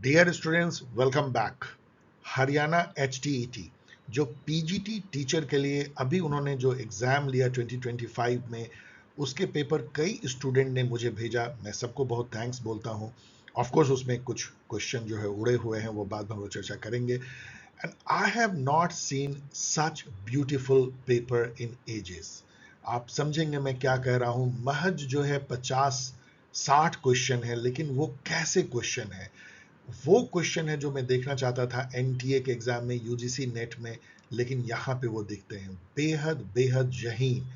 Dear students, welcome back. Haryana HTET जो PGT teacher के लिए अभी उन्होंने जो एग्ज़ाम लिया 2025 में, उसके पेपर कई स्टूडेंट ने मुझे भेजा। मैं सबको बहुत थैंक्स बोलता हूँ। ऑफ कोर्स उसमें कुछ क्वेश्चन जो है उड़े हुए हैं, वो बाद में वो चर्चा करेंगे। And I have not seen such beautiful paper in ages. आप समझेंगे मैं क्या कह रहा हूँ। महज जो है 50-60 क्वेश्चन है, लेकिन वो कैसे क्वेश्चन है, वो क्वेश्चन है जो मैं देखना चाहता था NTA के एग्जाम में, UGC नेट में। लेकिन यहाँ पे वो दिखते हैं बेहद बेहद जहीन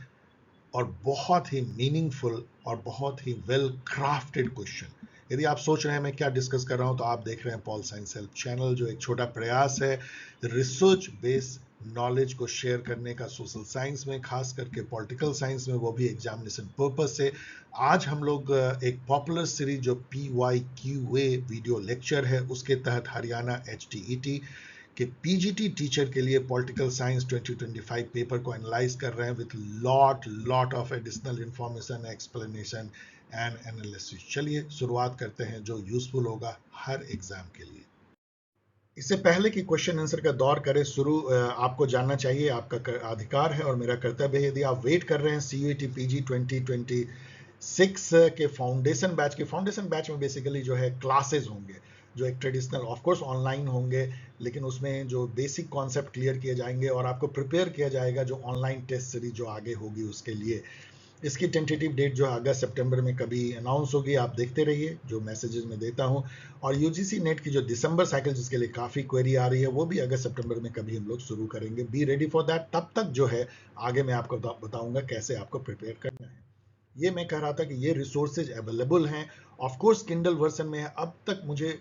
और बहुत ही मीनिंगफुल और बहुत ही वेल क्राफ्टेड क्वेश्चन। यदि आप सोच रहे हैं मैं क्या डिस्कस कर रहा हूं, तो आप देख रहे हैं पॉल साइंस हेल्प चैनल, जो एक छोटा प्रयास है रिसर्च बेस्ड नॉलेज को शेयर करने का सोशल साइंस में, खास करके पॉलिटिकल साइंस में, वो भी एग्जामिनेशन पर्पज से। आज हम लोग एक पॉपुलर सीरीज जो PYQA वीडियो लेक्चर है, उसके तहत हरियाणा HTET कि PGT टीचर के लिए पॉलिटिकल साइंस 2025 पेपर को एनालाइज कर रहे हैं with lot of additional information, explanation and analysis. चलिए शुरुआत करते हैं, जो यूजफुल होगा हर एग्जाम के लिए। इससे पहले कि क्वेश्चन आंसर का दौर करें शुरू, आपको जानना चाहिए, आपका अधिकार है और मेरा कर्तव्य है। यदि आप वेट कर रहे हैं CUET PG 2026 के फाउंडेशन बैच में बेसिकली जो है क्लासेस होंगे, जो एक ट्रेडिशनल ऑफ कोर्स ऑनलाइन होंगे, लेकिन उसमें जो बेसिक कॉन्सेप्ट क्लियर किए जाएंगे और आपको प्रिपेयर किया जाएगा जो ऑनलाइन टेस्ट सीरीज जो आगे होगी उसके लिए। इसकी टेंटेटिव डेट जो है अगस्त सितंबर में कभी अनाउंस होगी, आप देखते रहिए जो मैसेजेस में देता हूं। और UGC नेट की जो दिसंबर साइकिल जिसके लिए काफ़ी क्वेरी आ रही है, वो भी अगस्त सितंबर में कभी हम लोग शुरू करेंगे। Be ready for that. तब तक जो है आगे मैं आपको बताऊंगा कैसे आपको प्रिपेयर करना है। ये मैं कह रहा था कि ये रिसोर्सेज अवेलेबल हैं, ऑफ कोर्स किंडल वर्जन में है। अब तक मुझे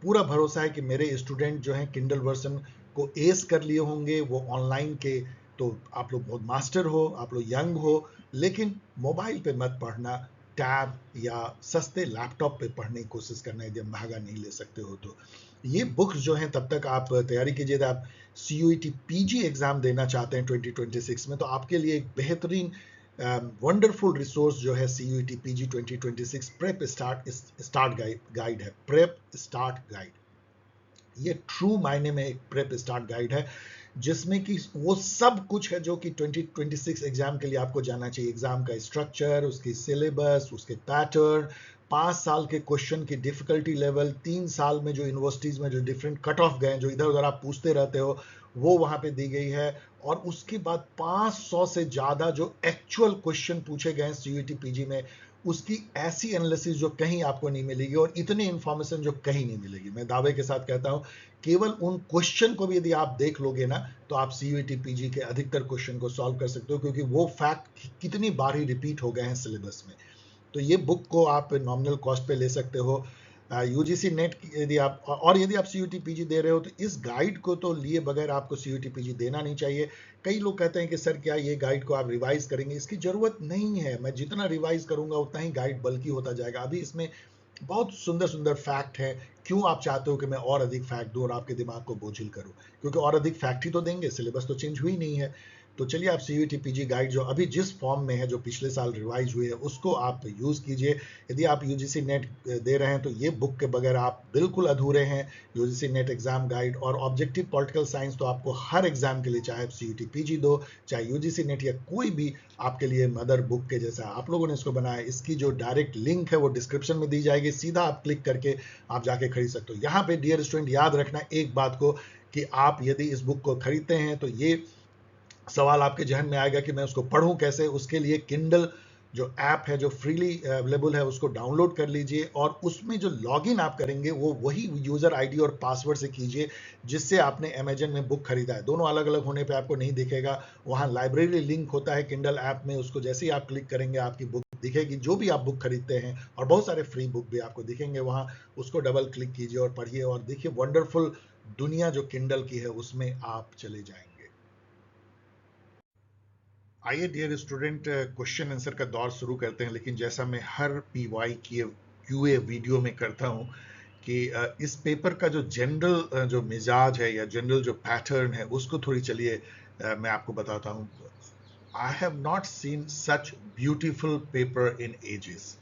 पूरा भरोसा है कि मेरे स्टूडेंट जो हैं किंडल वर्जन को एस कर लिए होंगे, वो ऑनलाइन के। तो आप लोग बहुत मास्टर हो, आप लोग यंग हो, लेकिन मोबाइल पे मत पढ़ना, टैब या सस्ते लैपटॉप पे पढ़ने की कोशिश करना, यदि महंगा नहीं ले सकते हो तो। ये बुक्स जो हैं, तब तक आप तैयारी कीजिए। आप CUET PG एग्जाम देना चाहते हैं 2026 में, तो आपके लिए एक बेहतरीन वंडरफुल रिसोर्स जो है CUET PG 2026 prep start guide है। प्रेप स्टार्ट गाइड, ये ट्रू मायने में एक प्रेप स्टार्ट गाइड है, जिसमें कि वो सब कुछ है जो कि 2026 एग्जाम के लिए आपको जानना चाहिए। एग्जाम का स्ट्रक्चर, उसकी सिलेबस, उसके पैटर्न, 5 साल के क्वेश्चन की डिफिकल्टी लेवल, 3 साल में जो यूनिवर्सिटीज में जो डिफरेंट कट ऑफ गए, जो इधर उधर आप पूछते रहते हो, वो वहां पे दी गई है। और उसके बाद 500 से ज्यादा जो एक्चुअल क्वेश्चन पूछे गए हैं CUET PG में, उसकी ऐसी एनालिसिस जो कहीं आपको नहीं मिलेगी, और इतनी इंफॉर्मेशन जो कहीं नहीं मिलेगी। मैं दावे के साथ कहता हूं, केवल उन क्वेश्चन को भी यदि आप देख लोगे ना, तो आप CUET PG के अधिकतर क्वेश्चन को सॉल्व कर सकते हो, क्योंकि वो फैक्ट कितनी बार ही रिपीट हो गए हैं सिलेबस में। तो ये बुक को आप नॉमिनल कॉस्ट पे ले सकते हो। UGC नेट यदि आप, और यदि आप CUET PG दे रहे हो, तो इस गाइड को तो लिए बगैर आपको CUET PG देना नहीं चाहिए। कई लोग कहते हैं कि सर क्या ये गाइड को आप रिवाइज करेंगे? इसकी जरूरत नहीं है। मैं जितना रिवाइज करूंगा उतना ही गाइड बल्कि होता जाएगा। अभी इसमें बहुत सुंदर सुंदर फैक्ट है। क्यों आप चाहते हो कि मैं और अधिक फैक्ट दूं और आपके दिमाग को बोझिल करूं? क्योंकि और अधिक फैक्ट ही तो देंगे, सिलेबस तो चेंज हुई नहीं है। तो चलिए, आप CUET PG गाइड जो अभी जिस फॉर्म में है, जो पिछले साल रिवाइज हुई है, उसको आप यूज कीजिए। यदि आप UGC नेट दे रहे हैं, तो ये बुक के बगैर आप बिल्कुल अधूरे हैं। UGC नेट एग्जाम गाइड और ऑब्जेक्टिव पॉलिटिकल साइंस तो आपको हर एग्जाम के लिए, चाहे CUET PG दो, चाहे UGC नेट या कोई भी, आपके लिए मदर बुक के जैसा आप लोगों ने इसको बनाया। इसकी जो डायरेक्ट लिंक है वो डिस्क्रिप्शन में दी जाएगी, सीधा आप क्लिक करके आप जाके खरीद सकते हो। यहाँ पे डियर स्टूडेंट याद रखना एक बात को, कि आप यदि इस बुक को खरीदते हैं, तो ये सवाल आपके जहन में आएगा कि मैं उसको पढूं कैसे। उसके लिए किंडल जो ऐप है, जो फ्रीली अवेलेबल है, उसको डाउनलोड कर लीजिए, और उसमें जो लॉगिन आप करेंगे वो वही यूजर आईडी और पासवर्ड से कीजिए जिससे आपने अमेजन में बुक खरीदा है। दोनों अलग अलग होने पे आपको नहीं दिखेगा। वहाँ लाइब्रेरी लिंक होता है किंडल ऐप में, उसको जैसे ही आप क्लिक करेंगे आपकी बुक दिखेगी, जो भी आप बुक खरीदते हैं, और बहुत सारे फ्री बुक भी आपको दिखेंगे वहाँ। उसको डबल क्लिक कीजिए और पढ़िए, और देखिए वंडरफुल दुनिया जो किंडल की है उसमें आप चले जाएंगे। आइए डियर स्टूडेंट, क्वेश्चन आंसर का दौर शुरू करते हैं। लेकिन जैसा मैं हर PYQA वीडियो में करता हूं, कि इस पेपर का जो जनरल जो मिजाज है या जनरल जो पैटर्न है, उसको थोड़ी चलिए मैं आपको बताता हूं। I have not seen such beautiful paper in ages.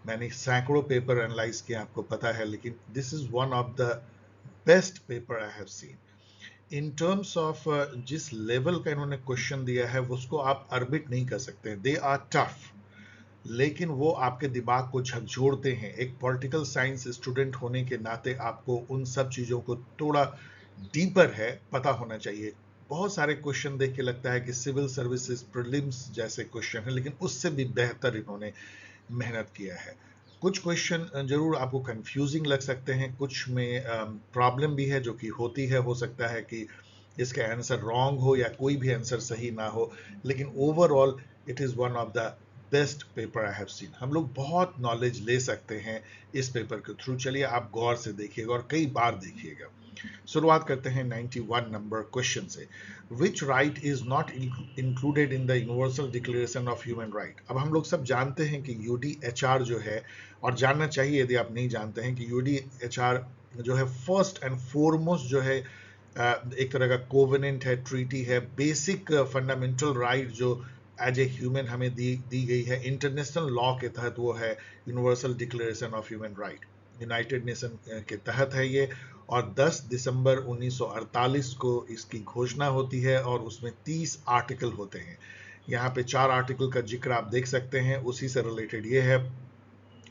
मैंने सैकड़ों पेपर एनालाइज किए, आपको पता है, लेकिन this is one of the best paper I have seen in terms of जिस लेवल का इन्होंने क्वेश्चन दिया है उसको आप अर्बिट नहीं कर सकते। दे आर टफ, लेकिन वो आपके दिमाग को झकझोरते हैं। एक पॉलिटिकल साइंस स्टूडेंट होने के नाते आपको उन सब चीज़ों को थोड़ा डीपर है पता होना चाहिए। बहुत सारे क्वेश्चन देख के लगता है कि सिविल सर्विसेज प्रीलिम्स जैसे क्वेश्चन है, लेकिन उससे भी बेहतर इन्होंने मेहनत किया है। कुछ क्वेश्चन जरूर आपको कंफ्यूजिंग लग सकते हैं, कुछ में प्रॉब्लम भी है जो कि होती है, हो सकता है कि इसका आंसर रॉन्ग हो या कोई भी आंसर सही ना हो, लेकिन overall it is one of the best paper I have scene. हम लोग बहुत नॉलेज ले सकते हैं इस पेपर के थ्रू। चलिए आप गौर से देखिएगा और कई बार देखिएगा। शुरुआत करते हैं 91 नंबर क्वेश्चन से। Which right is not included in the universal declaration of human right. अब हम लोग सब जानते हैं कि यूडीएचआर जो है, और जानना चाहिए यदि आप नहीं जानते हैं, कि यूडीएचआर जो है फर्स्ट एंड फॉरमोस्ट जो है एक तरह का कोवेनेंट है, ट्रीटी है, बेसिक फंडामेंटल राइट जो एज ए ह्यूमन हमें दी गई है इंटरनेशनल लॉ के तहत, वो है universal declaration of human right. United nation के तहत है ये, और 10 दिसंबर 1948 को इसकी घोषणा होती है, और उसमें 30 आर्टिकल होते हैं। यहाँ पे 4 आर्टिकल का जिक्र आप देख सकते हैं, उसी से रिलेटेड ये है।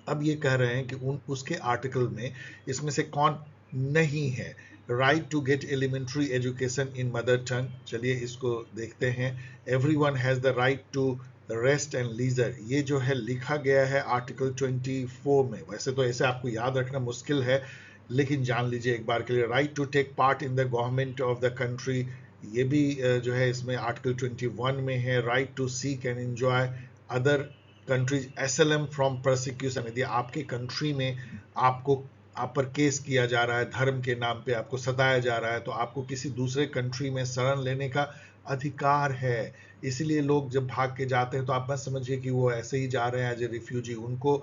अब ये कह रहे हैं कि उसके आर्टिकल में इसमें से कौन नहीं है। Right to get elementary education in mother tongue, चलिए इसको देखते हैं। Everyone has the right to rest and leisure, ये जो है लिखा गया है आर्टिकल 24 में। वैसे तो ऐसे आपको याद रखना मुश्किल है, लेकिन जान लीजिए एक बार के लिए। Right to take part in the government of the country, ये भी जो है इसमें आर्टिकल 21 में है। Right to seek and enjoy other countries asylum from prosecution, यदि आपके कंट्री में आप पर केस किया जा रहा है, धर्म के नाम पे आपको सताया जा रहा है, तो आपको किसी दूसरे कंट्री में शरण लेने का अधिकार है। इसीलिए लोग जब भाग के जाते हैं तो आप मत समझिए कि वो ऐसे ही जा रहे हैं एज ए रिफ्यूजी। उनको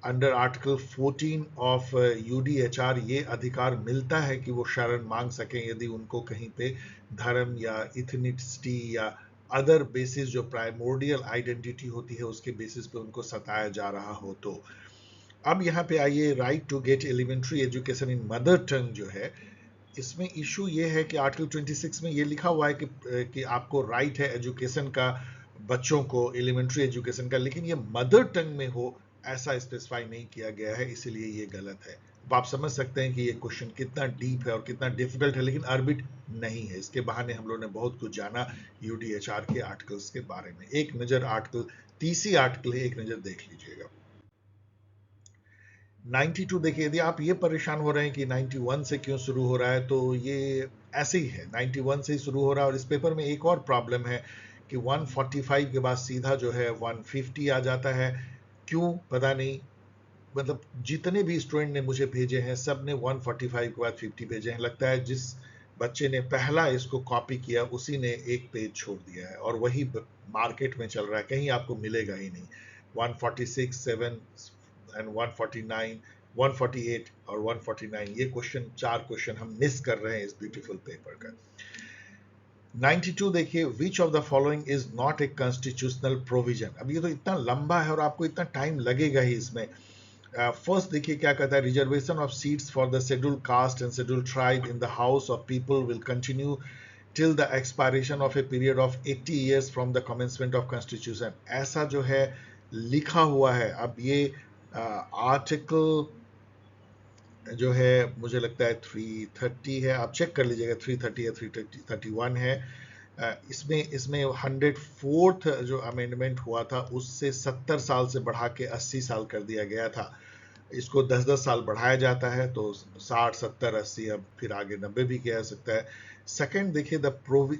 अंडर आर्टिकल 14 ऑफ यूडीएचआर ये अधिकार मिलता है कि वो शरण मांग सकें यदि उनको कहीं पे धर्म या इथनिसिटी या अदर बेसिस जो प्राइमोर्डियल आइडेंटिटी होती है उसके बेसिस पे उनको सताया जा रहा हो तो। अब यहाँ पे आइए, right to get elementary education in mother tongue जो है, इसमें इशू ये है कि आर्टिकल 26 में ये लिखा हुआ है कि आपको राइट है एजुकेशन का, बच्चों को एलिमेंट्री एजुकेशन का, लेकिन ये मदर टंग में हो ऐसा स्पेसिफाई नहीं किया गया है, इसीलिए ये गलत है। अब आप समझ सकते हैं कि ये क्वेश्चन कितना डीप है और कितना डिफिकल्ट है, लेकिन अर्बिट नहीं है। इसके बहाने हम लोगों ने बहुत कुछ जाना यूडीएचआर के आर्टिकल्स के बारे में। एक नज़र आर्टिकल 30 आर्टिकल है, एक नज़र देख लीजिएगा। 92 देखिए, यदि आप ये परेशान हो रहे हैं कि 91 से क्यों शुरू हो रहा है, तो ये ऐसे ही है, 91 से ही शुरू हो रहा है। और इस पेपर में एक और प्रॉब्लम है कि 145 के बाद सीधा जो है 150 आ जाता है। क्यों पता नहीं, मतलब जितने भी स्टूडेंट ने मुझे भेजे हैं सब ने 145 के बाद 50 भेजे हैं। लगता है जिस बच्चे ने पहला इसको कॉपी किया उसी ने एक पेज छोड़ दिया है, और वही मार्केट में चल रहा है, कहीं आपको मिलेगा ही नहीं। 146, 7 एंड 149, 148 और 149, ये क्वेश्चन, 4 क्वेश्चन हम मिस कर रहे हैं इस ब्यूटीफुल पेपर का। 92 देखिए, विच of the following is not a constitutional provision. अब ये तो इतना लंबा है और आपको इतना टाइम लगेगा ही इसमें। फर्स्ट देखिए क्या कहता है, reservation of seats for the scheduled caste and scheduled tribe in the house of people will continue till the expiration of a period of 80 years from the commencement of constitution, ऐसा जो है लिखा हुआ है। अब ये आर्टिकल जो है मुझे लगता है 330 है, आप चेक कर लीजिएगा 330 या 331 है। इसमें 104th जो अमेंडमेंट हुआ था उससे 70 साल से बढ़ा के 80 साल कर दिया गया था। इसको 10-10 साल बढ़ाया जाता है, तो 60, 70, 80, अब फिर आगे 90 भी किया जा सकता है। सेकंड देखिए,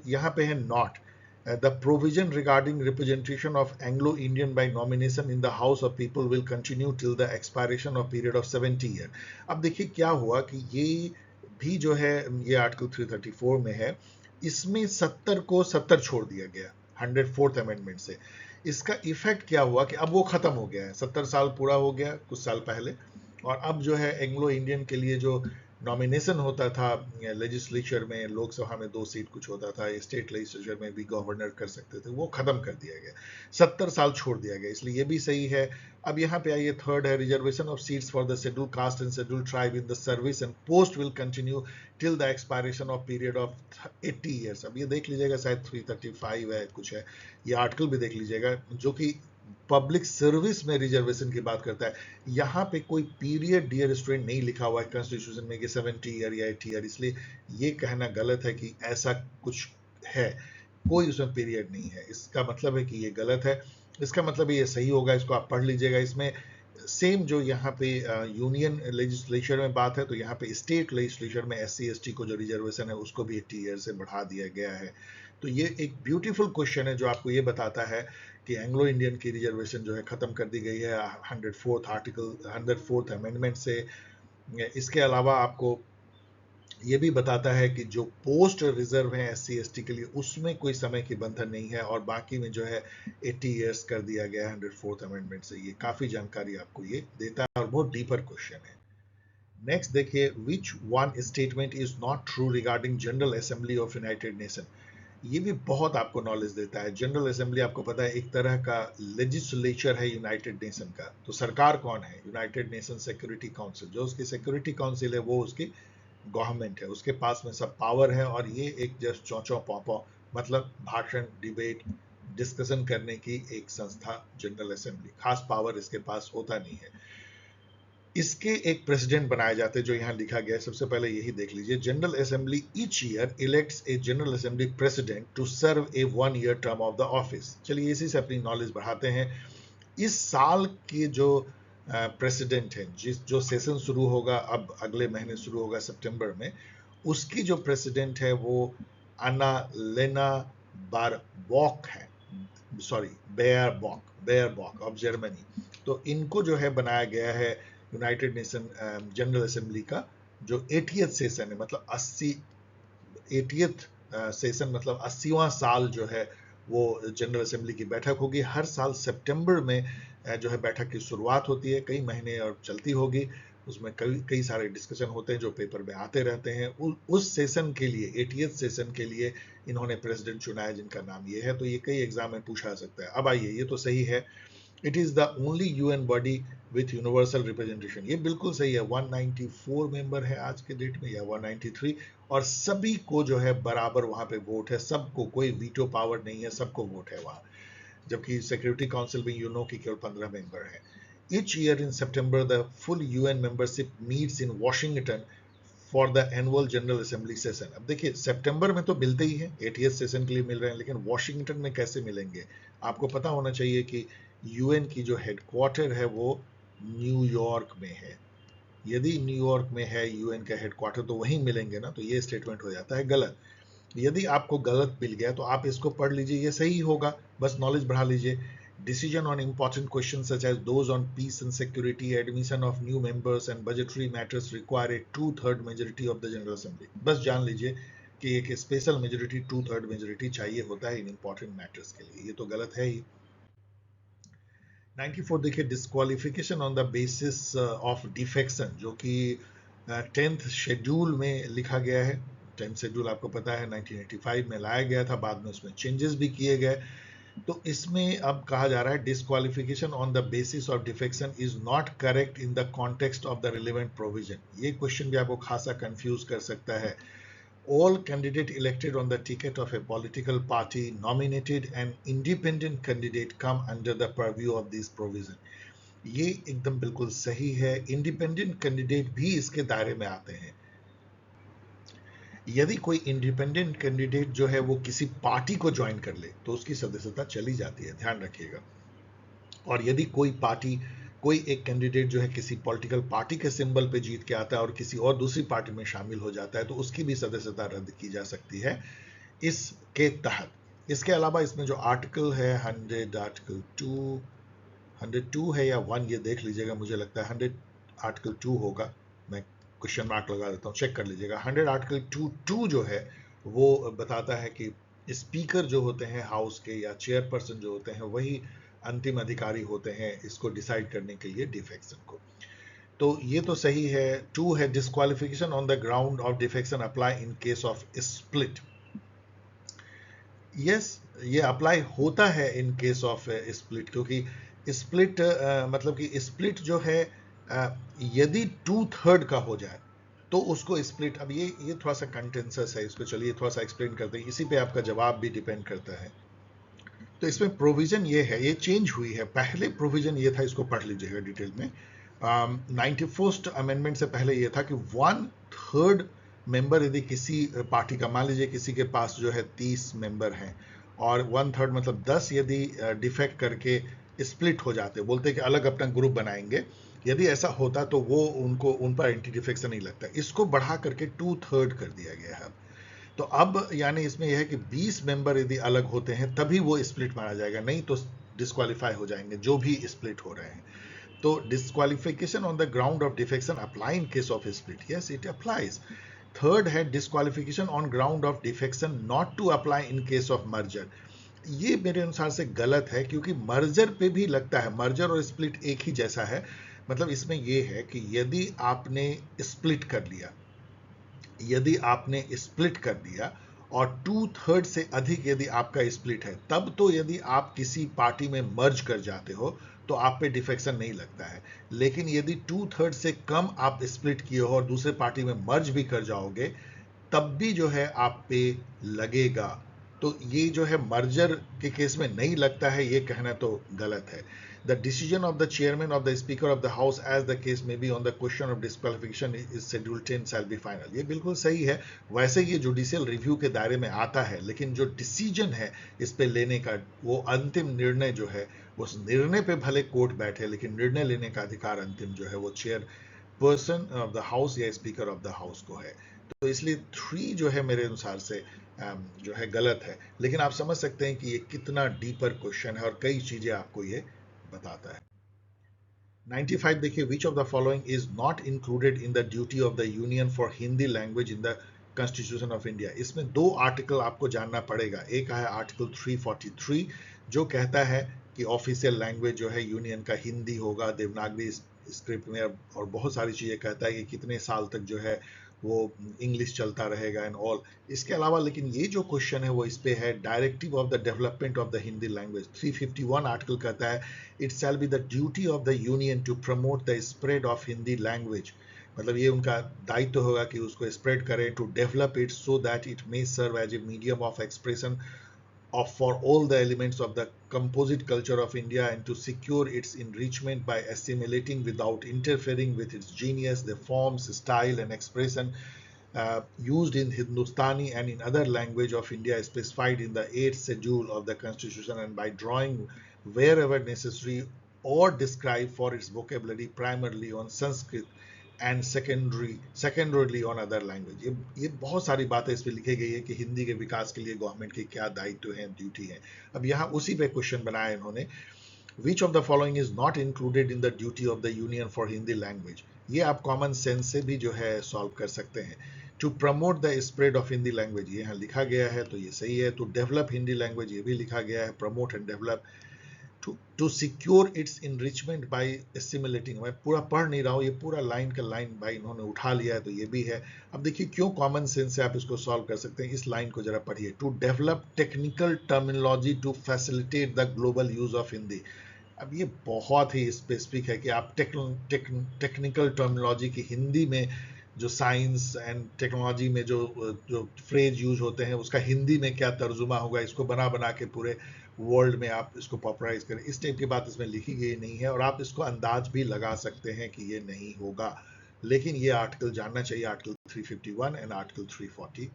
यहाँ पे है not the provision regarding representation of Anglo-Indian by nomination in the House of People will continue till the expiration of period of 70 years। अब देखिए क्या हुआ कि ये भी जो है, ये आर्टिकल 334 में है, इसमें 70 को 70 छोड़ दिया गया 104th अमेंडमेंट से। इसका इफेक्ट क्या हुआ कि अब वो खत्म हो गया है, 70 साल पूरा हो गया कुछ साल पहले, और अब जो है एंग्लो इंडियन के लिए जो नॉमिनेशन होता था लेजिस्लेचर में, लोकसभा में 2 सीट कुछ होता था, स्टेट लेजिस्लेचर में भी गवर्नर कर सकते थे, वो खत्म कर दिया गया, 70 साल छोड़ दिया गया, इसलिए ये भी सही है। अब यहाँ पे आइए, थर्ड है reservation of seats for the schedule caste and schedule tribe in the service and post will continue till the expiration of period of 80 years. अब ये देख लीजिएगा, शायद 335 है कुछ है, ये आर्टिकल भी देख लीजिएगा, जो कि पब्लिक सर्विस में रिजर्वेशन की बात करता है। यहाँ पे कोई पीरियड डियर स्टूडेंट नहीं लिखा हुआ है कॉन्स्टिट्यूशन में कि 70 ईयर या 80 ईयर, इसलिए ये कहना गलत है कि ऐसा कुछ है, कोई उसमें पीरियड नहीं है, इसका मतलब है कि ये गलत है। इसका मतलब ये सही होगा, इसको आप पढ़ लीजिएगा। इसमें सेम जो यहाँ पे यूनियन लेजिस्लेचर में बात है, तो यहाँ पे स्टेट लेजिस्लेचर में SC ST को जो रिजर्वेशन है उसको भी 80 ईयर से बढ़ा दिया गया है। तो ये एक ब्यूटीफुल क्वेश्चन है जो आपको ये बताता है कि एंग्लो इंडियन की रिजर्वेशन जो है खत्म कर दी गई है 104th आर्टिकल 104th अमेंडमेंट से। इसके अलावा आपको ये भी बताता है कि जो पोस्ट रिजर्व है SC ST के लिए, उसमें कोई समय की बंधन नहीं है, और बाकी में जो है 80 ईयर्स कर दिया गया है 104th अमेंडमेंट से। ये काफी जानकारी आपको ये देता है और बहुत डीपर क्वेश्चन है। नेक्स्ट देखिए, which one statement is not true regarding general assembly of United nation. ये भी बहुत आपको नॉलेज देता है। जनरल असेंबली आपको पता है एक तरह का लेजिस्लेचर है यूनाइटेड नेशन का। तो सरकार कौन है? United nation security council. जो उसकी सिक्योरिटी काउंसिल है वो उसकी गवर्नमेंट है, उसके पास में सब पावर है, और ये एक जस्ट चौंचौ पौपौ, मतलब भाषण, डिबेट, डिस्कशन करने की एक संस्था जनरल असेंबली। खास पावर इसके पास होता नहीं है। इसके एक प्रेसिडेंट बनाए जाते हैं जो यहाँ लिखा गया है। सबसे पहले यही देख लीजिए, general assembly each year elects a general assembly president to serve a 1 year term of the office. चलिए इसी से अपनी नॉलेज बढ़ाते हैं। इस साल के जो प्रेसिडेंट है, जो सेशन शुरू होगा अब अगले महीने शुरू होगा सितंबर में, उसकी जो प्रेसिडेंट है वो अन्ना लेना बारबॉक है, सॉरी बेयरबॉक ऑफ जर्मनी। तो इनको जो है बनाया गया है यूनाइटेड नेशन जनरल असेंबली का जो 80th सेशन है, मतलब 80th सेशन, मतलब 80वां साल जो है वो जनरल असेंबली की बैठक होगी। हर साल सितंबर में जो है बैठक की शुरुआत होती है, कई महीने और चलती होगी। उसमें कई सारे डिस्कशन होते हैं जो पेपर में आते रहते हैं। उस सेशन के लिए, 80th सेशन के लिए इन्होंने प्रेसिडेंट चुना है जिनका नाम ये है। तो ये कई एग्जाम में पूछा सकता है। अब आइए, ये तो सही है, it is the only UN body with universal representation. ये बिल्कुल सही है। 194 मेंबर है आज के डेट में, या 193, और सभी को जो है बराबर वहां पे वोट है, सबको, कोई वीटो पावर नहीं है, सबको वोट है वहां। जबकि सिक्योरिटी काउंसिल में यूनो की केवल 15 मेंबर है। Each year in September the full UN membership meets in Washington for the annual general assembly session. अब देखिए, सितंबर में तो मिलते ही हैं, 80th सेशन के लिए मिल रहे हैं, लेकिन वॉशिंगटन में कैसे मिलेंगे? आपको पता होना चाहिए कि UN की जो हेडक्वार्टर है वो न्यूयॉर्क में है। यदि न्यूयॉर्क में है UN का हेडक्वार्टर, तो वहीं मिलेंगे ना, तो ये स्टेटमेंट हो जाता है गलत। यदि आपको गलत मिल गया तो आप इसको पढ़ लीजिए, ये सही होगा, बस नॉलेज बढ़ा लीजिए। Decision on important questions such as those on peace and security, admission of new members and budgetary matters require a 2/3 majority of the General Assembly। बस जान लीजिए कि एक स्पेशल मेजोरिटी, 2/3 मेजोरिटी चाहिए होता है इन इंपॉर्टेंट मैटर्स के लिए। ये तो गलत है ही। 94 देखिए, disqualification on the basis of defection, जो कि 10th शेड्यूल में लिखा गया है। 10th शेड्यूल आपको पता है 1985 में लाया गया था, बाद में उसमें चेंजेस भी किए गए। तो इसमें अब कहा जा रहा है, disqualification on the basis of defection is not correct in the context of the relevant provision. ये क्वेश्चन भी आपको खासा कंफ्यूज कर सकता है। All candidate elected on the ticket of a political party nominated an independent candidate come under the purview of this provision। ये एकदम बिल्कुल सही है, इंडिपेंडेंट कैंडिडेट भी इसके दायरे में आते हैं। यदि कोई इंडिपेंडेंट कैंडिडेट जो है वो किसी पार्टी को ज्वाइन कर ले तो उसकी सदस्यता चली जाती है, ध्यान रखिएगा। और यदि कोई एक कैंडिडेट जो है किसी पॉलिटिकल पार्टी के सिंबल पे जीत के आता है और किसी और दूसरी पार्टी में शामिल हो जाता है, तो उसकी भी सदस्यता रद्द की जा सकती है इसके तहत। इसके अलावा इसमें जो आर्टिकल है 100 आर्टिकल 102 है या 1, ये देख लीजिएगा, मुझे लगता है 100 आर्टिकल 2 होगा, मैं क्वेश्चन मार्क लगा देता हूँ, चेक कर लीजिएगा। 100 आर्टिकल 2 जो है वो बताता है कि स्पीकर जो होते हैं हाउस के, या चेयरपर्सन जो होते हैं, वही अंतिम अधिकारी होते हैं इसको डिसाइड करने के लिए डिफेक्शन को। तो ये तो सही है। 2 है disqualification on the ground of defection apply in case of split. Yes, ये अप्लाई होता है इन केस ऑफ स्प्लिट, क्योंकि स्प्लिट मतलब कि स्प्लिट जो है यदि 2/3 का हो जाए तो उसको स्प्लिट। अब ये थोड़ा सा कंटेंसस है, इसको चलिए थोड़ा सा एक्सप्लेन करते हैं, इसी पे आपका जवाब भी डिपेंड करता है। तो इसमें प्रोविजन ये है, ये चेंज हुई है। पहले प्रोविजन ये था, इसको पढ़ लीजिएगा डिटेल में। 91st अमेंडमेंट से पहले ये था कि 1/3 मेंबर यदि किसी पार्टी का, मान लीजिए किसी के पास जो है 30 मेंबर हैं और 1/3 मतलब 10 यदि डिफेक्ट करके स्प्लिट हो जाते, बोलते कि अलग अपना ग्रुप बनाएंगे, यदि ऐसा होता तो वो उनको उन पर एंटी डिफेक्शन नहीं लगता। इसको बढ़ा करके 2/3 कर दिया गया है। तो अब यानी इसमें यह है कि 20 मेंबर यदि अलग होते हैं तभी वो स्प्लिट माना जाएगा, नहीं तो डिस्क्वालीफाई हो जाएंगे जो भी स्प्लिट हो रहे हैं। तो disqualification on the ground of defection apply in case of split, yes it applies. Third है disqualification on ground of defection not to apply in case of merger. ये मेरे अनुसार से गलत है, क्योंकि मर्जर पे भी लगता है, मर्जर और स्प्लिट एक ही जैसा है। मतलब इसमें यह है कि यदि आपने स्प्लिट कर लिया, यदि आपने स्प्लिट कर दिया और 2/3 से अधिक यदि आपका स्प्लिट है, तब तो यदि आप किसी पार्टी में मर्ज कर जाते हो तो आप पे डिफेक्शन नहीं लगता है। लेकिन यदि 2/3 से कम आप स्प्लिट किए हो और दूसरे पार्टी में मर्ज भी कर जाओगे, तब भी जो है आप पे लगेगा। तो ये जो है मर्जर के केस में नहीं लगता है, ये कहना तो गलत है। The decision of the chairman of the speaker of the house as the case में be on the question of disqualification is schedule 10 shall be final. ये बिल्कुल सही है। वैसे ये जुडिशियल रिव्यू के दायरे में आता है, लेकिन जो डिसीजन है इस पे लेने का, वो अंतिम निर्णय जो है, उस निर्णय पे भले कोर्ट बैठे, लेकिन निर्णय लेने का अधिकार अंतिम जो है वो chair person of the house या स्पीकर ऑफ द हाउस को है। तो इसलिए 3 जो है मेरे अनुसार से जो है गलत है। लेकिन आप समझ सकते हैं कि ये कितना डीपर क्वेश्चन है और कई चीजें आपको ये बताता है। 95 देखिए, विच of the following is not included in the duty of the union for Hindi language in the constitution of India. इसमें 2 आर्टिकल आपको जानना पड़ेगा। एक है आर्टिकल 343 जो कहता है कि ऑफिशियल लैंग्वेज जो है यूनियन का हिंदी होगा देवनागरी स्क्रिप्ट में, और बहुत सारी चीजें कहता है कि कितने साल तक जो है वो इंग्लिश चलता रहेगा एंड ऑल। इसके अलावा लेकिन ये जो क्वेश्चन है वो इस पे है directive of the development of the Hindi language. 351 article कहता है it shall be the duty of the union to promote the spread of Hindi language. मतलब ये उनका दायित्व होगा कि उसको स्प्रेड करें, to develop it so that it may serve as a medium of expression of for all the elements of the composite culture of India and to secure its enrichment by assimilating without interfering with its genius, the forms, style and expression used in Hindustani and in other language of India specified in the 8th schedule of the constitution, and by drawing wherever necessary or described for its vocabulary primarily on Sanskrit and secondarily on other language. ये बहुत सारी बातें इस पर लिखी गई है कि हिंदी के विकास के लिए गवर्नमेंट के क्या दायित्व हैं, ड्यूटी है। अब यहाँ उसी पे क्वेश्चन बनाया इन्होंने, विच of the following is not included in the duty of the union for Hindi language. ये आप कॉमन सेंस से भी जो है सॉल्व कर सकते हैं। To promote the spread of Hindi language, ये यहाँ लिखा गया है तो ये सही है। टू डेवलप हिंदी लैंग्वेज, ये भी लिखा गया है, promote and develop. To secure its enrichment by assimilating, मैं पूरा पढ़ नहीं रहा हूँ, ये पूरा लाइन का लाइन भाई इन्होंने उठा लिया है तो ये भी है। अब देखिए क्यों कॉमन सेंस से आप इसको सॉल्व कर सकते हैं, इस लाइन को जरा पढ़िए। To develop technical terminology to facilitate the global use of Hindi. अब ये बहुत ही स्पेसिफिक है कि आप टेक्निकल टर्मिनोलॉजी की हिंदी में, जो साइंस एंड टेक्नोलॉजी में जो फ्रेज यूज होते हैं उसका हिंदी में क्या तर्जुमा होगा, इसको बना बना के पूरे वर्ल्ड में आप इसको पॉपुलराइज करें। इस टाइप की बात इसमें लिखी गई नहीं है और आप इसको अंदाज भी लगा सकते हैं कि ये नहीं होगा, लेकिन ये आर्टिकल जानना चाहिए, आर्टिकल 351 एंड आर्टिकल 343।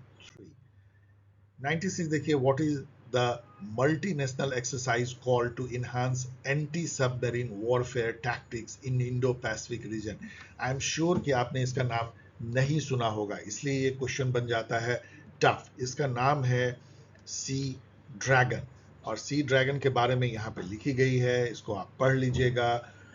96 देखिए, what is the multinational exercise call to enhance anti submarine warfare tactics in Indo Pacific region. I am sure कि आपने इसका नाम नहीं सुना होगा, इसलिए ये क्वेश्चन बन जाता है टफ। इसका नाम है सी ड्रैगन, और सी ड्रैगन के बारे में यहाँ पे लिखी गई है, इसको आप पढ़ लीजिएगा।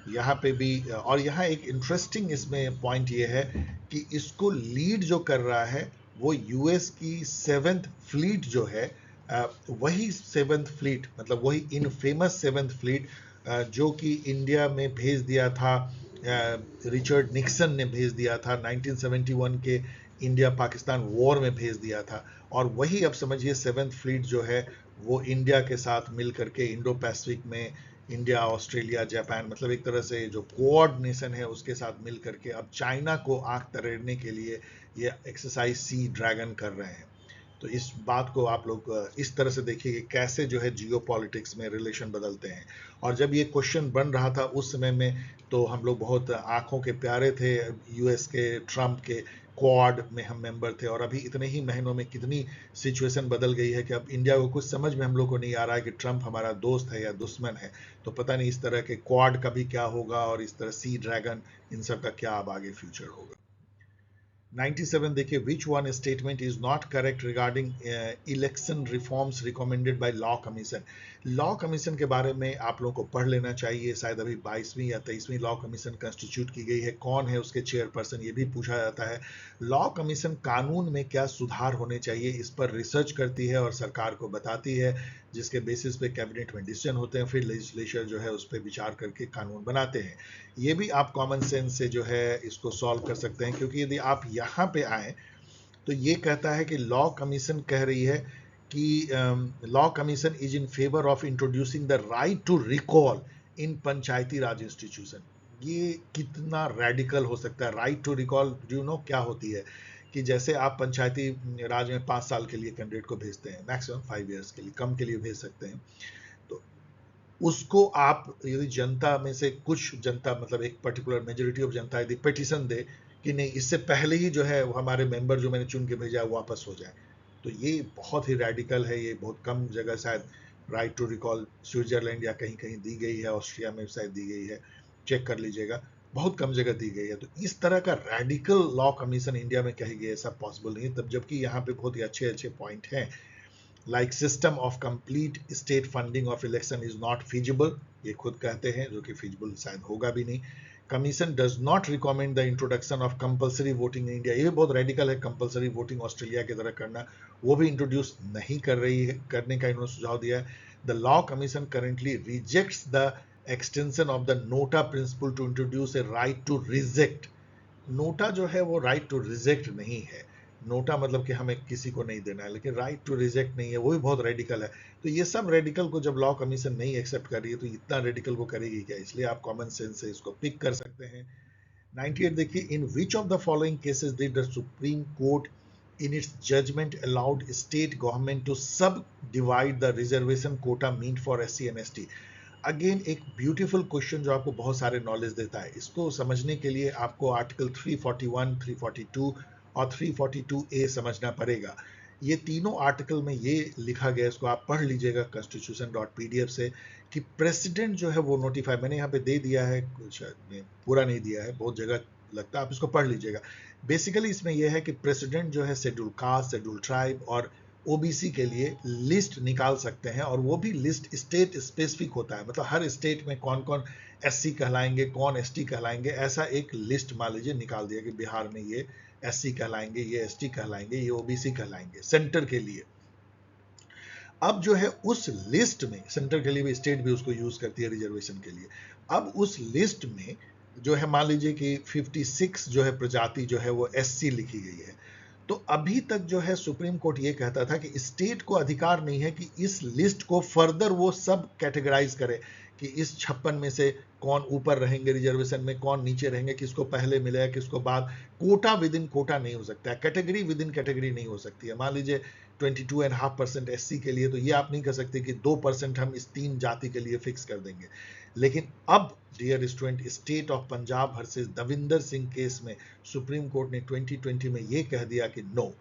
यहाँ पे भी, और यहाँ एक इंटरेस्टिंग इसमें पॉइंट ये है कि इसको लीड जो कर रहा है वो यूएस की 7th फ्लीट जो है, वही 7th फ्लीट, मतलब वही इनफेमस 7th फ्लीट जो कि इंडिया में भेज दिया था रिचर्ड निक्सन ने भेज दिया था 1971 के इंडिया पाकिस्तान वॉर में भेज दिया था। और वही अब समझिए 7th फ्लीट जो है वो इंडिया के साथ मिल करके इंडो पैसिफिक में इंडिया, ऑस्ट्रेलिया, जापान, मतलब एक तरह से जो कोऑर्डिनेशन है उसके साथ मिल करके अब चाइना को आंख तरेड़ने के लिए ये एक्सरसाइज सी ड्रैगन कर रहे हैं। तो इस बात को आप लोग इस तरह से देखिए कि कैसे जो है जियो पॉलिटिक्स में रिलेशन बदलते हैं। और जब ये क्वेश्चन बन रहा था उस समय में तो हम लोग बहुत आंखों के प्यारे थे, यूएस के ट्रंप के क्वाड में हम मेंबर थे, और अभी इतने ही महीनों में कितनी सिचुएशन बदल गई है कि अब इंडिया को कुछ समझ में हम लोग को नहीं आ रहा है कि ट्रंप हमारा दोस्त है या दुश्मन है। तो पता नहीं इस तरह के क्वाड का भी क्या होगा और इस तरह सी ड्रैगन, इन सब का क्या अब आगे फ्यूचर होगा। 97 देखिए, which one statement is not correct regarding election reforms recommended by law commission. Law commission के बारे में आप लोगों को पढ़ लेना चाहिए। शायद अभी 22वीं या 23वीं लॉ कमीशन कंस्टिट्यूट की गई है। कौन है उसके चेयरपर्सन, ये भी पूछा जाता है। लॉ कमीशन कानून में क्या सुधार होने चाहिए इस पर रिसर्च करती है और सरकार को बताती है, जिसके बेसिस पे कैबिनेट में डिसीजन होते हैं, फिर लेजिस्लेचर जो है उस पर विचार करके कानून बनाते हैं। ये भी आप कॉमन सेंस से जो है इसको सॉल्व कर सकते हैं, क्योंकि यदि आप यहाँ पे आए तो ये कहता है कि लॉ कमीशन कह रही है कि law commission is in favour of introducing the right to recall in Panchayati Raj institution. ये कितना रेडिकल हो सकता है। Right to recall do you know क्या होती है? कि जैसे आप पंचायती राज में 5 साल के लिए कैंडिडेट को भेजते हैं, मैक्सिमम 5 ईयर्स के लिए, कम के लिए भेज सकते हैं, तो उसको आप यदि जनता में से कुछ जनता, मतलब एक पर्टिकुलर मेजोरिटी ऑफ जनता यदि पिटीशन दे कि नहीं, इससे पहले ही जो है वो हमारे मेंबर जो मैंने चुन के भेजा है वापस हो जाए, तो ये बहुत ही रेडिकल है। ये बहुत कम जगह शायद राइट टू रिकॉल स्विट्जरलैंड या कहीं कहीं दी गई है, ऑस्ट्रिया में शायद दी गई है, चेक कर लीजिएगा, बहुत कम जगह दी गई है। तो इस तरह का रेडिकल लॉ कमीशन इंडिया में कहेगी ऐसा पॉसिबल नहीं है। तब जबकि यहाँ पे बहुत ही अच्छे अच्छे पॉइंट हैं, like system of complete state funding of election is not feasible, ये खुद कहते हैं, जो कि फिजिबल शायद होगा भी नहीं। Commission does not recommend the introduction of compulsory voting in India, ये भी बहुत रेडिकल है, कंपलसरी वोटिंग ऑस्ट्रेलिया की तरह करना, वो भी इंट्रोड्यूस नहीं कर रही है, करने का इन्होंने सुझाव दिया है। The law commission currently rejects the extension of the NOTA principle to introduce a right to reject. NOTA जो है वो राइट टू रिजेक्ट नहीं है। नोटा मतलब कि हमें किसी को नहीं देना है, लेकिन राइट टू रिजेक्ट नहीं है, वो भी बहुत रेडिकल है। तो ये सब रेडिकल को जब लॉ कमीशन नहीं एक्सेप्ट कर रही है तो इतना रेडिकल को करेगी क्या? इसलिए आप कॉमन सेंस से इसको पिक कर सकते हैं। 98 देखिए, in which of the following cases did the supreme court in its judgment allowed state government to subdivide the reservation quota meant for SC and ST। Again एक ब्यूटीफुल क्वेश्चन जो आपको बहुत सारे नॉलेज देता है। इसको समझने के लिए आपको आर्टिकल 341, 342 और 342A समझना पड़ेगा। ये तीनों आर्टिकल में ये लिखा गया, इसको आप पढ़ लीजिएगा constitution.pdf से, कि प्रेसिडेंट जो है वो नोटिफाई, मैंने यहाँ पे दे दिया है, शायद पूरा नहीं दिया है, बहुत जगह लगता है, आप इसको पढ़ लीजिएगा। बेसिकली इसमें यह है कि प्रेसिडेंट जो है शेड्यूल कास्ट, शेड्यूल ट्राइब और ओबीसी के लिए लिस्ट निकाल सकते हैं, और वो भी लिस्ट स्टेट स्पेसिफिक होता है, मतलब हर स्टेट में कौन कौन एससी कहलाएंगे, कौन एसटी कहलाएंगे, ऐसा एक लिस्ट मान लीजिए निकाल दिया कि बिहार में ये एससी कहलाएंगे, ये एसटी कहलाएंगे, ये ओबीसी कहलाएंगे सेंटर के लिए। अब जो है उस लिस्ट में, सेंटर के लिए भी स्टेट भी उसको यूज करती है रिजर्वेशन के लिए, अब उस लिस्ट में जो है मान लीजिए कि 56 जो है प्रजाति जो है वो एससी लिखी गई है। तो अभी तक जो है सुप्रीम कोर्ट ये कहता था कि स्टेट को अधिकार नहीं है कि इस लिस्ट को फर्दर वो सब कैटेगराइज करे कि इस 56 में से कौन ऊपर रहेंगे रिजर्वेशन में, कौन नीचे रहेंगे, किसको पहले मिलेगा, किसको बाद। कोटा विद इन कोटा नहीं हो सकता है, कैटेगरी विद इन कैटेगरी नहीं हो सकती है। मान लीजिए 22.5% एससी के लिए, तो ये आप नहीं कर सकते कि 2% हम इस 3 जाति के लिए फिक्स कर देंगे। लेकिन अब dear student, state of Punjab versus Davinder Singh case में सुप्रीम कोर्ट ने 2020 में यह कह दिया कि नो,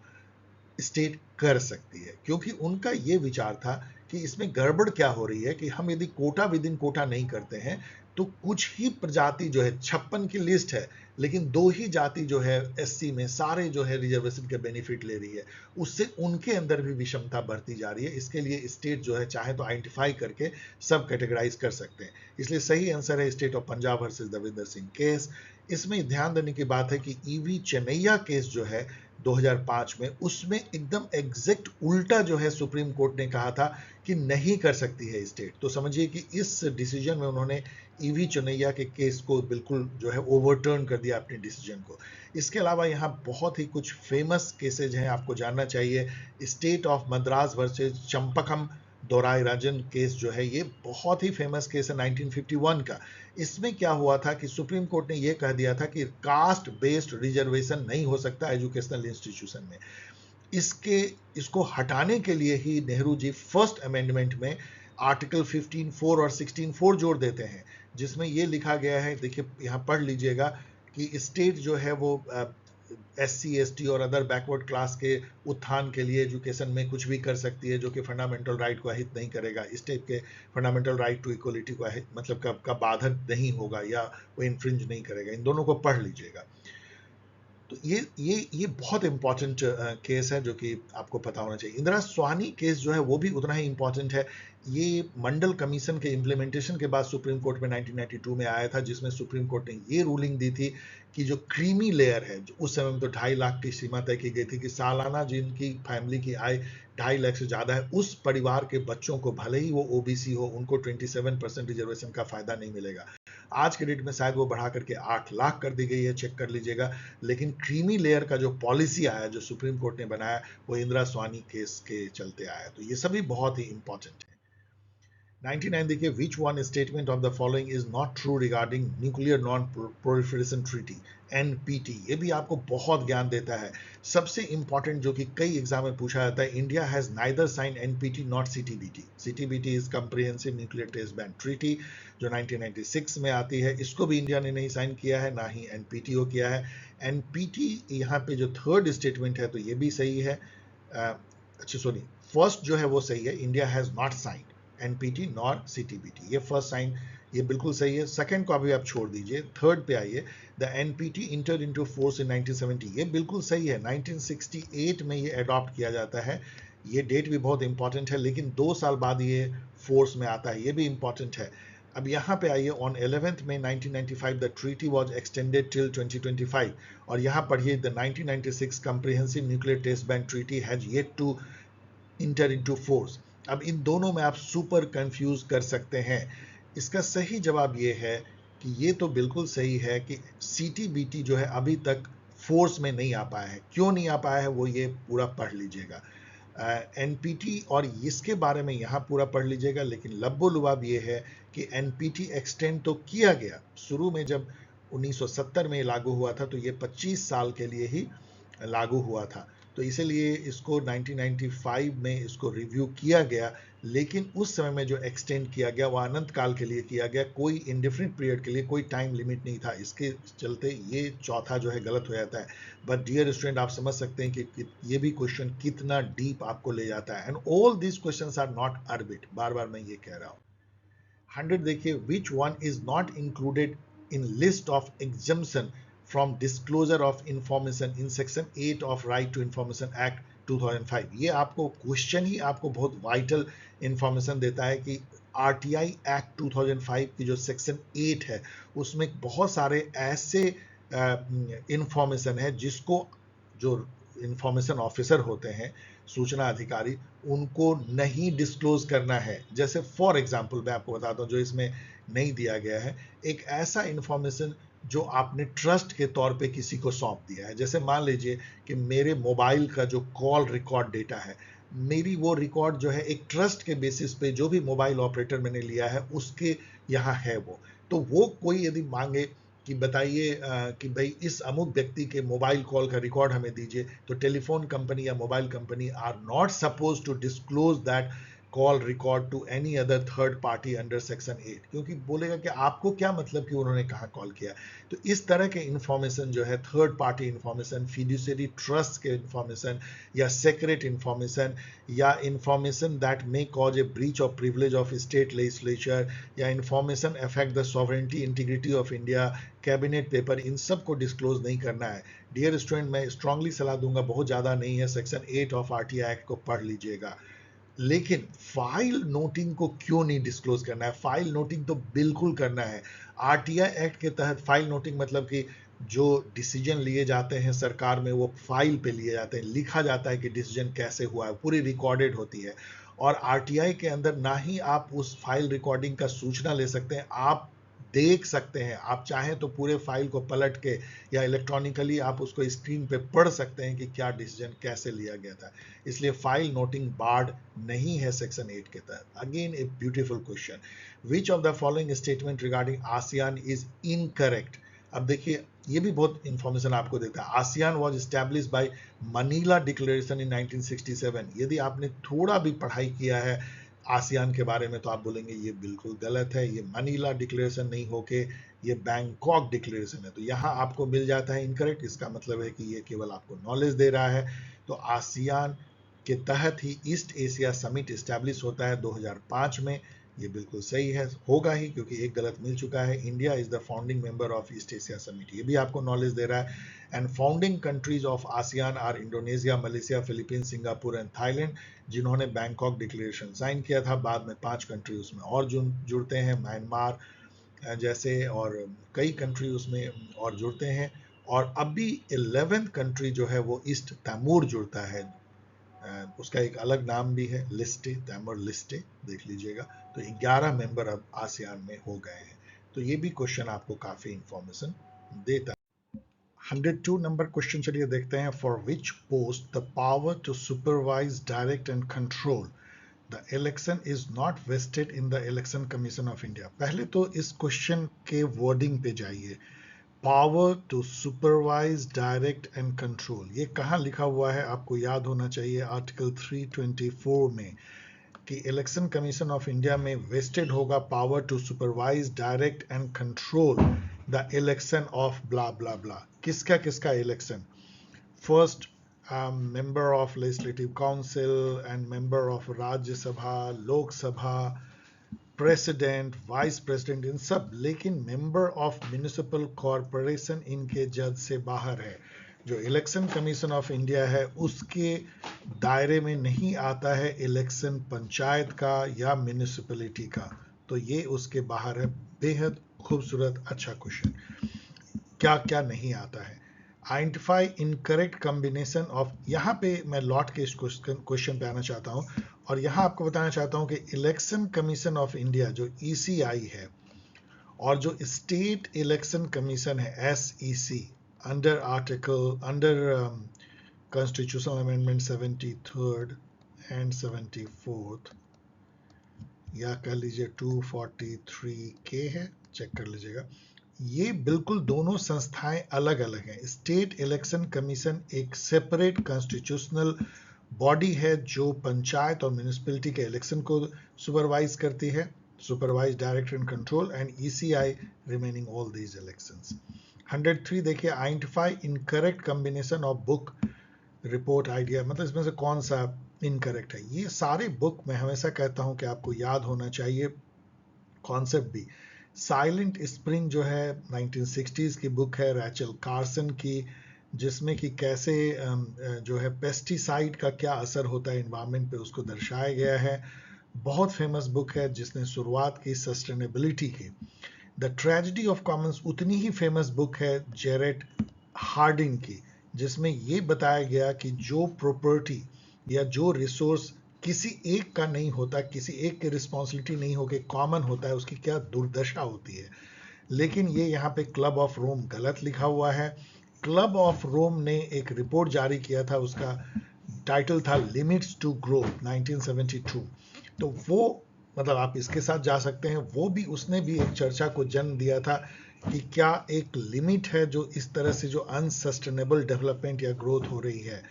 स्टेट कर सकती है, क्योंकि उनका यह विचार था कि इसमें गड़बड़ क्या हो रही है कि हम यदि कोटा विद इन कोटा नहीं करते हैं तो कुछ ही प्रजाति जो है, 56 की लिस्ट है लेकिन 2 ही जाति जो है एससी में सारे जो है रिजर्वेशन के बेनिफिट ले रही है, उससे उनके अंदर भी विषमता बढ़ती जा रही है। इसके लिए स्टेट जो है चाहे तो आइडेंटिफाई करके सब कैटेगराइज कर सकते हैं। इसलिए सही आंसर है state of Punjab versus Davinder Singh case. इसमें ध्यान देने की बात है कि ईवी चेन्नैया केस जो है 2005 में, उसमें एकदम एग्जैक्ट उल्टा जो है सुप्रीम कोर्ट ने कहा था कि नहीं कर सकती है स्टेट। तो समझिए कि इस डिसीजन में उन्होंने ईवी चुनैया के केस को बिल्कुल जो है ओवरटर्न कर दिया अपने डिसीजन को। इसके अलावा यहाँ बहुत ही कुछ फेमस केसेज हैं, आपको जानना चाहिए। State of Madras versus Champakam Dorai Rajan case जो है, ये बहुत ही फेमस केस है 1951 का। इसमें क्या हुआ था कि सुप्रीम कोर्ट ने ये कह दिया था कि कास्ट बेस्ड रिजर्वेशन नहीं हो सकता एजुकेशनल इंस्टीट्यूशन में। इसको हटाने के लिए ही नेहरू जी फर्स्ट अमेंडमेंट में आर्टिकल 15(4) और 16(4) जोड़ देते हैं, जिसमें ये लिखा गया है, देखिए यहाँ पढ़ लीजिएगा, कि स्टेट जो है वो SC ST और अदर बैकवर्ड क्लास के उत्थान के लिए एजुकेशन में कुछ भी कर सकती है जो कि फंडामेंटल राइट को अहित नहीं करेगा, स्टेट के फंडामेंटल राइट टू इक्वलिटी को अहित मतलब का बाधक नहीं होगा या वो इन्फ्रिंज नहीं करेगा। इन दोनों को पढ़ लीजिएगा। तो ये बहुत इंपॉर्टेंट केस है जो कि आपको पता होना चाहिए। इंदिरा स्वानी केस जो है वो भी उतना ही इंपॉर्टेंट है। ये मंडल कमीशन के इम्प्लीमेंटेशन के बाद सुप्रीम कोर्ट में 1992 में आया था, जिसमें सुप्रीम कोर्ट ने ये रूलिंग दी थी कि जो क्रीमी लेयर है, उस समय में तो 2.5 लाख की सीमा तय की गई थी कि सालाना जिनकी फैमिली की आय 2.5 लाख से ज़्यादा है, उस परिवार के बच्चों को भले ही वो OBC हो, उनको 27% रिजर्वेशन का फायदा नहीं मिलेगा। आज के डेट में शायद वो बढ़ा करके 8 लाख कर दी गई है, चेक कर लीजिएगा। लेकिन क्रीमी लेयर का जो पॉलिसी आया, जो सुप्रीम कोर्ट ने बनाया, वो इंदिरा स्वानी केस के चलते आया। तो ये सभी बहुत ही इंपॉर्टेंट है। 99 देखिए, which one statement of the following is not true regarding nuclear non proliferation treaty, NPT। ये भी आपको बहुत ज्ञान देता है। सबसे इंपॉर्टेंट जो कि कई एग्जाम में पूछा जाता है, India has neither sign NPT not CTBT। CTBT is comprehensive nuclear test ban treaty, जो 1996 में आती है। इसको भी इंडिया ने नहीं साइन किया है, ना ही NPT को किया है। NPT यहाँ पे जो थर्ड स्टेटमेंट है, तो ये भी सही है। अच्छा सॉरी, फर्स्ट जो है वो सही है, India has not sign NPT nor CTBT, ये फर्स्ट साइन, ये बिल्कुल सही है। सेकंड को अभी आप छोड़ दीजिए, थर्ड पे आइए। The NPT entered into force in 1970, ये बिल्कुल सही है। 1968 में ये अडॉप्ट किया जाता है, ये डेट भी बहुत इंपॉर्टेंट है, लेकिन 2 साल बाद ये फोर्स में आता है, ये भी इंपॉर्टेंट है। अब यहाँ पे आइए, on 11th May 1995 the treaty was extended till 2025, और यहाँ पढ़िए, the 1996 comprehensive nuclear test ban treaty has yet to enter into force. अब इन दोनों में आप सुपर कंफ्यूज कर सकते हैं। इसका सही जवाब ये है कि ये तो बिल्कुल सही है कि CTBT जो है अभी तक फोर्स में नहीं आ पाया है। क्यों नहीं आ पाया है वो ये पूरा पढ़ लीजिएगा। NPT और इसके बारे में यहाँ पूरा पढ़ लीजिएगा, लेकिन लब्बो लुबाब ये है कि NPT एक्सटेंड तो किया गया, शुरू में जब 1970 में लागू हुआ था तो ये 25 साल के लिए ही लागू हुआ था, तो इसीलिए इसको 1995 में इसको रिव्यू किया गया, लेकिन उस समय में जो एक्सटेंड किया गया वो अनंत काल के लिए किया गया, कोई इंडिफरेंट पीरियड के लिए, कोई टाइम लिमिट नहीं था। इसके चलते ये चौथा जो है गलत हो जाता है। बट डियर स्टूडेंट, आप समझ सकते हैं कि ये भी क्वेश्चन कितना डीप आपको ले जाता है। And all these questions are not अर्बिट, बार बार मैं ये कह रहा हूँ। 100 देखिए, which one is not included in list of exemption from disclosure of information in section 8 of right to information act 2005। ये आपको क्वेश्चन ही आपको बहुत वाइटल इंफॉर्मेशन देता है कि RTI एक्ट 2005 की जो सेक्शन 8 है, उसमें बहुत सारे ऐसे इंफॉर्मेशन है जिसको जो इंफॉर्मेशन ऑफिसर होते हैं, सूचना अधिकारी, उनको नहीं डिस्क्लोज करना है। जैसे फॉर एग्जांपल मैं आपको बताता हूँ जो इसमें नहीं दिया गया है, एक ऐसा इंफॉर्मेशन जो आपने ट्रस्ट के तौर पे किसी को सौंप दिया है। जैसे मान लीजिए कि मेरे मोबाइल का जो कॉल रिकॉर्ड डेटा है, मेरी वो रिकॉर्ड जो है एक ट्रस्ट के बेसिस पे जो भी मोबाइल ऑपरेटर मैंने लिया है उसके यहाँ है वो, तो वो कोई यदि मांगे कि बताइए कि भाई इस अमुक व्यक्ति के मोबाइल कॉल का रिकॉर्ड हमें दीजिए, तो टेलीफोन कंपनी या mobile company are not suppose to disclose that call record to any other third party under section 8, क्योंकि बोलेगा कि आपको क्या मतलब कि उन्होंने कहाँ कॉल किया। तो इस तरह के इंफॉर्मेशन जो है, third party information, fiduciary trust के इंफॉर्मेशन, या सेक्रेट इंफॉर्मेशन, या information that may cause a breach of privilege of state legislature, या information affect the sovereignty integrity of India, cabinet paper, इन सब को डिस्क्लोज नहीं करना है। डियर स्टूडेंट, मैं स्ट्रांगली सलाह दूंगा, बहुत ज़्यादा नहीं है, सेक्शन 8 ऑफ RTI एक्ट को पढ़ लीजिएगा। लेकिन फाइल नोटिंग को क्यों नहीं डिस्क्लोज करना है? फाइल नोटिंग तो बिल्कुल करना है। RTI एक्ट के तहत फाइल नोटिंग मतलब कि जो डिसीजन लिए जाते हैं सरकार में, वो फाइल पे लिए जाते हैं, लिखा जाता है कि डिसीजन कैसे हुआ है, पूरी रिकॉर्डेड होती है। और RTI के अंदर ना ही आप उस फाइल रिकॉर्डिंग का सूचना ले सकते हैं, आप देख सकते हैं। आप चाहें तो पूरे फाइल को पलट के या इलेक्ट्रॉनिकली आप उसको स्क्रीन पे पढ़ सकते हैं कि क्या डिसीजन कैसे लिया गया था। इसलिए फाइल नोटिंग बार्ड नहीं है सेक्शन 8 के तहत। Again a beautiful question, which of the following statement regarding ASEAN is incorrect. अब देखिए ये भी बहुत इंफॉर्मेशन आपको देता है। ASEAN was establish by Manila declaration in 1967। यदि आपने थोड़ा भी पढ़ाई किया है आसियान के बारे में तो आप बोलेंगे ये बिल्कुल गलत है, ये मनीला डिक्लेरेशन नहीं होके ये बैंकॉक डिक्लेरेशन है। तो यहाँ आपको मिल जाता है इनकरेक्ट। इसका मतलब है कि ये केवल आपको नॉलेज दे रहा है। तो आसियान के तहत ही ईस्ट एशिया समिट स्टैब्लिश होता है 2005 में। ये बिल्कुल सही है, होगा ही, क्योंकि एक गलत मिल चुका है। India is the founding member of East Asia summit, ये भी आपको नॉलेज दे रहा है। And founding countries of ASEAN are Indonesia, Malaysia, Philippines, Singapore and Thailand, जिन्होंने बैंकॉक डिक्लेरेशन साइन किया था। बाद में 5 कंट्री उसमें और जुड़ते हैं, म्यांमार जैसे, और कई कंट्री उसमें और जुड़ते हैं। और अभी 11th कंट्री जो है वो ईस्ट तैमूर जुड़ता है। उसका एक अलग नाम भी है, लिस्टे, तैमूर लिस्टे, देख लीजिएगा। तो 11 मेंबर अब आसियान में हो गए हैं। तो ये भी क्वेश्चन आपको काफी इंफॉर्मेशन देता है। 102 नंबर क्वेश्चन चलिए देखते हैं। For which post the power to supervise, direct and control the election is not vested in the election commission of India. पहले तो इस क्वेश्चन के वर्डिंग पे जाइए। Power to supervise, direct and control, ये कहाँ लिखा हुआ है आपको याद होना चाहिए। आर्टिकल 324 में कि इलेक्शन कमीशन ऑफ इंडिया में वेस्टेड होगा power to supervise, direct and control the election of blah blah blah. किसका किसका election? First member of legislative council and member of Rajya Sabha, लोक सभा, प्रेसिडेंट, वाइस प्रेसिडेंट, इन सब। लेकिन मेंबर ऑफ म्युनिसिपल कॉरपोरेशन इनके जज से बाहर है। जो इलेक्शन कमीशन ऑफ इंडिया है उसके दायरे में नहीं आता है इलेक्शन पंचायत का या म्युनिसिपैलिटी का। तो ये उसके बाहर है। बेहद खूबसूरत अच्छा क्वेश्चन। क्या क्या नहीं आता है? आइडेंटिफाई इनकरेक्ट कॉम्बिनेशन ऑफ, यहाँ पे मैं लौट के इस क्वेश्चन पे आना चाहता हूँ और यहाँ आपको बताना चाहता हूँ कि इलेक्शन कमीशन ऑफ इंडिया जो ECI है और जो स्टेट इलेक्शन कमीशन है SEC, under article under constitutional amendment 73rd and 74th, या कह लीजिए 243K है, चेक कर लीजिएगा। ये बिल्कुल दोनों संस्थाएं अलग अलग हैं। स्टेट इलेक्शन कमीशन एक सेपरेट कॉन्स्टिट्यूशनल बॉडी है जो पंचायत और म्युनिसिपैलिटी के इलेक्शन को सुपरवाइज करती है, supervise, direct and control, and ECI remaining all these elections. 103 देखिए, identify incorrect combination of book, report, idea, मतलब इसमें से कौन सा इनकरेक्ट है। ये सारे बुक मैं हमेशा कहता हूं कि आपको याद होना चाहिए, कॉन्सेप्ट भी। साइलेंट स्प्रिंग जो है 1960s की बुक है रैचल कार्सन की, जिसमें कि कैसे जो है पेस्टिसाइड का क्या असर होता है एनवायरनमेंट पे उसको दर्शाया गया है। बहुत फेमस बुक है जिसने शुरुआत की सस्टेनेबिलिटी की। द ट्रेजेडी ऑफ कॉमन्स उतनी ही फेमस बुक है जेरेट हार्डिन की, जिसमें ये बताया गया कि जो प्रॉपर्टी या जो रिसोर्स किसी एक का नहीं होता, किसी एक की रिस्पॉन्सिबिलिटी नहीं होकर कॉमन होता है, उसकी क्या दुर्दशा होती है। लेकिन ये यहाँ पे क्लब ऑफ रोम गलत लिखा हुआ है। क्लब ऑफ रोम ने एक रिपोर्ट जारी किया था, उसका टाइटल था लिमिट्स टू ग्रोथ 1972। तो वो, मतलब आप इसके साथ जा सकते हैं, वो भी, उसने भी एक चर्चा को जन्म दिया था कि क्या एक लिमिट है जो इस तरह से जो अनसस्टेनेबल डेवलपमेंट या ग्रोथ हो रही है।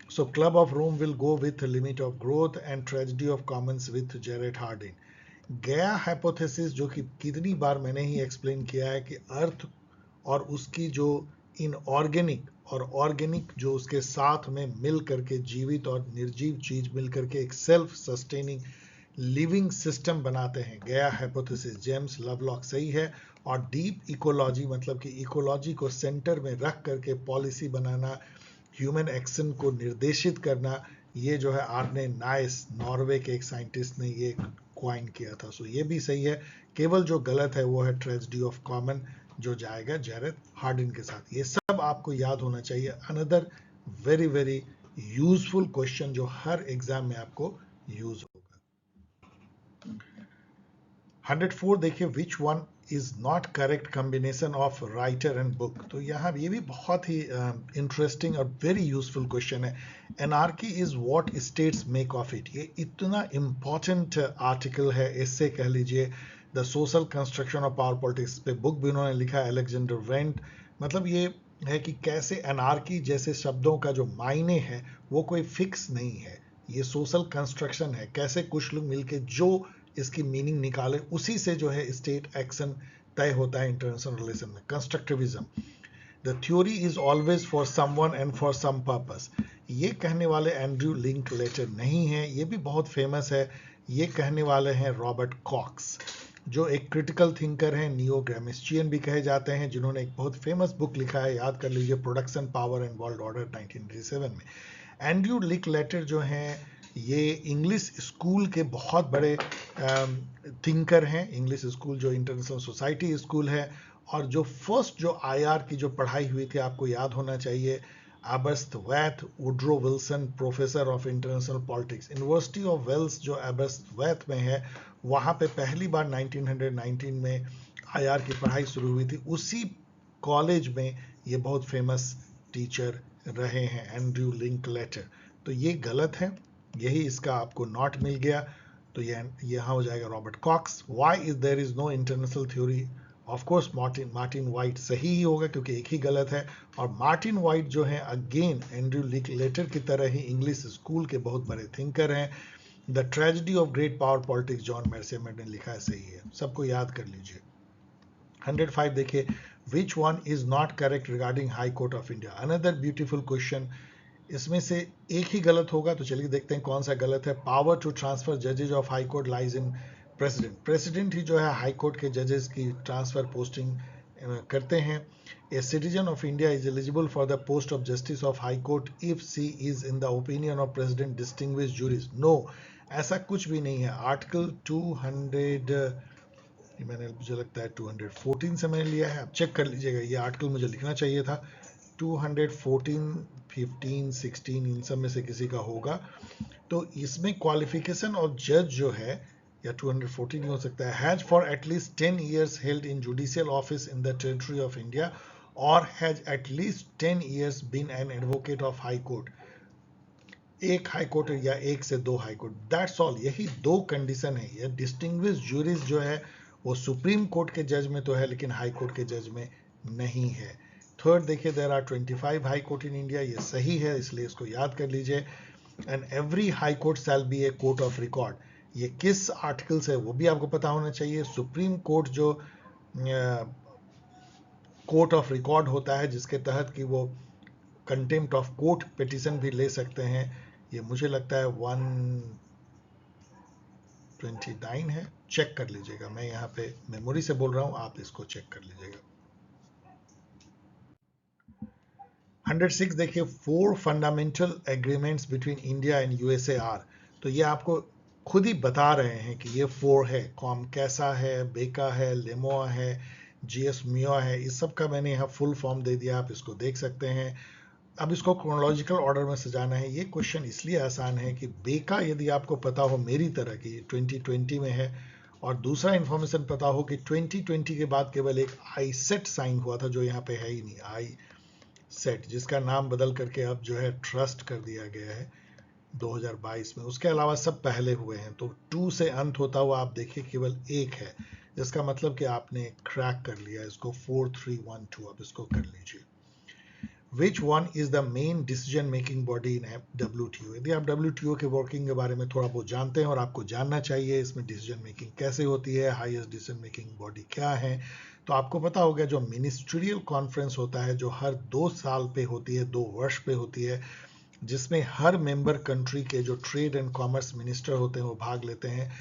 So Club of Rome will go with limit of growth and tragedy of commons with Jared Hardin. गया हाइपोथेसिस, जो कि कितनी बार मैंने ही एक्सप्लेन किया है कि अर्थ और उसकी जो इनऑर्गेनिक और ऑर्गेनिक जो उसके साथ में मिल करके जीवित और निर्जीव चीज मिल करके एक सेल्फ सस्टेनिंग लिविंग सिस्टम बनाते हैं। गया हाइपोथेसिस जेम्स लवलॉक सही है। और डीप इकोलॉजी, मतलब कि इकोलॉजी को सेंटर में रख करके पॉलिसी बनाना, ह्यूमन एक्शन को निर्देशित करना, ये जो है आर्ने नाइस, नॉर्वे के एक साइंटिस्ट ने ये क्वाइन किया था। सो ये भी सही है। केवल जो गलत है वो है ट्रेजेडी ऑफ कॉमन, जो जाएगा जेरेड हार्डिन के साथ। ये सब आपको याद होना चाहिए। Another very very useful question जो हर एग्जाम में आपको यूज होगा। 104 देखिए, which one is not correct combination of writer and book. तो यहाँ ये भी बहुत ही इंटरेस्टिंग और वेरी यूजफुल क्वेश्चन है। Anarchy is what states make of it. ये इतना इंपॉर्टेंट आर्टिकल है, इससे कह लीजिए the social construction of power politics पे बुक भी उन्होंने लिखा है, अलेक्जेंडर वेंट। मतलब ये है कि कैसे एनार्की जैसे शब्दों का जो मायने है वो कोई फिक्स नहीं है, ये सोशल कंस्ट्रक्शन है, कैसे कुछ लोग मिलके जो इसकी मीनिंग निकाले उसी से जो है स्टेट एक्शन तय होता है इंटरनेशनल रिलेशन में। Constructivism, the theory is always for someone and for some purpose. ये कहने वाले एंड्रयू लिंकलेटर नहीं है, ये भी बहुत फेमस है। ये कहने वाले हैं रॉबर्ट कॉक्स, जो एक क्रिटिकल थिंकर हैं, नियो ग्रामिस्चियन भी कहे जाते हैं, जिन्होंने एक बहुत फेमस बुक लिखा है, याद कर लीजिए, production power and world order 1987 में। एंड्रयू लिंकलेटर जो हैं ये इंग्लिश स्कूल के बहुत बड़े थिंकर हैं। इंग्लिश स्कूल जो इंटरनेशनल सोसाइटी स्कूल है, और जो फर्स्ट जो आईआर की जो पढ़ाई हुई थी आपको याद होना चाहिए, Aberystwyth Woodrow Wilson professor of international politics, university of Wales जो एबर्सवर्थ में है, वहाँ पे पहली बार 1919 में आईआर की पढ़ाई शुरू हुई थी। उसी कॉलेज में ये बहुत फेमस टीचर रहे हैं एंड्रयू लिंकलेटर। तो ये गलत है, यही इसका आपको नॉट मिल गया। तो ये यहाँ हो जाएगा Robert Cox. Why is there is no international theory, of course Martin Wight सही ही होगा क्योंकि एक ही गलत है। और मार्टिन वाइट जो है अगेन एंड्रयू लिंकलेटर की तरह ही इंग्लिश स्कूल के बहुत बड़े थिंकर हैं। The tragedy of great power politics John Mearsheimer ने लिखा है, सही है, सबको याद कर लीजिए। 105 देखिए, which one is not correct regarding high court of India. Another beautiful question, इसमें से एक ही गलत होगा, तो चलिए देखते हैं कौन सा गलत है। पावर टू ट्रांसफर जजेज of high court lies in president. President ही जो है हाई कोर्ट के जजेस की ट्रांसफर पोस्टिंग करते हैं। A citizen of India is eligible for the post of justice of high court if she is in the opinion of president distinguished jurist. No, ऐसा कुछ भी नहीं है। आर्टिकल 200, मैंने मुझे लगता है 214 से मैंने लिया है, आप चेक कर लीजिएगा, ये आर्टिकल मुझे लिखना चाहिए था। 214, 15, 16 इन सब में से किसी का होगा। तो इसमें क्वालिफिकेशन ऑफ जज जो है, या 214 ही हो सकता है, has for at least 10 years held in judicial office in the territory of India और has at least 10 years been an advocate of high court. एक हाई कोर्ट या एक से दो हाई कोर्ट, दैट्स ऑल, यही दो कंडीशन है। यह डिस्टिंग्विश्ड जूरीज जो है वो सुप्रीम कोर्ट के जज में तो है लेकिन हाई कोर्ट के जज में नहीं है। थर्ड देखिए, there are 25 high court in India, ये सही है, इसलिए इसको याद कर लीजिए। And every high court shall be a court of record, ये किस आर्टिकल से वो भी आपको पता होना चाहिए। सुप्रीम कोर्ट जो कोर्ट ऑफ रिकॉर्ड होता है जिसके तहत कि वो कंटेम्प्ट ऑफ कोर्ट पिटीशन भी ले सकते हैं, ये मुझे लगता है 129 है, चेक कर लीजिएगा, मैं यहाँ पे मेमोरी से बोल रहा हूँ, आप इसको चेक कर लीजिएगा। 106 देखिए, 4 fundamental agreements between India and USAR. तो ये आपको खुद ही बता रहे हैं कि ये 4 है, कॉम कैसा है, बेका है, लेमोआ है, जीएस मिया है, इस सब का मैंने यहाँ फुल फॉर्म दे दिया, आप इसको देख सकते हैं। अब इसको क्रोनोलॉजिकल ऑर्डर में सजाना है। ये क्वेश्चन इसलिए आसान है कि बेका यदि आपको पता हो मेरी तरह की 2020 में है, और दूसरा इंफॉर्मेशन पता हो कि 2020 के बाद केवल एक आई सेट साइन हुआ था जो यहाँ पे है ही नहीं, आई सेट, जिसका नाम बदल करके अब जो है ट्रस्ट कर दिया गया है 2022 में। उसके अलावा सब पहले हुए हैं। तो 2 से अंत होता हुआ आप देखिए केवल एक है, जिसका मतलब कि आपने क्रैक कर लिया इसको। 4312, अब इसको कर लीजिए। Which one is the main decision making body in WTO? यदि आप WTO के वर्किंग के बारे में थोड़ा बहुत जानते हैं, और आपको जानना चाहिए इसमें डिसीजन मेकिंग कैसे होती है, हाईएस्ट डिसीजन मेकिंग बॉडी क्या है, तो आपको पता होगा जो मिनिस्ट्रियल कॉन्फ्रेंस होता है जो हर 2 साल पे होती है, 2 वर्ष पे होती है, जिसमें हर मेंबर कंट्री के जो ट्रेड एंड कॉमर्स मिनिस्टर होते हैं वो भाग लेते हैं,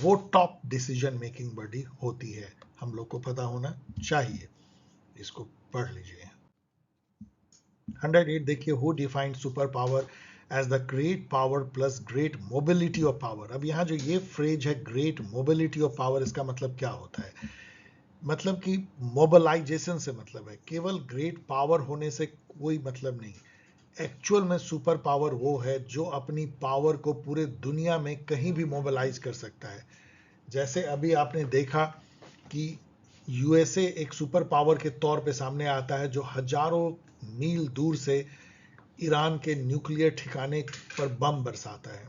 वो टॉप डिसीजन मेकिंग बॉडी होती है, हम लोग को पता होना चाहिए। इसको पढ़ लीजिए। 108 देखिए, who defined super power as the great power plus great mobility of power. अब यहाँ जो ये फ्रेज है ग्रेट मोबिलिटी ऑफ पावर, इसका मतलब क्या होता है? मतलब कि मोबिलाइजेशन से मतलब है, केवल ग्रेट पावर होने से कोई मतलब नहीं। एक्चुअल में सुपर पावर वो है जो अपनी पावर को पूरे दुनिया में कहीं भी मोबिलाइज कर सकता है। जैसे अभी आपने देखा कि यूएसए एक सुपर पावर के तौर पे सामने आता है जो हजारों मील दूर से ईरान के न्यूक्लियर ठिकाने पर बम बरसाता है।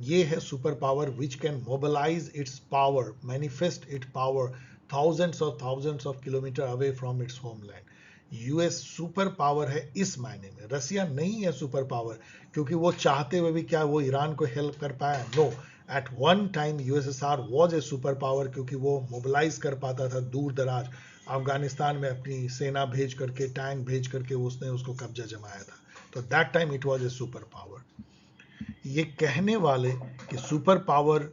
ये है super power which can mobilise its power, manifest its power thousands of kilometre away from its homeland. US super power है इस मायने में, रसिया नहीं है सुपर पावर, क्योंकि वो चाहते हुए भी क्या वो ईरान को हेल्प कर पाया? No. At one time USSR was a super power, क्योंकि वो मोबिलाइज कर पाता था दूर दराज अफगानिस्तान में अपनी सेना भेज करके, टैंक भेज करके उसने उसको कब्जा जमाया था। तो that time it was a super power. ये कहने वाले कि super power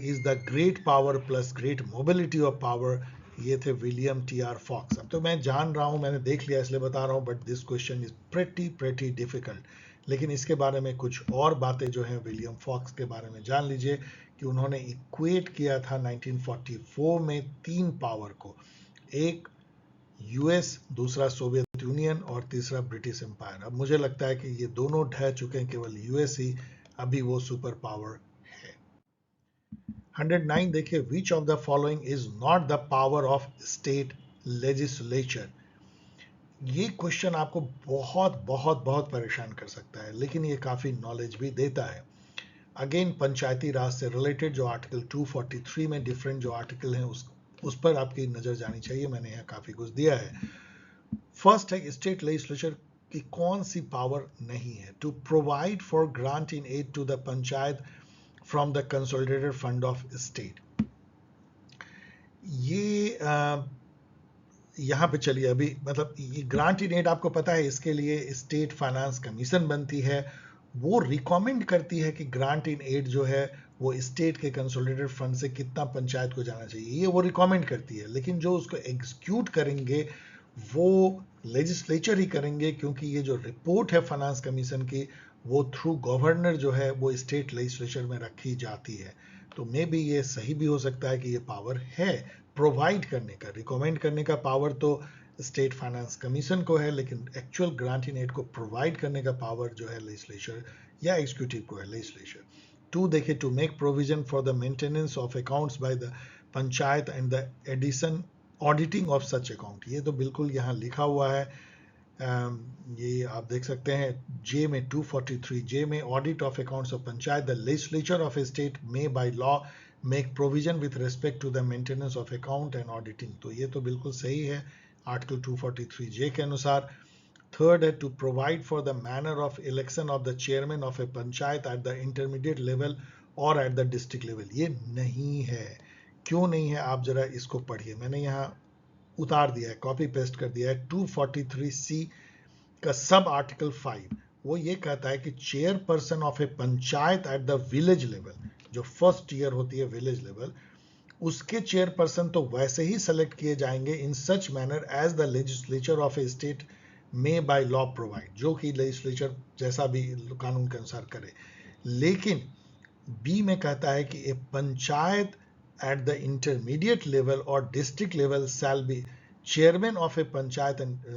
is the great power plus great mobility of power, ये थे विलियम टी आर फॉक्स। अब तो मैं जान रहा हूं, मैंने देख लिया इसलिए बता रहा हूं, but this question is pretty difficult. लेकिन इसके बारे में कुछ और बातें जो हैं विलियम फॉक्स के बारे में जान लीजिए कि उन्होंने इक्वेट किया था 1944 में 3 पावर को, एक यूएस, दूसरा सोवियत यूनियन और तीसरा ब्रिटिश एम्पायर। अब मुझे लगता है कि ये दोनों ढह चुके हैं, केवल यूएस ही अभी वो सुपर पावर है। 109 देखिए, विच of the following is not the power of state legislature. ये क्वेश्चन आपको बहुत बहुत बहुत परेशान कर सकता है, लेकिन ये काफी नॉलेज भी देता है। अगेन पंचायती राज से रिलेटेड जो आर्टिकल 243 में डिफरेंट जो आर्टिकल हैं उस पर आपकी नजर जानी चाहिए, मैंने यहाँ काफी कुछ दिया है। फर्स्ट है स्टेट लेजिस्लेचर की कौन सी पावर नहीं है? To provide for grant in aid to the panchayat from the consolidated fund of state. ये यहाँ पे चलिए, अभी मतलब ये ग्रांट इन एड आपको पता है, इसके लिए स्टेट फाइनेंस कमीशन बनती है, वो रिकमेंड करती है कि ग्रांट इन एड जो है वो स्टेट के कंसोलिडेटेड फंड से कितना पंचायत को जाना चाहिए, ये वो रिकमेंड करती है। लेकिन जो उसको एग्जीक्यूट करेंगे वो लेजिस्लेचर ही करेंगे, क्योंकि ये जो रिपोर्ट है फाइनेंस कमीशन की वो थ्रू गवर्नर जो है वो स्टेट लेजिस्लेचर में रखी जाती है। तो मे बी ये सही भी हो सकता है कि ये पावर है प्रोवाइड करने का, रिकमेंड करने का पावर तो स्टेट फाइनेंस कमीशन को है, लेकिन एक्चुअल ग्रांट इन एड को प्रोवाइड करने का पावर जो है लेजिस्लेचर या एग्जीक्यूटिव को है, लेजिस्लेचर। 2 देखिए, to make provision for the maintenance of accounts by the panchayat and the addition auditing of such account. ये तो बिल्कुल यहाँ लिखा हुआ है, ये आप देख सकते हैं जे में 243 जे में, audit of accounts of panchayat, the legislature of a state में by law make provision with respect to the maintenance of account and auditing. तो ये तो बिल्कुल सही है आर्टिकल 243 जे के अनुसार। थर्ड है to provide for the manner of election of the chairman of a panchayat at the intermediate level और एट द डिस्ट्रिक्ट लेवल। ये नहीं है। क्यों नहीं है आप जरा इसको पढ़िए, मैंने यहाँ उतार दिया है, कॉपी पेस्ट कर दिया है। 243C का सब आर्टिकल 5 वो ये कहता है कि chairperson of a panchayat at the village level, जो फर्स्ट ईयर होती है विलेज लेवल, उसके चेयरपर्सन तो वैसे ही सेलेक्ट किए जाएंगे in such manner as the legislature of a state में बाय लॉ प्रोवाइड, जो कि लेजिस्लेचर जैसा भी कानून के अनुसार करे। लेकिन बी में कहता है कि ए panchayat at the intermediate level or district level shall be chairman of a panchayat and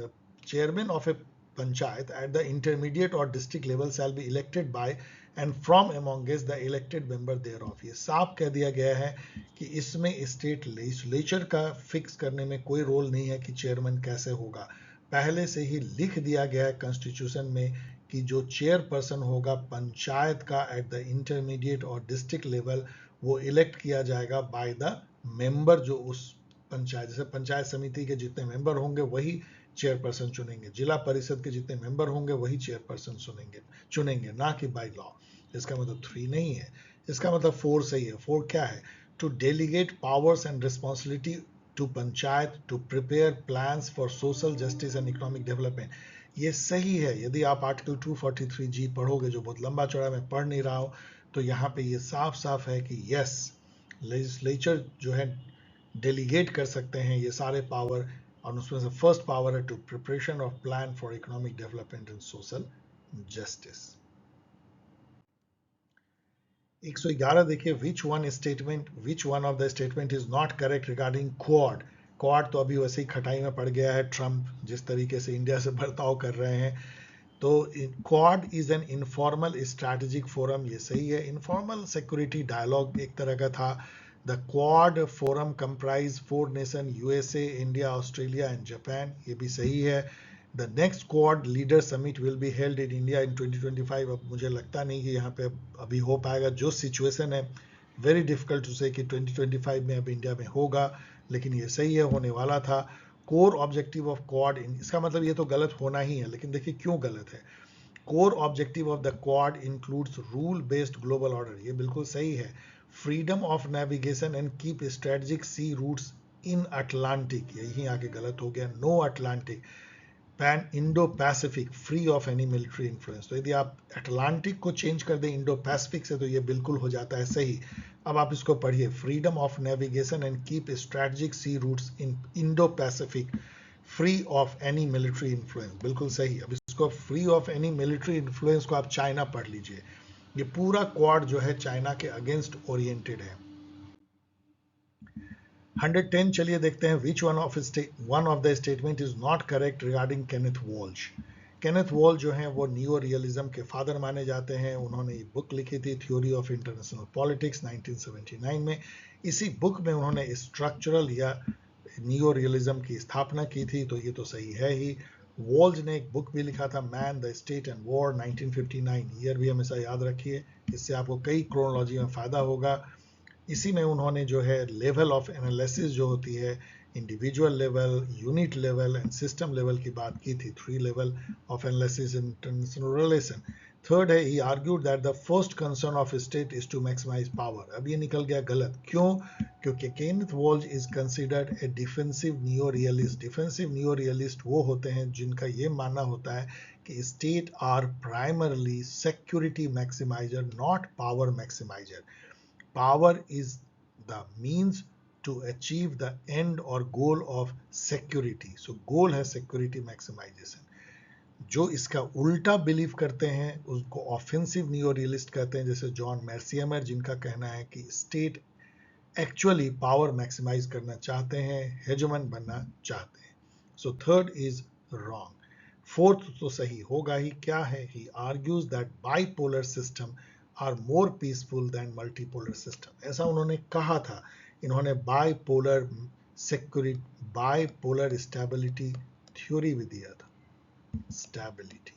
chairman of a panchayat at the intermediate or district level shall be elected by and from amongst the elected member thereof। ये साफ कह दिया गया है कि इसमें state legislature का fix करने में कोई रोल नहीं है कि चेयरमैन कैसे होगा। पहले से ही लिख दिया गया है कॉन्स्टिट्यूशन में कि जो चेयरपर्सन होगा पंचायत का एट द इंटरमीडिएट और डिस्ट्रिक्ट लेवल वो इलेक्ट किया जाएगा बाय द मेंबर, जो उस पंचायत, जैसे पंचायत समिति के जितने मेंबर होंगे वही चेयरपर्सन चुनेंगे, जिला परिषद के जितने मेंबर होंगे वही चेयरपर्सन चुनेंगे, ना कि बाय लॉ। इसका मतलब 3 नहीं है, इसका मतलब 4 सही है। 4 क्या है? To delegate powers and responsibility to panchayat to prepare plans for social justice and economic development. ये सही है। यदि आप आर्टिकल 243G पढ़ोगे, जो बहुत लंबा चौड़ा मैं पढ़ नहीं रहा हूँ, तो यहाँ पे ये साफ साफ है कि यस, लेजिस्लेचर जो है डेलीगेट कर सकते हैं ये सारे पावर, और उसमें से फर्स्ट पावर है to preparation of plan for economic development and social justice. 111 देखिए, which one of the statement is not correct regarding Quad. Quad तो अभी वैसे ही खटाई में पड़ गया है, ट्रंप जिस तरीके से इंडिया से बर्ताव कर रहे हैं। तो quad is an informal strategic forum, ये सही है। इनफॉर्मल सिक्योरिटी डायलॉग एक तरह का था the quad forum comprise 4 nation USA, India, Australia and Japan, ये भी सही है। The next quad leader summit will be held in India in 2025। अब मुझे लगता नहीं कि यहाँ पे अभी हो पाएगा, जो सिचुएशन है वेरी डिफिकल्ट टू से कि 2025 में अब इंडिया में होगा, लेकिन ये सही है, होने वाला था। कोर ऑब्जेक्टिव ऑफ क्वाड, इसका मतलब ये तो गलत होना ही है, लेकिन देखिए क्यों गलत है। Core objective of the Quad includes rule based global order, ये बिल्कुल सही है। Freedom of navigation and keep strategic sea routes in Atlantic, यही आगे गलत हो गया, no Atlantic. Pan Indo Pacific, free of any military influence, तो यदि आप अटलांटिक को चेंज कर दें इंडो पैसिफिक से तो ये बिल्कुल हो जाता है सही। अब आप इसको पढ़िए, freedom of navigation and keep strategic sea routes in Indo Pacific, free of any military influence, बिल्कुल सही। अब इसको free of any military influence को आप चाइना पढ़ लीजिए, ये पूरा क्वाड जो है चाइना के अगेंस्ट ओरिएंटेड है। 110 चलिए देखते हैं, विच one of the statement is not correct regarding Kenneth Walsh. Kenneth Walsh जो हैं वो नियो रियलिज्म के फादर माने जाते हैं। उन्होंने एक बुक लिखी थी थ्योरी ऑफ इंटरनेशनल पॉलिटिक्स 1979 में। इसी बुक में उन्होंने स्ट्रक्चरल या नियो रियलिज्म की स्थापना की थी, तो ये तो सही है ही। वॉल्श ने एक बुक भी लिखा था man the state and war 1959, year भी हमेशा याद रखिए, इससे आपको कई क्रोनोलॉजी में फायदा होगा। इसी में उन्होंने जो है लेवल ऑफ एनालिसिस जो होती है, individual level, unit level and system level की बात की थी, 3 level of analysis in international relation. Third है, he argued that the first concern of state is to maximise power. अब ये निकल गया गलत, क्यों? क्योंकि Kenneth Waltz is considered a defensive neo realist. Defensive neo realist वो होते हैं जिनका ये मानना होता है कि state are primarily security maximiser, not power maximiser. Power is the means to achieve the end or goal of security. So goal है security maximization. जो इसका उल्टा बिलीव करते हैं उसको ऑफेंसिव नियो रियलिस्ट कहते हैं, जैसे जॉन मैर्सियमर, जिनका कहना है कि स्टेट एक्चुअली पावर मैक्सिमाइज करना चाहते हैं, हेजमन बनना चाहते हैं। So third is wrong. Fourth तो सही होगा ही, क्या है? He argues that bipolar system are more peaceful than multipolar system. ऐसा उन्होंने कहा था। इन्होंने bipolar security, bipolar stability theory भी दिया था, स्टेबिलिटी।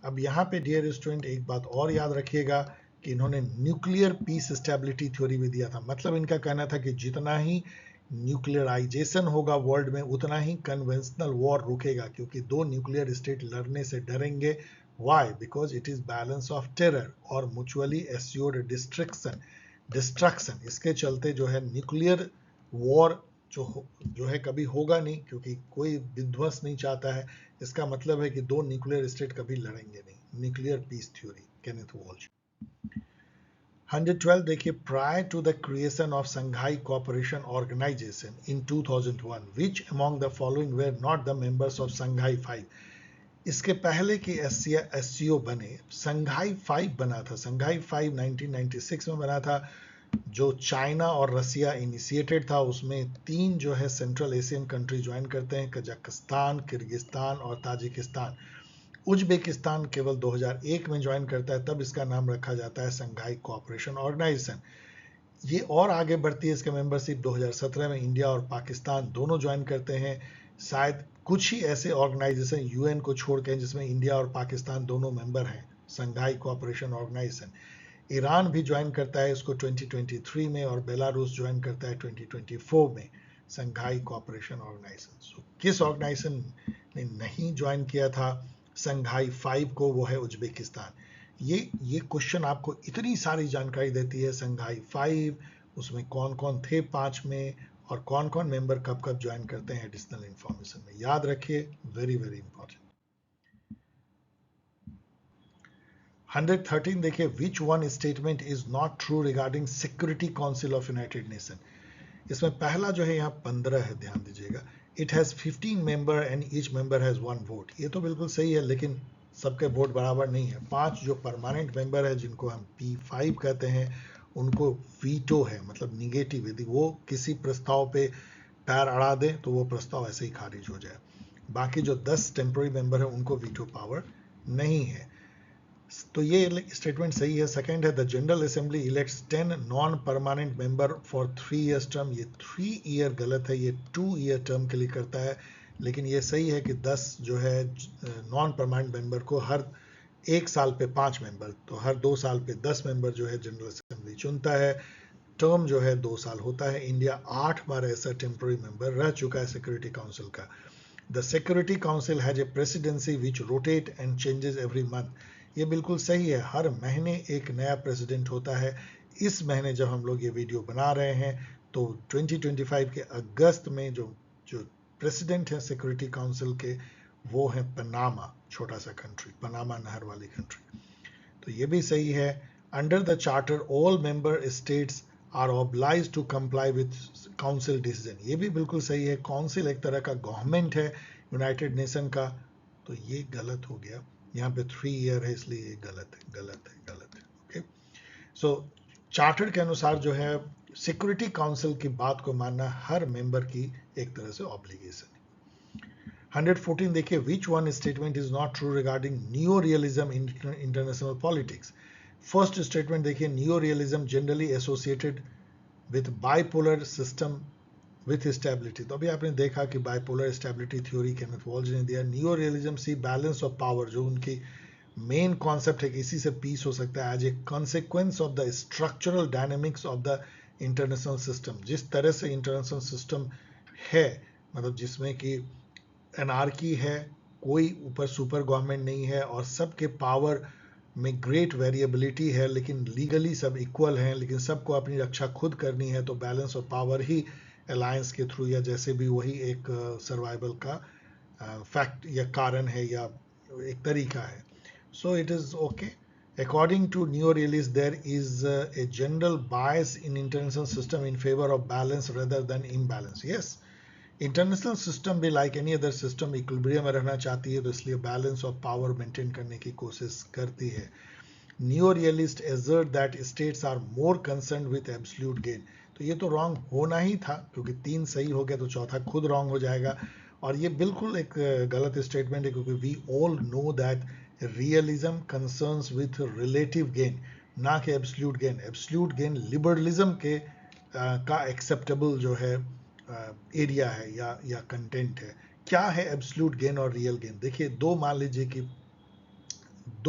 अब यहाँ पे डियर स्टूडेंट एक बात और याद रखिएगा कि इन्होंने न्यूक्लियर पीस स्टेबिलिटी थ्योरी भी दिया था। मतलब इनका कहना था कि जितना ही न्यूक्लियराइजेशन होगा वर्ल्ड में उतना ही कन्वेंशनल वॉर रुकेगा, क्योंकि दो न्यूक्लियर स्टेट लड़ने से डरेंगे। Why? Because it is balance of terror और mutually assured destruction। इसके चलते जो है न्यूक्लियर वॉर जो है कभी होगा नहीं, क्योंकि कोई विध्वंस नहीं चाहता है। इसका मतलब है कि दो न्यूक्लियर स्टेट कभी लड़ेंगे नहीं। Nuclear peace theory, Kenneth Waltz. 112 देखिए, prior to the creation of Shanghai cooperation organisation in 2001 which among the following were not the members of Shanghai 5। इसके पहले कि एससीओ बने, संघाई 5 बना था। संघाई 5 1996 में बना था, जो चाइना और रसिया इनिशिएटेड था। उसमें 3 जो है सेंट्रल एशियन कंट्री ज्वाइन करते हैं, कजाकिस्तान, किर्गिस्तान और ताजिकिस्तान। उज्बेकिस्तान केवल 2001 में ज्वाइन करता है, तब इसका नाम रखा जाता है संघाई कोऑपरेशन ऑर्गेनाइजेशन। ये और आगे बढ़ती है, इसके मेंबरशिप 2017 में इंडिया और पाकिस्तान दोनों ज्वाइन करते हैं। शायद कुछ ही ऐसे ऑर्गेनाइजेशन यूएन को छोड़ के जिसमें इंडिया और पाकिस्तान दोनों मेंबर हैं संघाई कोऑपरेशन ऑर्गेनाइजेशन। ईरान भी ज्वाइन करता है इसको 2023 में, और बेलारूस ज्वाइन करता है 2024 में संघाई कोऑपरेशन ऑर्गेनाइजेशन। किस ऑर्गेनाइजेशन ने नहीं ज्वाइन किया था संघाई 5 को? वो है उज्बेकिस्तान। ये क्वेश्चन आपको इतनी सारी जानकारी देती है। संघाई 5, उसमें कौन कौन थे 5 में, और कौन कौन मेंबर कब कब ज्वाइन करते हैं, एडिशनल इंफॉर्मेशन में याद रखिए, वेरी वेरी इंपॉर्टेंट। 113 देखिए, which one statement is not true regarding security council of United nation. इसमें पहला जो है यहाँ 15 है, ध्यान दीजिएगा। It has 15 member and each member has 1 vote. ये तो बिल्कुल सही है, लेकिन सबके वोट बराबर नहीं है। 5 जो परमानेंट मेंबर है, जिनको हम P5 कहते हैं, उनको वीटो है, मतलब निगेटिव। यदि वो किसी प्रस्ताव पे पैर अड़ा दे तो वो प्रस्ताव ऐसे ही खारिज हो जाए। बाकी जो 10 टेम्पोररी मेंबर है उनको वीटो पावर नहीं है। तो ये स्टेटमेंट सही है। सेकंड है the general assembly elects 10 non permanent member for 3 years term. ये 3 ईयर गलत है, ये 2 ईयर टर्म के लिए करता है, लेकिन ये सही है कि 10 जो है नॉन परमानेंट मेंबर को हर 1 साल पे 5 मेंबर, तो हर 2 साल पे 10 मेंबर जो है जनरल असेंबली चुनता है। टर्म जो है 2 साल होता है। इंडिया 8 बार ऐसा टेम्पोररी मेंबर रह चुका है सिक्योरिटी काउंसिल का। The security council has a presidency which rotate and changes every month. ये बिल्कुल सही है, हर महीने एक नया प्रेसिडेंट होता है। इस महीने जब हम लोग ये वीडियो बना रहे हैं तो 2025 के अगस्त में जो जो प्रेसिडेंट है सिक्योरिटी काउंसिल के, वो है पनामा, छोटा सा कंट्री, पनामा नहर वाली कंट्री। तो ये भी सही है। Under the charter all member states are oblige to comply with council decision. ये भी बिल्कुल सही है। काउंसिल एक तरह का गवर्नमेंट है यूनाइटेड नेशन का, तो ये गलत हो गया। यहाँ पे 3 ईयर है, इसलिए ये गलत है, गलत है, गलत है। ओके, सो चार्टर के अनुसार जो है सिक्योरिटी काउंसिल की बात को मानना हर मेंबर की एक तरह से ऑब्लिगेशन है। 114 देखिए, which one statement is not true regarding new realism in international politics. First statement देखिए, new realism generally associated with bipolar system with stability. तो अभी आपने देखा कि bipolar stability theory Kenneth Waltz ने दिया। New realism see balance of power, जो उनकी मेन कॉन्सेप्ट है कि इसी से पीस हो सकता है as a consequence of the structural dynamics of the international system. जिस तरह से इंटरनेशनल सिस्टम है, मतलब जिसमें कि एनार्की है, कोई ऊपर सुपर गवर्नमेंट नहीं है और सबके पावर में ग्रेट वेरिएबिलिटी है, लेकिन लीगली सब इक्वल हैं, लेकिन सबको अपनी रक्षा खुद करनी है, तो balance of power he alliance के थ्रू या जैसे भी वही एक सर्वाइवल का फैक्ट या कारण है या एक तरीका है। So it is okay. According to neorealists, there is a general bias in international system in favor of balance rather than imbalance. Yes, international system भी like any other system equilibrium में रहना चाहती है, तो इसलिए बैलेंस ऑफ पावर मेंटेन करने की कोशिश करती है। New realist assert that states are more concern with absolute gain. तो ये तो रॉन्ग होना ही था, क्योंकि 3 सही हो गया तो चौथा खुद रॉन्ग हो जाएगा, और ये बिल्कुल एक गलत स्टेटमेंट है, क्योंकि we all know that realism concerns with relative gain, ना कि absolute gain. Absolute gain liberalism के का एक्सेप्टेबल जो है एरिया है या कंटेंट है। क्या है एब्सोल्यूट गेन और रियल गेन? देखिए, दो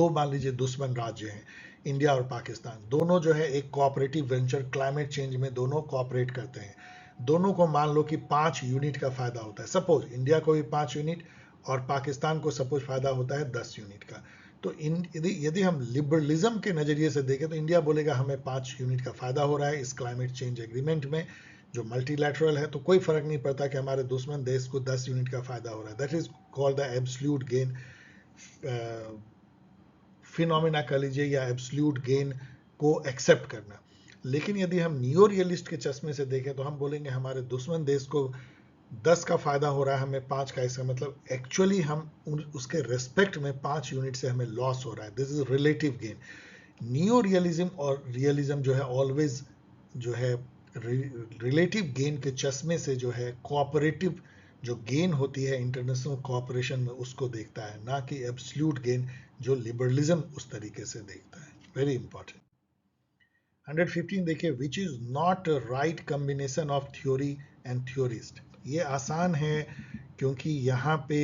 मान लीजिए दुश्मन राज्य हैं, इंडिया और पाकिस्तान। दोनों जो है एक कोऑपरेटिव वेंचर क्लाइमेट चेंज में दोनों कोऑपरेट करते हैं। दोनों को मान लो कि 5 यूनिट का फायदा होता है। सपोज इंडिया को भी 5 यूनिट और पाकिस्तान को सपोज फायदा होता है 10 यूनिट का। तो यदि हम लिबरलिज्म के नजरिए से देखें तो इंडिया बोलेगा हमें 5 यूनिट का फायदा हो रहा है इस क्लाइमेट चेंज एग्रीमेंट में, जो मल्टीलैटरल है, तो कोई फर्क नहीं पड़ता कि हमारे दुश्मन देश को 10 यूनिट का फायदा हो रहा है। That is called the absolute gain phenomena कह लीजिए, या एब्सोल्यूट गेन को एक्सेप्ट करना। लेकिन यदि हम नियो रियलिस्ट के चश्मे से देखें तो हम बोलेंगे हमारे दुश्मन देश को 10 का फायदा हो रहा है, हमें 5 का। इसका मतलब एक्चुअली हम उसके रेस्पेक्ट में 5 यूनिट से हमें लॉस हो रहा है। This is relative gain. Neo realism और रियलिज्म जो है ऑलवेज जो है रिलेटिव गेन के चश्मे से जो है कोऑपरेटिव जो गेन होती है इंटरनेशनल कोऑपरेशन में उसको देखता है, ना कि एब्सोल्यूट गेन जो लिबरलिज्म उस तरीके से देखता है। Very important. 115 देखिए, which is not right combination of theory and theorist. ये आसान है, क्योंकि यहाँ पे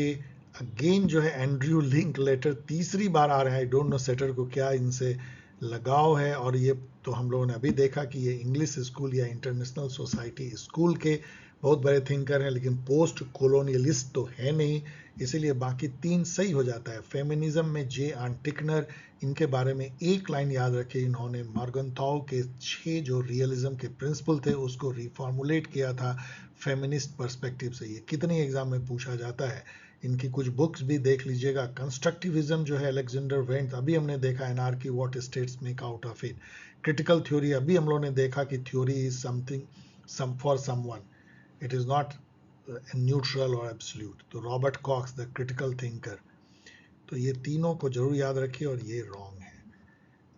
अगेन जो है एंड्रयू लिंक लेटर तीसरी बार आ रहा है। आई डोंट नो सेटर को क्या इनसे लगाव है, और ये तो हम लोगों ने अभी देखा कि ये इंग्लिश स्कूल या इंटरनेशनल सोसाइटी स्कूल के बहुत बड़े थिंकर हैं, लेकिन पोस्ट कॉलोनियलिस्ट तो है नहीं, इसीलिए बाकी 3 सही हो जाता है। फेमिनिज्म में जे आन टिकनर, इनके बारे में एक लाइन याद रखिए, इन्होंने मॉर्गनथाउ के 6 जो रियलिज्म के प्रिंसिपल थे उसको रिफॉर्मुलेट किया था फेमिनिस्ट पर्सपेक्टिव से। ये कितने एग्जाम में पूछा जाता है। इनकी कुछ बुक्स भी देख लीजिएगा। कंस्ट्रक्टिविज्म जो है अलेक्जेंडर वेंट, अभी हमने देखा anarchy what states make out of it. Critical theory, अभी हम लोगों ने देखा कि theory is something for someone, it is not neutral और एब्सोल्यूट। तो Robert Cox the critical thinker. तो ये तीनों को जरूर याद रखिए, और ये रॉन्ग है।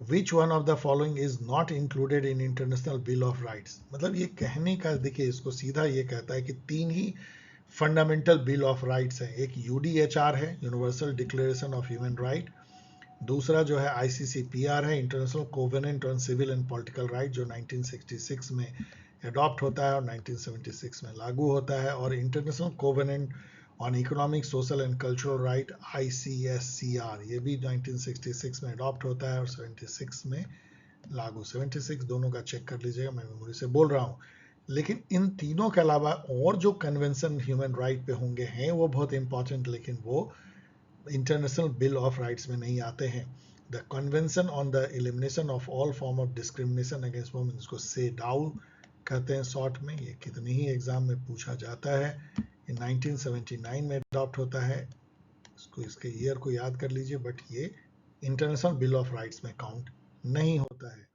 विच one of the following is not included in international bill of rights. मतलब ये कहने का, देखिए इसको सीधा ये कहता है कि 3 ही फंडामेंटल बिल ऑफ राइट्स है। एक यूडीएचआर है, universal declaration of human right, दूसरा जो है ICCPR है, international covenant on civil and political right, जो 1966 में अडॉप्ट होता है और 1976 में लागू होता है। और international covenant on economic, social and cultural right, ICSCR, ये भी 1966 में अडॉप्ट होता है और 76 में लागू। 76 दोनों का चेक कर लीजिएगा, मैं मेमोरी से बोल रहा हूँ। लेकिन इन तीनों के अलावा और जो कन्वेंशन ह्यूमन राइट पे होंगे हैं वो बहुत इंपॉर्टेंट, लेकिन वो इंटरनेशनल बिल ऑफ राइट्स में नहीं आते हैं। The convention on the elimination of all form of discrimination against women, इसको सेडाउ कहते हैं शॉर्ट में। ये कितने ही एग्जाम में पूछा जाता है। ये 1979 में अडॉप्ट होता है, इसको इसके ईयर को याद कर लीजिए, बट ये इंटरनेशनल बिल ऑफ राइट्स में काउंट नहीं होता है।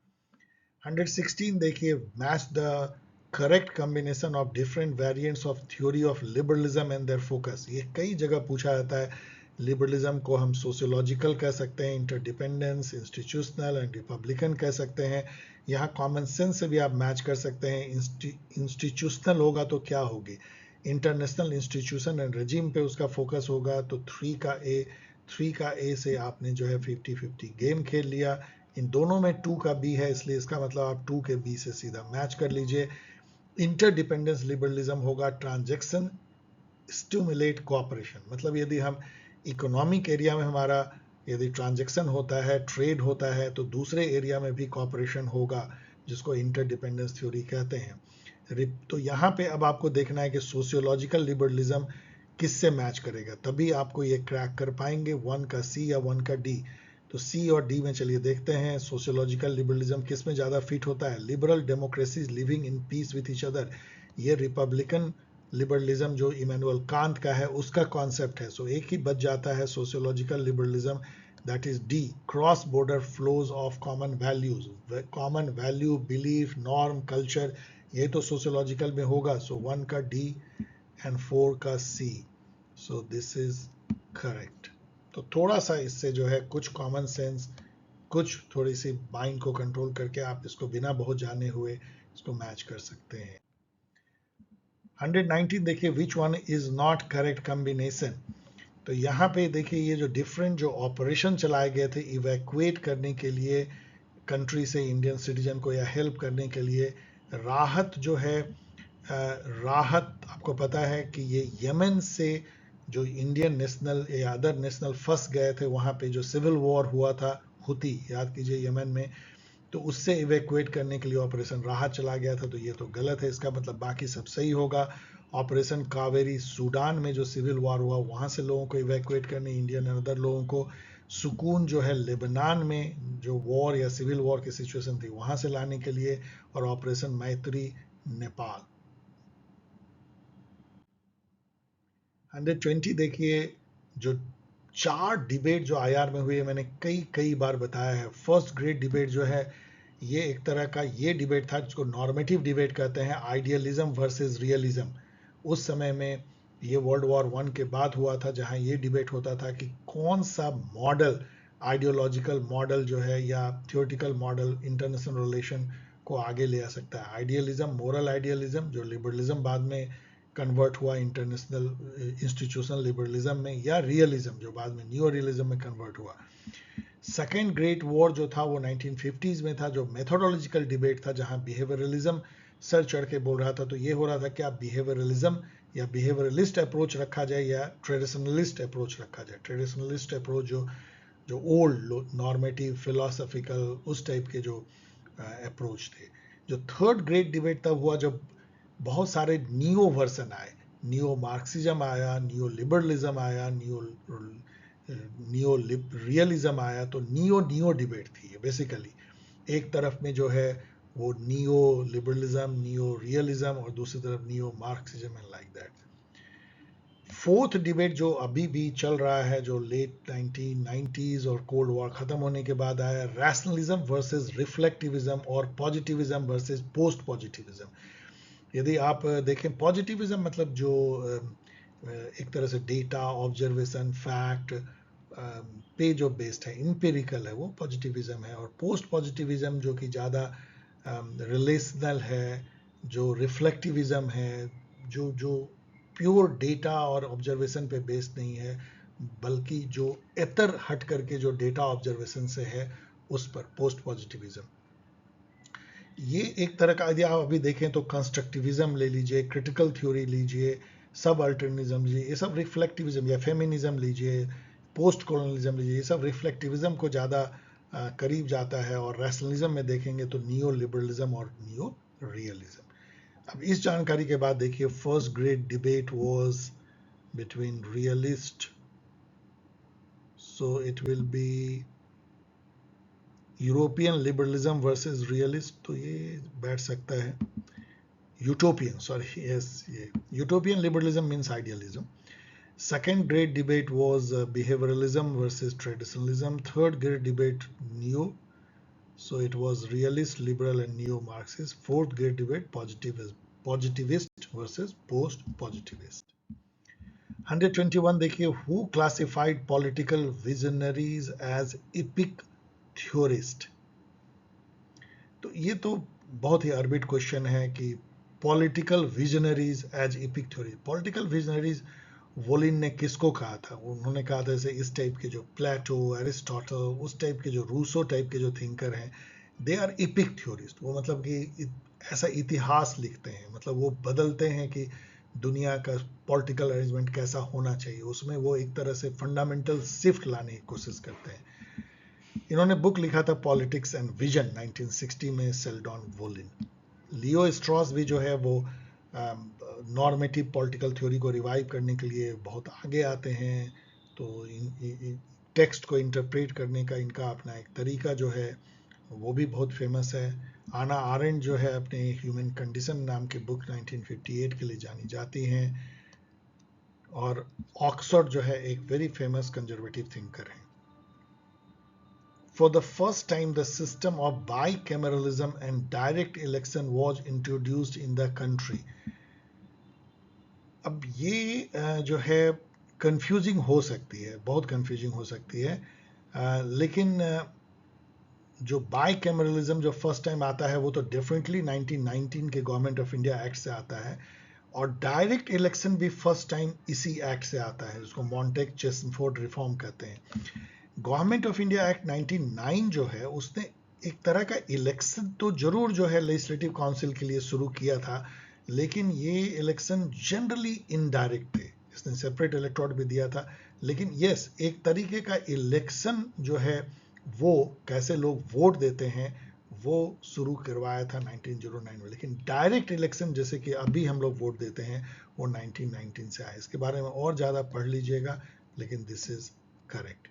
116 देखिए, match the correct combination of different variants of theory of liberalism and their focus. ये कई जगह पूछा जाता है। लिबरलिज्म को हम सोशियोलॉजिकल कह सकते हैं, इंटरडिपेंडेंस, इंस्टीट्यूशनल एंड रिपब्लिकन कह सकते हैं। यहाँ कॉमन सेंस से भी आप मैच कर सकते हैं। इंस्टीट्यूशनल होगा तो क्या होगी, इंटरनेशनल इंस्टीट्यूशन एंड रेजिम पे उसका फोकस होगा, तो 3 का ए से आपने जो है 50-50 गेम खेल लिया। इन दोनों में 2 का बी है, इसलिए इसका मतलब आप 2 के बी से सीधा मैच कर लीजिए। इंटरडिपेंडेंस लिबरलिज्म होगा ट्रांजैक्शन स्टिमुलेट कोऑपरेशन, मतलब यदि हम इकोनॉमिक एरिया में हमारा यदि ट्रांजैक्शन होता है, ट्रेड होता है, तो दूसरे एरिया में भी कोऑपरेशन होगा, जिसको इंटरडिपेंडेंस थ्योरी कहते हैं। तो यहाँ पे अब आपको देखना है कि सोशियोलॉजिकल लिबरलिज्म किससे मैच करेगा, तभी आपको ये क्रैक कर पाएंगे, 1 का सी या 1 का डी। तो सी और डी में चलिए देखते हैं सोशियोलॉजिकल लिबरलिज्म किस में ज़्यादा फिट होता है। Liberal democracies living in peace with each other, ये रिपब्लिकन लिबरलिज्म जो इमैनुअल कांत का है उसका कॉन्सेप्ट है। सो एक ही बच जाता है sociological liberalism, that is D, cross border flows of common values, common value, belief, norm, culture, ये तो सोशियोलॉजिकल में होगा। सो 1 का डी एंड 4 का सी, सो दिस इज करेक्ट। तो थोड़ा सा इससे जो है कुछ कॉमन सेंस, कुछ थोड़ी सी माइंड को कंट्रोल करके आप इसको बिना बहुत जाने हुए इसको मैच कर सकते हैं। 119 देखिए, which one is not correct combination. तो यहाँ पे देखिए ये जो डिफरेंट जो ऑपरेशन चलाए गए थे इवैक्यूएट करने के लिए कंट्री से इंडियन सिटीजन को या हेल्प करने के लिए, राहत जो है, राहत आपको पता है कि ये यमन से जो इंडियन नेशनल या अदर नेशनल फंस गए थे, वहाँ पे जो सिविल वॉर हुआ था, हुती, याद कीजिए यमन में, तो उससे इवैक्यूएट करने के लिए ऑपरेशन राहत चला गया था। तो ये तो गलत है, इसका मतलब बाकी सब सही होगा। ऑपरेशन कावेरी, सूडान में जो सिविल वॉर हुआ वहाँ से लोगों को इवैक्यूएट करने, इंडियन एंड अदर लोगों को। सुकून जो है लेबनान में जो वॉर या सिविल वॉर की सिचुएशन थी वहाँ से लाने के लिए। और ऑपरेशन मैत्री नेपाल। 120 देखिए, जो 4 डिबेट जो IR में हुई है, मैंने कई कई बार बताया है। फर्स्ट ग्रेट डिबेट जो है ये एक तरह का ये डिबेट था जिसको नॉर्मेटिव डिबेट कहते हैं, आइडियलिज्म वर्सेस रियलिज्म। उस समय में ये वर्ल्ड वॉर 1 के बाद हुआ था, जहां ये डिबेट होता था कि कौन सा मॉडल, आइडियोलॉजिकल मॉडल जो है या थियोरेटिकल मॉडल इंटरनेशनल रिलेशन को आगे ले आ सकता है। आइडियलिज्म, मोरल आइडियलिज्म, जो लिबरलिज्म बाद में कन्वर्ट हुआ इंटरनेशनल इंस्टीट्यूशनल लिबरलिज्म में, या रियलिज्म जो बाद में न्यू रियलिज्म में कन्वर्ट हुआ। सेकेंड ग्रेट वॉर जो था वो 1950s में था, जो मेथोडोलॉजिकल डिबेट था, जहां बिहेवियरलिज्म सर चढ़ के बोल रहा था। तो ये हो रहा था कि आप बिहेवियरलिज्म या बिहेवियरलिस्ट अप्रोच रखा जाए या ट्रेडिशनलिस्ट अप्रोच रखा जाए। ट्रेडिशनलिस्ट अप्रोच जो जो ओल्ड नॉर्मेटिव फिलोसफिकल उस टाइप के जो अप्रोच थे। जो थर्ड ग्रेट डिबेट तब हुआ जब बहुत सारे नियो वर्सन आए, नियो मार्क्सिज्म आया, नियो लिबरलिज्म आया, नियो रियलिज्म आया। तो नियो नियो डिबेट थी ये बेसिकली। एक तरफ में जो है वो नियो लिबरलिज्म, नियो रियलिज्म, और दूसरी तरफ neo Marxism and like that. Fourth debate जो अभी भी चल रहा है, जो लेट 1990s और कोल्ड वॉर खत्म होने के बाद आया, रैशनलिज्म वर्सेस रिफ्लेक्टिविज्म और पॉजिटिविज्म वर्सेस पोस्ट पॉजिटिविज्म। यदि आप देखें, पॉजिटिविज्म मतलब जो एक तरह से डेटा, ऑब्जर्वेशन, फैक्ट पे जो बेस्ड है, इंपेरिकल है, वो पॉजिटिविज्म है। और पोस्ट पॉजिटिविज्म जो कि ज़्यादा रिलेशनल है, जो रिफ्लेक्टिविज्म है, जो जो प्योर डेटा और ऑब्जर्वेशन पे बेस्ड नहीं है, बल्कि जो इतर हट करके जो डेटा ऑब्जर्वेशन से है उस पर पोस्ट पॉजिटिविज्म। ये एक तरह का, यदि आप अभी देखें तो कंस्ट्रक्टिविज्म ले लीजिए, क्रिटिकल थ्योरी लीजिए, सब अल्टरनिज्म लीजिए, ये सब रिफ्लेक्टिविज्म या फेमिनिज्म लीजिए, पोस्ट कॉलोनिज्म लीजिए, ये सब रिफ्लेक्टिविज्म को ज़्यादा करीब जाता है। और रैशनलिज्म में देखेंगे तो नियो लिबरलिज्म और नियो रियलिज्म। अब इस जानकारी के बाद देखिए, first great debate was between realist, so it will B European liberalism versus realist, तो ये बैठ सकता है यूटोपियन, सॉरी, यस, ये utopian liberalism means idealism. Second great debate was behavioralism versus traditionalism. Third great debate, neo, so it was realist, liberal and neo-Marxist. Fourth great debate, positivist versus post-positivist. 121 देखिए, who classified political visionaries as epic theorist? तो ये तो बहुत ही orbit question है कि political visionaries as epic theory. Political visionaries Wolin ने किसको कहा था? उन्होंने कहा था जैसे इस टाइप के जो प्लेटो, एरिस्टोटल, उस टाइप के जो रूसो टाइप के जो थिंकर हैं, दे आर इपिक थ्योरिस्ट। वो मतलब कि ऐसा इतिहास लिखते हैं, मतलब वो बदलते हैं कि दुनिया का पॉलिटिकल अरेंजमेंट कैसा होना चाहिए, उसमें वो एक तरह से फंडामेंटल शिफ्ट लाने की कोशिश करते हैं। इन्होंने बुक लिखा था पॉलिटिक्स एंड विजन 1960 में, सेल्डॉन वोलिन। लियो स्ट्रॉस भी जो है वो नॉर्मेटिव पॉलिटिकल थ्योरी को रिवाइव करने के लिए बहुत आगे आते हैं। तो टेक्स्ट को इंटरप्रेट करने का इनका अपना एक तरीका जो है वो भी बहुत फेमस है। आना आरेंट जो है अपने ह्यूमन कंडीशन नाम के बुक 1958 के लिए जानी जाती हैं। और ऑक्सफोर्ड जो है एक वेरी फेमस कंजर्वेटिव थिंकर है। For the first time, the system of bicameralism and direct election was introduced in the country. अब ये जो है कंफ्यूजिंग हो सकती है, बहुत कंफ्यूजिंग हो सकती है, लेकिन जो बाइकैमरलिज्म जो फर्स्ट टाइम आता है वो तो डेफिनेटली 1919 के गवर्नमेंट ऑफ इंडिया एक्ट से आता है। और डायरेक्ट इलेक्शन भी फर्स्ट टाइम इसी एक्ट से आता है, जिसको मॉन्टेक चेस्टरफोर्ड रिफॉर्म कहते हैं। गवर्नमेंट ऑफ इंडिया एक्ट 99 जो है उसने एक तरह का इलेक्शन तो जरूर जो है लेजिस्लेटिव काउंसिल के लिए शुरू किया था, लेकिन ये इलेक्शन जनरली इनडायरेक्ट थे। इसने सेपरेट इलेक्टोरेट भी दिया था, लेकिन यस, एक तरीके का इलेक्शन जो है वो कैसे लोग वोट देते हैं वो शुरू करवाया था 1909 में। लेकिन डायरेक्ट इलेक्शन जैसे कि अभी हम लोग वोट देते हैं वो 1919 से आया। इसके बारे में और ज़्यादा पढ़ लीजिएगा, लेकिन दिस इज करेक्ट।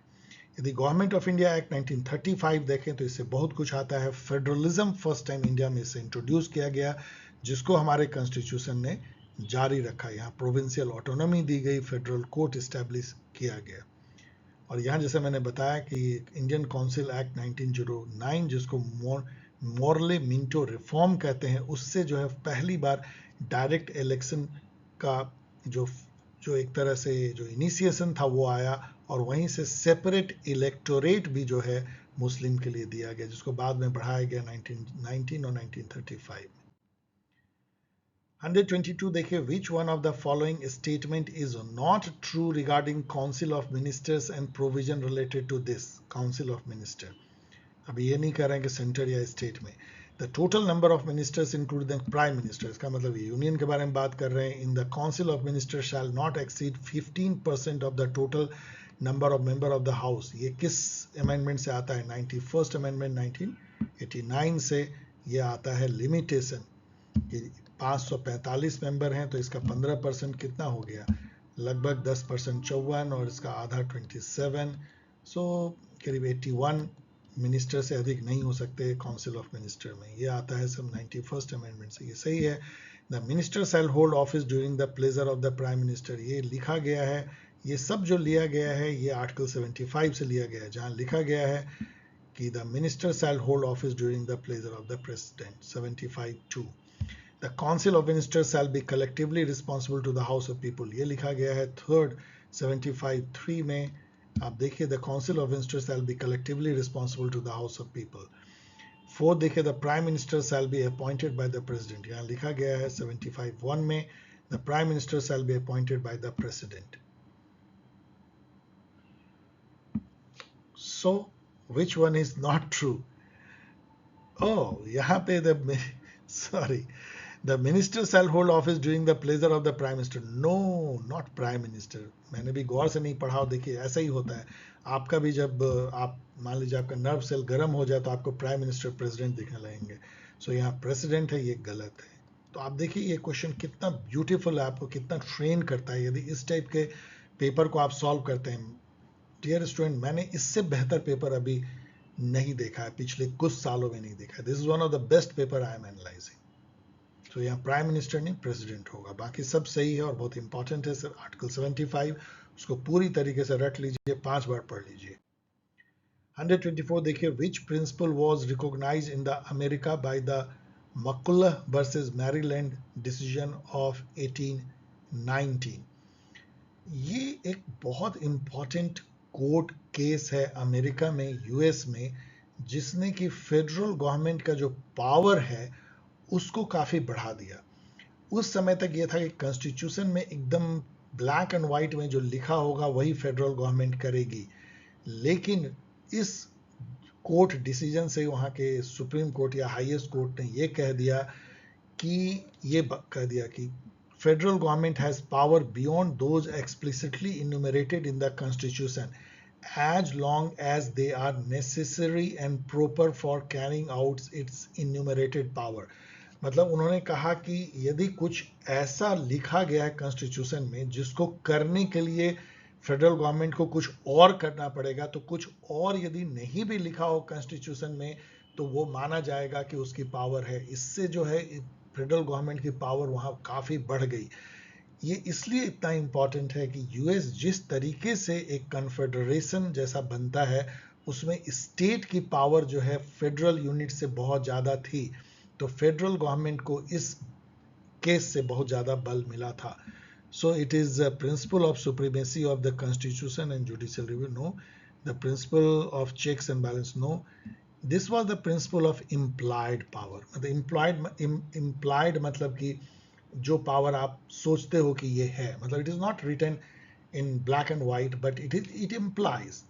यदि गवर्नमेंट ऑफ इंडिया एक्ट 1935 देखें तो इससे बहुत कुछ आता है। फेडरलिज्म फर्स्ट टाइम इंडिया में इसे इंट्रोड्यूस किया गया, जिसको हमारे कॉन्स्टिट्यूशन ने जारी रखा। यहाँ प्रोविंशियल ऑटोनॉमी दी गई, फेडरल कोर्ट इस्टेब्लिश किया गया। और यहाँ जैसे मैंने बताया कि इंडियन काउंसिल एक्ट 1909 जिसको मॉर्ले मिंटो रिफॉर्म कहते हैं, उससे जो है पहली बार डायरेक्ट इलेक्शन का जो जो एक तरह से जो इनिशिएशन था वो आया। और वहीं से सेपरेट इलेक्टोरेट भी जो है मुस्लिम के लिए दिया गया, जिसको बाद में बढ़ाया गया 1919 और 1935। 122 देखिए, which one of the following statement is not true regarding council of ministers and provision related to this council of minister. अब ये नहीं कह रहे हैं कि सेंटर या स्टेट में। The total number of ministers include the prime minister, इसका मतलब यूनियन के बारे में बात कर रहे हैं। In the council of minister shall not exceed 15% of the total number of member of the house. ये किस अमेंडमेंट से आता है? 91st अमेंडमेंट 1989 से ये आता है लिमिटेशन कि 545 मेंबर हैं तो इसका 15% कितना हो गया? लगभग 10%, 54, और इसका आधा 27, सो करीब 81 मिनिस्टर से अधिक नहीं हो सकते काउंसिल ऑफ मिनिस्टर में। ये आता है सब 91st अमेंडमेंट से, ये सही है। The minister shall hold office during the pleasure of the prime minister, ये लिखा गया है। ये सब जो लिया गया है ये आर्टिकल 75 से लिया गया है, जहाँ लिखा गया है कि the minister shall hold office during the pleasure of the president, 75(2). The Council of Ministers shall be collectively responsible to the House of People, ये लिखा गया है 3rd 75(3) में। आप देखिए, the Council of Ministers shall be collectively responsible to the House of People। 4th देखिए, the Prime Minister shall be appointed by the President, यहाँ लिखा गया है 75(1) में, the Prime Minister shall be appointed by the President। So which one is not true? यहाँ पे sorry, the minister shall hold office during the pleasure of the prime minister. No, not prime minister. मैंने भी गौर से नहीं पढ़ा, देखिए ऐसा ही होता है। आपका भी जब आप मान लीजिए आपका नर्व सेल गर्म हो जाए तो आपको प्राइम मिनिस्टर प्रेसिडेंट दिखने लगेंगे। सो यहाँ प्रेसिडेंट है, ये गलत है। तो आप देखिए ये क्वेश्चन कितना ब्यूटीफुल है, आपको कितना ट्रेन करता है। यदि इस टाइप के पेपर को आप सॉल्व करते हैं, डियर स्टूडेंट, मैंने इससे बेहतर पेपर अभी नहीं देखा है, पिछले कुछ सालों में नहीं देखा है। This is one of the best paper I am analysing. तो यहाँ प्राइम मिनिस्टर नहीं, प्रेसिडेंट होगा। बाकी सब सही है और बहुत इंपॉर्टेंट है सर। आर्टिकल 75 उसको पूरी तरीके से रट लीजिए, 5 बार पढ़ लीजिए। 124 देखिए, which principle was recognised in the America by the McCulloch versus Maryland decision of 1819। ये एक बहुत इंपॉर्टेंट कोर्ट केस है अमेरिका में, यूएस में, जिसने कि फेडरल गवर्नमेंट का जो पावर है उसको काफी बढ़ा दिया। उस समय तक ये था कि कॉन्स्टिट्यूशन में एकदम ब्लैक एंड व्हाइट में जो लिखा होगा वही फेडरल गवर्नमेंट करेगी, लेकिन इस कोर्ट डिसीजन से वहाँ के सुप्रीम कोर्ट या हाईएस्ट कोर्ट ने ये कह दिया कि federal government has power beyond those explicitly enumerated in the constitution as long as they are necessary and proper for carrying out its enumerated power। मतलब उन्होंने कहा कि यदि कुछ ऐसा लिखा गया है कॉन्स्टिट्यूशन में जिसको करने के लिए फेडरल गवर्नमेंट को कुछ और करना पड़ेगा, तो कुछ और यदि नहीं भी लिखा हो कॉन्स्टिट्यूशन में तो वो माना जाएगा कि उसकी पावर है। इससे जो है फेडरल गवर्नमेंट की पावर वहाँ काफ़ी बढ़ गई। ये इसलिए इतना इम्पॉर्टेंट है कि यूएस जिस तरीके से एक कन्फेडरेशन जैसा बनता है, उसमें स्टेट की पावर जो है फेडरल यूनिट से बहुत ज़्यादा थी, तो फेडरल गवर्नमेंट को इस केस से बहुत ज़्यादा बल मिला था। So it is a principle of supremacy of the constitution and judicial review, no. The principle of checks and balance, no. This was the principle of implied power. मतलब implied मतलब कि जो पावर आप सोचते हो कि ये है, मतलब it is not written in black and white but it implies,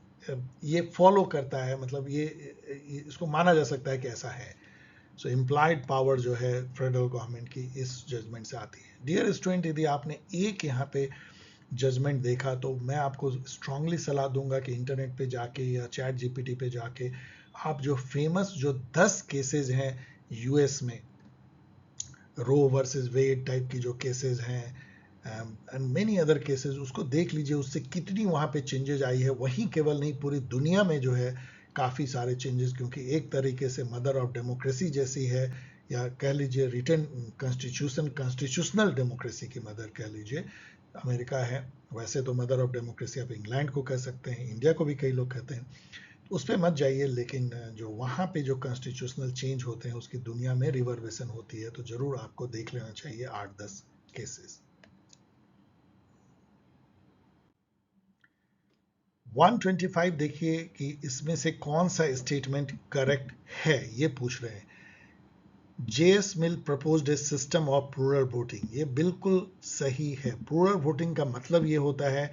ये फॉलो करता है, मतलब ये इसको माना जा सकता है कि ऐसा है। सो इम्प्लाइड पावर जो है फेडरल गवर्नमेंट की इस जजमेंट से आती है। डियर स्टूडेंट, यदि आपने एक यहाँ पे जजमेंट देखा तो मैं आपको स्ट्रांगली सलाह दूंगा कि इंटरनेट पे जाके या चैट जीपीटी पे जाके आप जो फेमस जो 10 केसेस हैं यूएस में, रो वर्सेस वेड टाइप की जो केसेस हैं एंड मेनी अदर केसेस, उसको देख लीजिए, उससे कितनी वहाँ पे चेंजेस आई है। वहीं केवल नहीं, पूरी दुनिया में जो है काफ़ी सारे चेंजेस, क्योंकि एक तरीके से मदर ऑफ डेमोक्रेसी जैसी है, या कह लीजिए रिटन कॉन्स्टिट्यूशनल डेमोक्रेसी की मदर कह लीजिए, अमेरिका है। वैसे तो मदर ऑफ डेमोक्रेसी आप इंग्लैंड को कह सकते हैं, इंडिया को भी कई लोग कहते हैं, उस पर मत जाइए, लेकिन जो वहाँ पे जो कॉन्स्टिट्यूशनल चेंज होते हैं उसकी दुनिया में रिवर्वेशन होती है, तो जरूर आपको देख लेना चाहिए 8-10 केसेस। 125 देखिए कि इसमें से कौन सा स्टेटमेंट करेक्ट है, ये पूछ रहे हैं। JS Mill proposed a system of plural voting, ये बिल्कुल सही है। प्लूरल वोटिंग का मतलब ये होता है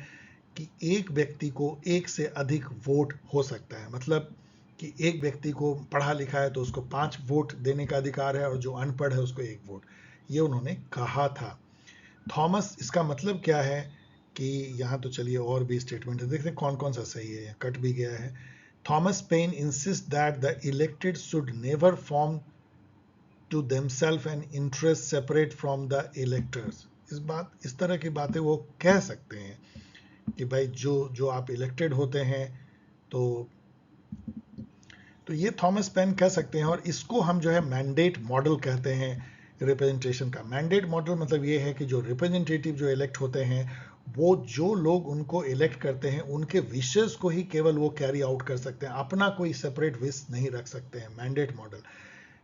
कि एक व्यक्ति को एक से अधिक वोट हो सकता है, मतलब कि एक व्यक्ति को पढ़ा लिखा है तो उसको 5 वोट देने का अधिकार है और जो अनपढ़ है उसको 1 वोट, ये उन्होंने कहा था। थॉमस, इसका मतलब क्या है कि यहाँ तो चलिए और भी स्टेटमेंट है, देखते हैं कौन कौन सा सही है, कट भी गया है। Thomas Paine insist that the elected should never form to themselves an interest separate from the electors. इस तरह की बातें वो कह सकते हैं कि भाई जो आप इलेक्टेड होते हैं तो ये थॉमस पेन कह सकते हैं। और इसको हम जो है मैंडेट मॉडल कहते हैं रिप्रेजेंटेशन का। मैंडेट मॉडल मतलब ये है कि जो रिप्रेजेंटेटिव जो इलेक्ट होते हैं, वो जो लोग उनको इलेक्ट करते हैं उनके विशेस को ही केवल वो कैरी आउट कर सकते हैं, अपना कोई सेपरेट विश नहीं रख सकते हैं, मैंडेट मॉडल।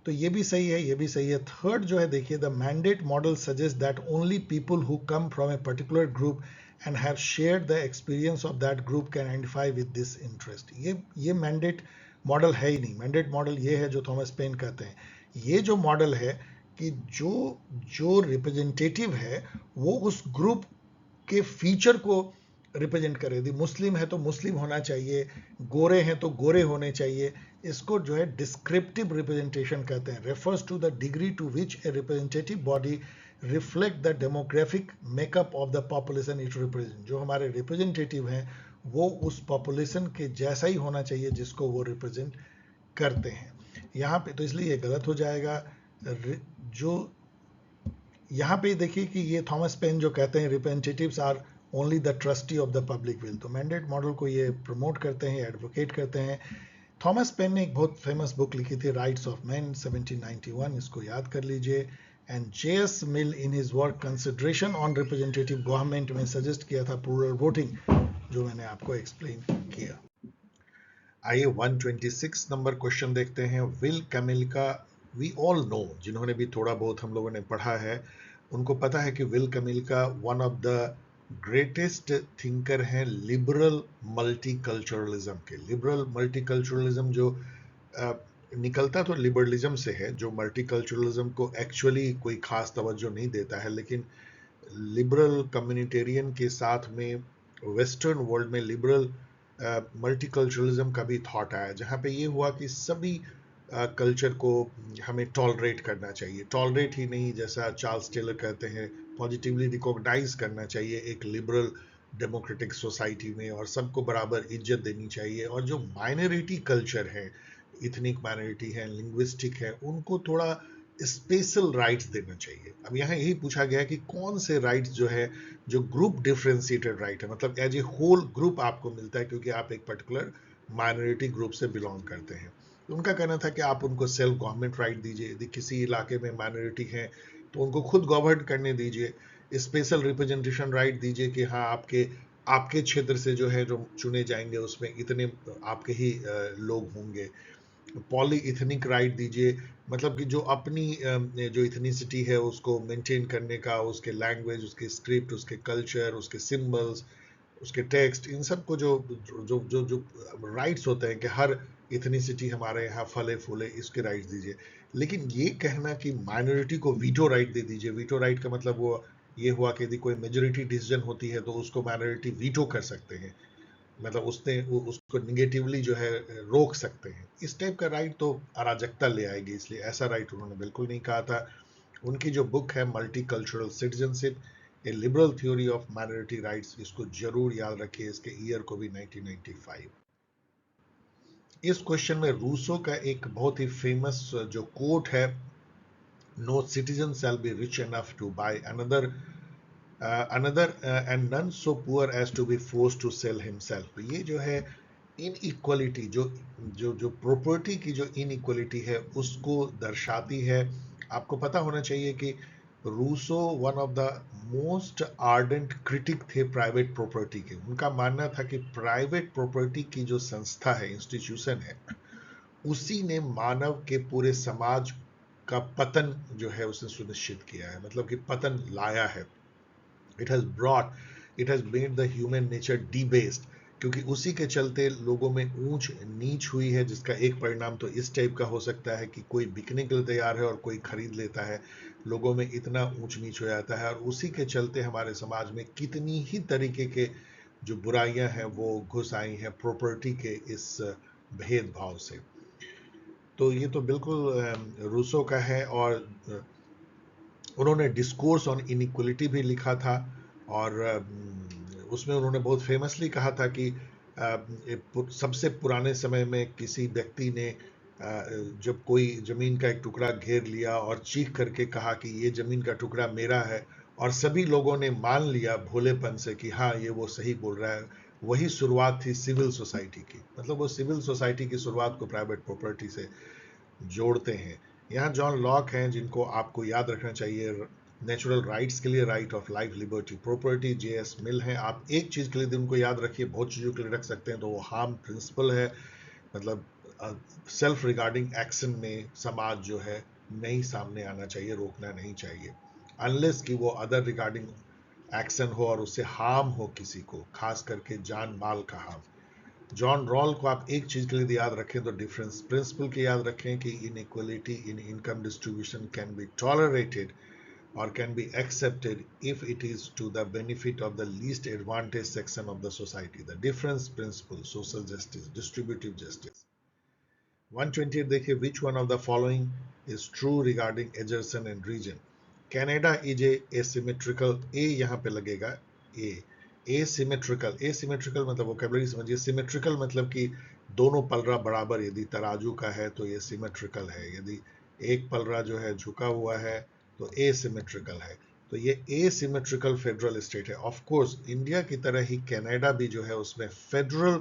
तो ये भी सही है, ये भी सही है। थर्ड जो है देखिए, the mandate model suggest that only people who come from a particular group and have shared the experience of that group can identify with this interest। ये मैंडेट मॉडल है ही नहीं। मैंडेट मॉडल ये है जो Thomas pen कहते हैं, ये जो मॉडल है कि जो रिप्रेजेंटेटिव है वो उस ग्रुप के फीचर को रिप्रेजेंट करे। यदि मुस्लिम है तो मुस्लिम होना चाहिए, गोरे हैं तो गोरे होने चाहिए। इसको जो है डिस्क्रिप्टिव रिप्रेजेंटेशन कहते हैं। Refers to the degree to which a representative body reflect the demographic makeup of the population it represent. जो हमारे रिप्रेजेंटेटिव हैं वो उस पॉपुलेशन के जैसा ही होना चाहिए जिसको वो रिप्रेजेंट करते हैं। यहाँ पे तो इसलिए ये गलत हो जाएगा। जो यहाँ पे देखिए कि ये थॉमस पेन जो कहते हैं representatives are only the trustee of the public will, तो मैंडेट मॉडल को ये प्रमोट करते हैं, एडवोकेट करते हैं। थॉमस पेन ने एक बहुत फेमस बुक लिखी थी राइट्स ऑफ मैन 1791, इसको याद कर लीजिए। And JS mill in his work consideration on representative government में सजेस्ट किया था प्लूरल वोटिंग, जो मैंने आपको एक्सप्लेन किया। आइए 126 नंबर क्वेश्चन देखते हैं। विल कैमिल का वी ऑल नो, जिन्होंने भी थोड़ा बहुत हम लोगों ने पढ़ा है उनको पता है कि विल कैमिल का one of the greatest thinker हैं लिबरल मल्टीकल्चरलिज्म के। लिबरल मल्टीकल्चरलिज्म जो निकलता तो लिबरलिज्म से है, जो मल्टीकल्चरलिज्म को एक्चुअली कोई खास तवज्जो नहीं देता है, लेकिन लिबरल कम्युनिटेरियन के साथ में वेस्टर्न वर्ल्ड में लिबरल मल्टीकल्चरलिज्म का भी थॉट आया, जहाँ पे ये हुआ कि सभी कल्चर को हमें टॉलरेट करना चाहिए। टॉलरेट ही नहीं, जैसा चार्ल्स टेलर कहते हैं, पॉजिटिवली रिकॉग्नाइज करना चाहिए एक लिबरल डेमोक्रेटिक सोसाइटी में, और सबको बराबर इज्जत देनी चाहिए। और जो माइनॉरिटी कल्चर है, इथनिक माइनॉरिटी है, लिंग्विस्टिक है, उनको थोड़ा स्पेशल राइट्स देना चाहिए। अब यहाँ यही पूछा गया कि कौन से राइट्स जो है जो ग्रुप डिफ्रेंशिएटेड राइट है, मतलब एज ए होल ग्रुप आपको मिलता है क्योंकि आप एक पर्टिकुलर माइनॉरिटी ग्रुप से बिलोंग करते हैं। तो उनका कहना था कि आप उनको सेल्फ गवर्नमेंट राइट दीजिए। यदि किसी इलाके में माइनॉरिटी है तो उनको खुद गवर्न करने दीजिए। स्पेशल रिप्रेजेंटेशन राइट दीजिए कि हाँ, आपके आपके क्षेत्र से जो है जो चुने जाएंगे उसमें इतने आपके ही लोग होंगे। पॉली इथनिक राइट दीजिए, मतलब कि जो अपनी जो इथनिसिटी है उसको मेंटेन करने का, उसके लैंग्वेज, उसके स्क्रिप्ट, उसके कल्चर, उसके सिंबल्स, उसके टेक्स्ट, इन सब को जो जो जो जो राइट्स होते हैं कि हर इथनिसिटी हमारे यहाँ फले फूले, इसके राइट्स दीजिए। लेकिन ये कहना कि माइनॉरिटी को वीटो राइट दे दीजिए, वीटो राइट का मतलब वो ये हुआ कि यदि कोई मेजोरिटी डिसीजन होती है तो उसको माइनॉरिटी वीटो कर सकते हैं, मतलब उसको निगेटिवली जो है रोक सकते हैं। इस टाइप का राइट तो अराजकता ले आएगी, इसलिए ऐसा राइट उन्होंने बिल्कुल नहीं कहा था। उनकी जो बुक है multi cultural citizenship, A liberal theory of minority rights, इसको जरूर याद रखिए, इसके ईयर को भी 1995। इस क्वेश्चन में रूसो का एक बहुत ही फेमस जो कोट है, no citizen shall be rich enough to buy another and none so poor as to be forced to sell himself. ये जो है इनइक्वलिटी, जो जो जो प्रॉपर्टी की जो इनइक्वलिटी है उसको दर्शाती है। आपको पता होना चाहिए कि Rousseau one of the most ardent critic थे प्राइवेट प्रॉपर्टी के। उनका मानना था कि प्राइवेट प्रॉपर्टी की जो संस्था है, इंस्टीट्यूशन है, उसी ने मानव के पूरे समाज का पतन जो है उसने सुनिश्चित किया है, मतलब कि पतन लाया है। It has brought it has made the human nature debased, क्योंकि उसी के चलते लोगों में ऊंच नीच हुई है, जिसका एक परिणाम तो इस टाइप का हो सकता है कि कोई बिकने के लिए तैयार है और कोई खरीद लेता है, लोगों में इतना ऊंच नीच हो जाता है, और उसी के चलते हमारे समाज में कितनी ही तरीके के जो बुराइयां हैं वो घुस आई हैं प्रॉपर्टी के इस भेदभाव से। तो ये तो बिल्कुल रूसो का है, और उन्होंने डिस्कोर्स ऑन इनइक्वलिटी भी लिखा था, और उसमें उन्होंने बहुत फेमसली कहा था कि सबसे पुराने समय में किसी व्यक्ति ने जब कोई जमीन का एक टुकड़ा घेर लिया और चीख करके कहा कि ये जमीन का टुकड़ा मेरा है, और सभी लोगों ने मान लिया भोलेपन से कि हाँ ये वो सही बोल रहा है, वही शुरुआत थी सिविल सोसाइटी की। मतलब वो सिविल सोसाइटी की शुरुआत को प्राइवेट प्रॉपर्टी से जोड़ते हैं। यहाँ जॉन लॉक हैं जिनको आपको याद रखना चाहिए नेचुरल राइट्स के लिए, right of life, liberty, property. JS Mill हैं, आप एक चीज के लिए उनको याद रखिए, बहुत चीजों के लिए रख सकते हैं, तो वो हार्म प्रिंसिपल है, मतलब सेल्फ रिगार्डिंग एक्शन में समाज जो है नहीं सामने आना चाहिए, रोकना नहीं चाहिए, अनलेस कि वो अदर रिगार्डिंग एक्शन हो और उससे हार्म हो किसी को, खास करके जान माल का हार्म। जॉन रॉल को आप एक चीज के लिए याद रखें तो डिफरेंस प्रिंसिपल के याद रखें कि inequality in income distribution can be tolerated, or can be accepted if it is to the benefit of the least advantaged section of the society. The difference principle, social justice, distributive justice. 120 देखिए, which one of the following is true regarding adjacent and region. Canada is a asymmetrical, a यहाँ पे लगेगा, a asymmetrical, asymmetrical मतलब vocabulary समझिए, symmetrical मतलब कि दोनों पलड़ा बराबर, यदि तराजू का है तो ये सिमेट्रिकल है, यदि एक पलड़ा जो है झुका हुआ है तो एसिमेट्रिकल है। तो ये एसिमेट्रिकल फेडरल स्टेट है। ऑफ कोर्स इंडिया की तरह ही कनाडा भी जो है उसमें फेडरल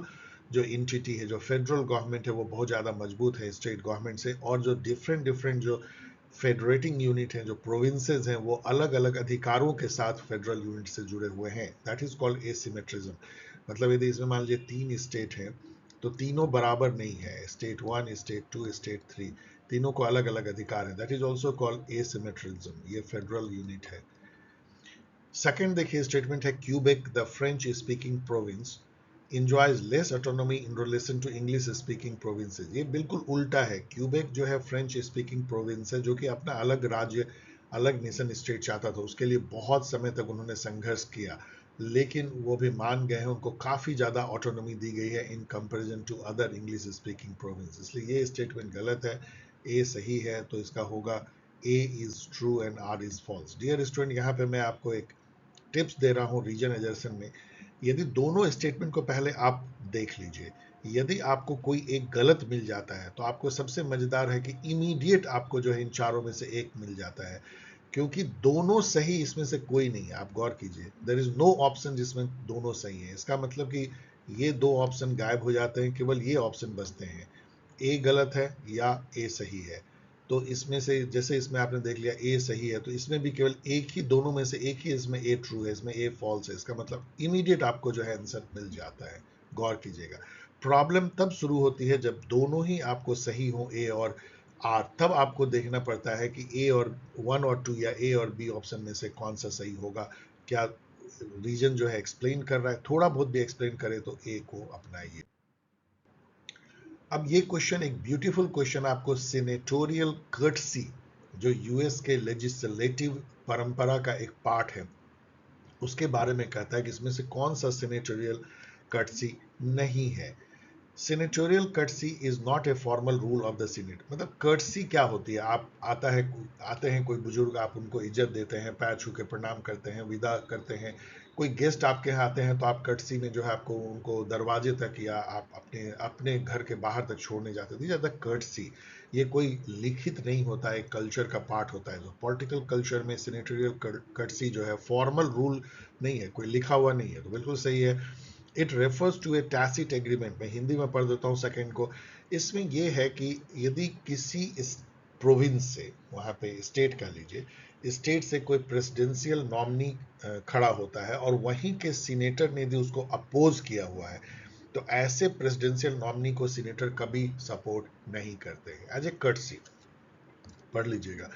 जो इंटिटी है, जो फेडरल गवर्नमेंट है, वो बहुत ज़्यादा मजबूत है स्टेट गवर्नमेंट से, और जो डिफरेंट डिफरेंट जो फेडरेटिंग यूनिट हैं, जो प्रोविंसेस हैं, वो अलग अलग अधिकारों के साथ फेडरल यूनिट से जुड़े हुए हैं। That is called asymmetrism. मतलब यदि इसमें मान लीजिए 3 स्टेट हैं तो तीनों बराबर नहीं है, स्टेट 1, स्टेट 2, स्टेट 3, तीनों को अलग अलग अधिकार है। दैट इज ऑल्सो कॉल्ड एसिमेट्रिज्म, ये फेडरल यूनिट है। सेकेंड देखिए स्टेटमेंट है, Quebec the French speaking province enjoys less autonomy in relation to English speaking provinces। ये बिल्कुल उल्टा है। क्यूबेक जो है फ्रेंच स्पीकिंग प्रोविंस है, जो कि अपना अलग राज्य, अलग नेशन स्टेट चाहता था। उसके लिए बहुत समय तक उन्होंने संघर्ष किया, लेकिन वो भी मान गए हैं, उनको काफ़ी ज़्यादा ऑटोनॉमी दी गई है in comparison to other English speaking province. इसलिए ये स्टेटमेंट गलत है, ए सही है, तो इसका होगा A is true and R is false. Dear student, यहाँ पे मैं आपको एक टिप्स दे रहा हूँ रीजन एजर्सन में। यदि दोनों स्टेटमेंट को पहले आप देख लीजिए, यदि आपको कोई एक गलत मिल जाता है तो आपको सबसे मजेदार है कि इमीडिएट आपको जो है इन चारों में से एक मिल जाता है, क्योंकि दोनों सही इसमें से कोई नहीं है। आप गौर कीजिए, देयर इज नो ऑप्शन जिसमें दोनों सही है। इसका मतलब कि ये दो ऑप्शन गायब हो जाते हैं, केवल ये ऑप्शन बचते हैं, ए गलत है या ए सही है। तो इसमें से जैसे इसमें आपने देख लिया ए सही है, तो इसमें भी केवल एक ही, दोनों में से एक ही इसमें ए ट्रू है, इसमें ए फॉल्स है। इसका मतलब इमीडिएट आपको जो है आंसर मिल जाता है। गौर कीजिएगा, प्रॉब्लम तब शुरू होती है जब दोनों ही आपको सही हो, ए और आर, तब आपको देखना पड़ता है कि ए और 1 और 2 या ए और बी ऑप्शन में से कौन सा सही होगा। क्या रीजन जो है एक्सप्लेन कर रहा है, थोड़ा बहुत भी एक्सप्लेन करे तो ए को अपनाइए। अब ये क्वेश्चन एक ब्यूटीफुल क्वेश्चन आपको सेनेटोरियल कर्टसी, जो यूएस के लेजिस्लेटिव परंपरा का एक पार्ट है, उसके बारे में कहता है कि इसमें से कौन सा सेनेटोरियल कर्टसी नहीं है। Senatorial courtesy is not a formal rule of the senate. मतलब कर्टसी क्या होती है, आप आते हैं कोई बुजुर्ग, आप उनको इज्जत देते हैं, पैर छू के प्रणाम करते हैं, विदा करते हैं। कोई गेस्ट आपके यहाँ आते हैं तो आप कर्टसी में जो है आपको उनको दरवाजे तक या आप अपने अपने घर के बाहर तक छोड़ने जाते थे, ज़्यादा कर्टसी। ये कोई लिखित नहीं होता है, एक कल्चर का पार्ट होता है। जो पॉलिटिकल कल्चर में सेनेटोरियल कर्टसी जो है फॉर्मल रूल नहीं है, कोई लिखा हुआ नहीं है, तो बिल्कुल सही है। It refers to a tacit agreement. मैं हिंदी में पढ़ देता हूँ सेकेंड को। इसमें यह है कि यदि किसी प्रोविंस से, वहाँ पे स्टेट कह लीजिए, स्टेट से कोई प्रेसिडेंशियल नॉमिनी खड़ा होता है और वहीं के सीनेटर ने भी उसको अपोज किया हुआ है, तो ऐसे प्रेसिडेंशियल नॉमिनी को सीनेटर कभी सपोर्ट नहीं करते हैं, एज ए कर्टसी। पढ़ लीजिएगा।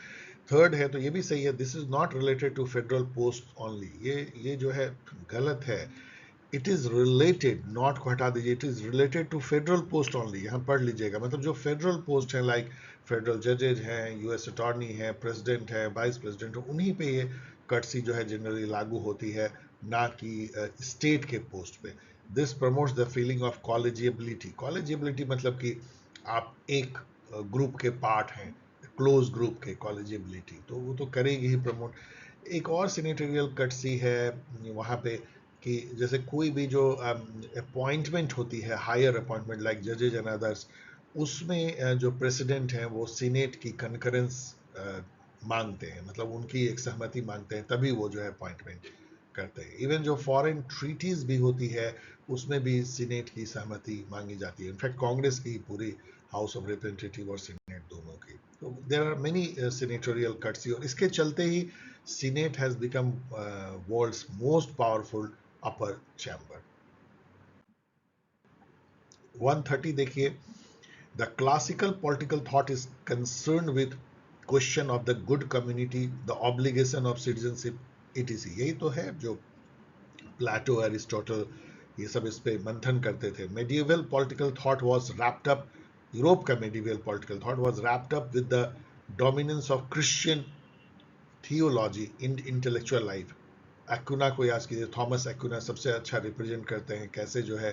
थर्ड है तो ये भी सही है, this is not related to federal post only. ये जो है गलत है। इट इज रिलेटेड, नॉट को हटा दीजिए, it is related to federal post only. यहाँ पढ़ लीजिएगा, मतलब जो फेडरल पोस्ट है, लाइक फेडरल जजेज हैं, यूएस अटॉर्नी है, प्रेसिडेंट है, वाइस प्रेसिडेंट है, उन्हीं पे ये कर्टसी जो है जनरली लागू होती है, ना कि स्टेट के पोस्ट पे। This promotes the feeling of collegiality. Collegiality मतलब कि आप एक ग्रुप के पार्ट हैं, क्लोज ग्रुप के, कॉलेजिएबिलिटी, तो वो तो करेगी ही प्रमोट। एक और सीनेटोरियल कर्टसी है वहाँ पे कि जैसे कोई भी जो अपॉइंटमेंट होती है, हायर अपॉइंटमेंट लाइक जजेज एंड अदर्स, उसमें जो प्रेसिडेंट हैं वो सीनेट की कंकरेंस मांगते हैं, मतलब उनकी एक सहमति मांगते हैं, तभी वो जो है अपॉइंटमेंट करते हैं। इवन जो फॉरेन ट्रीटीज भी होती है उसमें भी सीनेट की सहमति मांगी जाती है। इनफैक्ट कांग्रेस की पूरी हाउस ऑफ रिप्रेजेंटेटिव और सीनेट दोनों की। तो there are many senatorial cuts, और इसके चलते ही senate has become world's most powerful upper chamber. 130 देखिए, the classical political thought is concern with question of the good community, the obligation of citizenship, etc. यही तो है जो प्लेटो, एरिस्टोटल, ये सब इस पे मंथन करते थे। Medieval political thought was wrapped up, Europe का medieval political thought was wrapped up with the dominance of Christian theology in intellectual life. Aquinas को याद कीजिए, थॉमस एक्विना सबसे अच्छा रिप्रेजेंट करते हैं कैसे जो है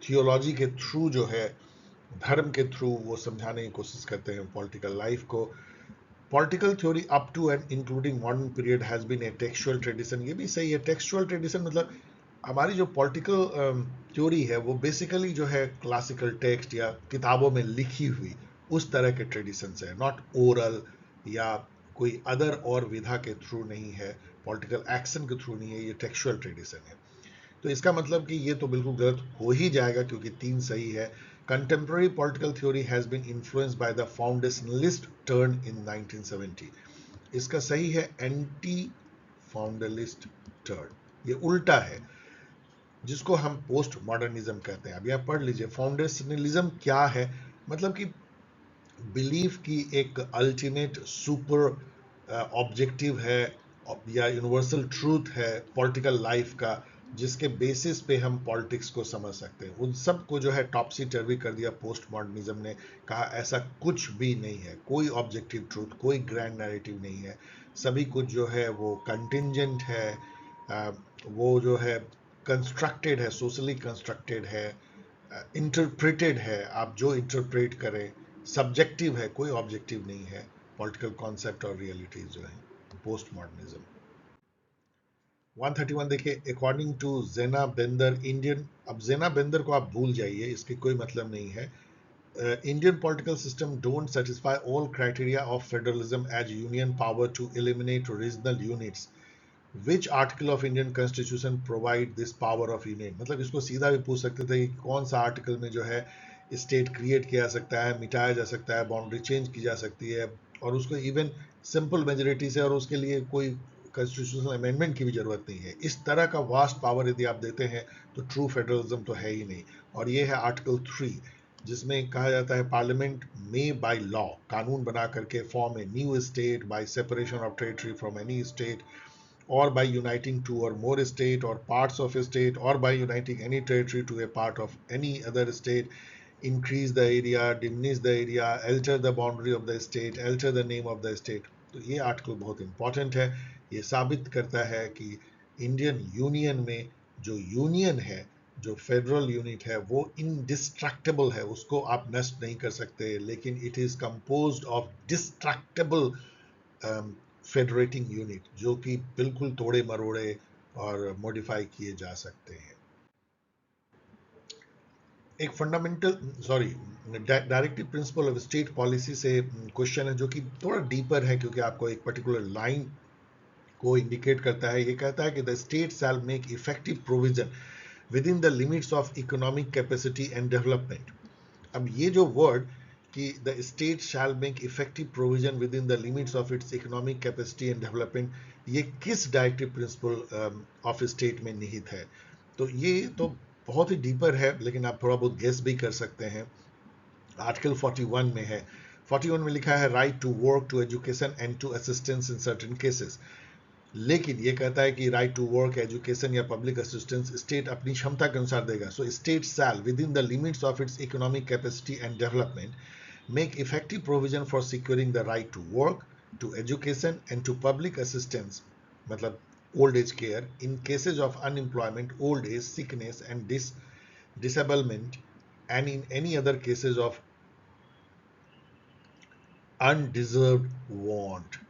थियोलॉजी के थ्रू जो है, धर्म के थ्रू वो समझाने की कोशिश करते हैं पॉलिटिकल लाइफ को। Political theory up to and including modern period has been a textual tradition. ये भी सही है, टेक्सचुअल ट्रेडिशन मतलब हमारी जो पॉलिटिकल थ्योरी है वो बेसिकली जो है क्लासिकल टेक्स्ट या किताबों में लिखी हुई उस तरह के ट्रेडिशन है, नॉट ओरल या कोई अदर और विधा के थ्रू नहीं है, पॉलिटिकल एक्शन के थ्रू नहीं है, ये टेक्सचुअल ट्रेडिशन है। तो इसका मतलब कि ये तो बिल्कुल गलत हो ही जाएगा क्योंकि तीन सही है। Contemporary political theory has been influenced by the foundationalist turn in 1970। इसका सही है एंटी फाउंडलिस्ट टर्न, ये उल्टा है जिसको हम पोस्ट मॉडर्निज्म कहते हैं। अभी आप पढ़ लीजिए फाउंडेशनलिज्म क्या है, मतलब कि बिलीफ की एक अल्टीमेट सुपर ऑब्जेक्टिव है या यूनिवर्सल ट्रूथ है पॉलिटिकल लाइफ का, जिसके बेसिस पे हम पॉलिटिक्स को समझ सकते हैं। उन सब को जो है टॉपसी टर्वी कर दिया पोस्ट मॉडर्निज्म ने, कहा ऐसा कुछ भी नहीं है, कोई ऑब्जेक्टिव ट्रूथ, कोई ग्रैंड नैरेटिव नहीं है, सभी कुछ जो है वो कंटिंजेंट है, वो जो है कंस्ट्रक्टेड है, सोशली कंस्ट्रक्टेड है, इंटरप्रेटेड है, आप जो इंटरप्रेट करें, सब्जेक्टिव है, कोई ऑब्जेक्टिव नहीं है पॉलिटिकल कॉन्सेप्ट और रियलिटीज जो है पोस्ट मॉडर्निज्म। 131 देखिए, अकॉर्डिंग टू जेना बेंदर इंडियन, अब जेना बेंदर को आप भूल जाइए, इसकी कोई मतलब नहीं है। Indian political system don't satisfy all criteria of federalism as union power to eliminate regional units. Which article of Indian Constitution provide this power of union? मतलब इसको सीधा भी पूछ सकते थे कि कौन सा आर्टिकल में जो है स्टेट क्रिएट किया जा सकता है, मिटाया जा सकता है, बाउंड्री चेंज की जा सकती है, और उसको इवन सिंपल मेजोरिटी से, और उसके लिए कोई कॉन्स्टिट्यूशनल अमेंडमेंट की भी जरूरत नहीं है। इस तरह का वास्ट पावर यदि आप देते हैं तो ट्रू फेडरलिज्म तो है ही नहीं। और ये है आर्टिकल 3, जिसमें कहा जाता है पार्लियामेंट में बाय लॉ, कानून बना करके, form a new state by separation of territory from any state, or by uniting two or more state or parts of a state, or by uniting any territory to a part of any other state, increase the area, diminish the area, alter the boundary of the state, alter the name of the state। तो ये article बहुत important है, ये साबित करता है कि Indian union में जो यूनियन है, जो फेडरल यूनिट है, वो इनडिस्ट्रक्टेबल है, उसको आप नष्ट नहीं कर सकते, लेकिन it is composed of destructible federating unit, जो कि बिल्कुल तोड़े मरोड़े और मॉडिफाई किए जा सकते हैं। एक fundamental directive principle of state policy से क्वेश्चन है जो कि थोड़ा डीपर है, क्योंकि आपको एक पर्टिकुलर लाइन को इंडिकेट करता है। ये कहता है कि the state shall make effective provision with in the limits of economic capacity and development. अब ये जो वर्ड कि the state shall make effective provision with in the limits of its economic capacity and development, ये किस directive principle of state में निहित है? तो ये तो बहुत ही डीपर है, लेकिन आप थोड़ा बहुत गेस भी कर सकते हैं। आर्टिकल 41 में है, 41 में लिखा है right to work, to education and to assistance in certain cases. लेकिन ये कहता है कि राइट टू वर्क, एजुकेशन या पब्लिक असिस्टेंस स्टेट अपनी क्षमता के अनुसार देगा। So state shall within the limits of its economic capacity and development make effective provision for securing the right to work, to education and to public assistance, मतलब old age care, in cases of unemployment, old age, sickness and disablement, and in any other cases of undeserved want।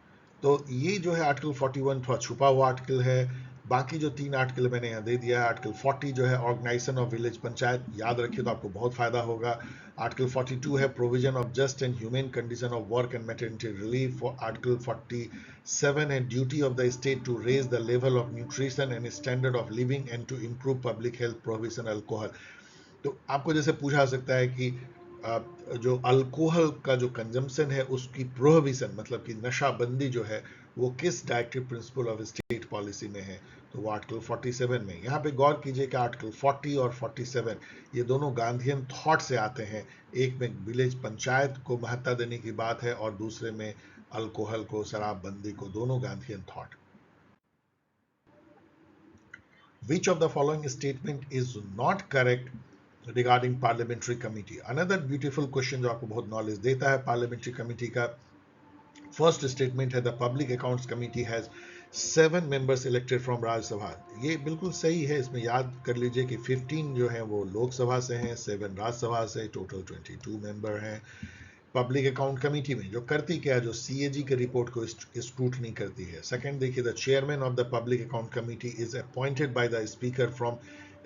तो ये जो है article 41 थोड़ा छुपा हुआ article है। बाकी जो 3 आर्टिकल मैंने यहाँ दे दिया है। आर्टिकल 40 जो है ऑर्गेनाइजेशन ऑफ विलेज पंचायत, याद रखिए तो आपको बहुत फायदा होगा। आर्टिकल 42 है provision of just and human condition of work and maternity relief. Article 47 है duty of the state to raise the level of nutrition and standard of living and to improve public health, prohibition alcohol. तो आपको जैसे पूछा सकता है कि जो alcohol का जो कंजम्पशन है उसकी प्रोहिबिशन, मतलब कि नशाबंदी जो है, वो किस directive principle of state policy में है? तो वो आर्टिकल 47 में। यहाँ पे गौर कीजिए कि आर्टिकल 40 और 47 ये दोनों गांधीयन थॉट से आते हैं। एक में विलेज पंचायत को महत्ता देने की बात है और दूसरे में अल्कोहल को, शराबबंदी को, दोनों Gandhian thought. Which of the following statement is not correct regarding parliamentary committee? Another beautiful question जो आपको बहुत नॉलेज देता है पार्लियामेंट्री कमेटी का। फर्स्ट स्टेटमेंट है the public accounts committee has 7 members elected from Rajya Sabha. ये बिल्कुल सही है, इसमें याद कर लीजिए कि 15 जो है वो लोकसभा से हैं, 7 राज्यसभा से, टोटल 22 मेंबर हैं पब्लिक अकाउंट कमेटी में, जो करती क्या है, जो सीएजी के रिपोर्ट को स्क्रूटनी करती है। सेकंड देखिए, the chairman of the public account committee is appointed by the speaker from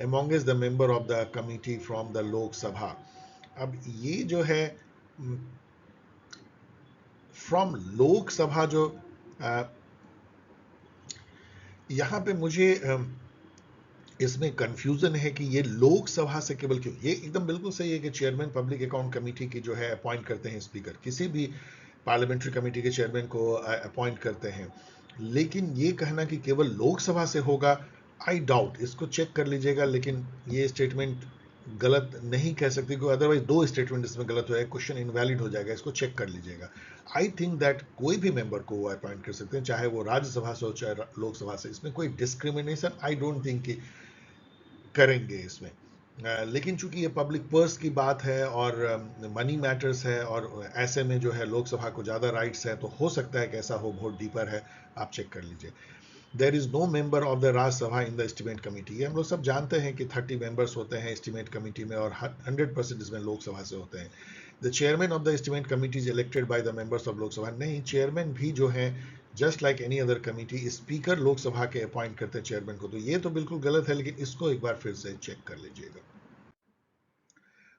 amongst the member of the committee from the Lok Sabha. अब ये जो है फ्रॉम लोकसभा, जो यहां पे मुझे इसमें कंफ्यूजन है कि ये लोकसभा से केवल क्यों। ये एकदम बिल्कुल सही है कि चेयरमैन पब्लिक अकाउंट कमेटी की जो है अपॉइंट करते हैं स्पीकर, किसी भी पार्लियामेंट्री कमेटी के चेयरमैन को अपॉइंट करते हैं, लेकिन ये कहना कि केवल लोकसभा से होगा, आई डाउट, इसको चेक कर लीजिएगा। लेकिन ये स्टेटमेंट गलत नहीं कह सकते, क्योंकि अदरवाइज 2 स्टेटमेंट इसमें गलत हो जाएगा, क्वेश्चन इनवैलिड हो जाएगा, इसको चेक कर लीजिएगा। आई थिंक दैट कोई भी मेंबर को वो अपॉइंट कर सकते हैं, चाहे वो राज्यसभा से हो चाहे लोकसभा से, इसमें कोई डिस्क्रिमिनेशन आई डोंट थिंक कि करेंगे इसमें। लेकिन चूंकि ये पब्लिक पर्स की बात है और मनी मैटर्स है, और ऐसे में जो है लोकसभा को ज़्यादा राइट्स है, तो हो सकता है कि ऐसा हो, बहुत डीपर है, आप चेक कर लीजिए। There is no member of the Rajya Sabha in the estimate committee. ये हम लोग सब जानते हैं कि 30 मेंबर्स होते हैं एस्टिमेट कमेटी में, और 100% इसमें लोकसभा से होते हैं। The chairman of the estimate committee is elected by the members of Lok Sabha. नहीं, चेयरमैन भी जो है just like any other committee, speaker Lok Sabha के अपॉइंट करते हैं चेयरमैन को, तो ये तो बिल्कुल गलत है, लेकिन इसको एक बार फिर से चेक कर लीजिएगा।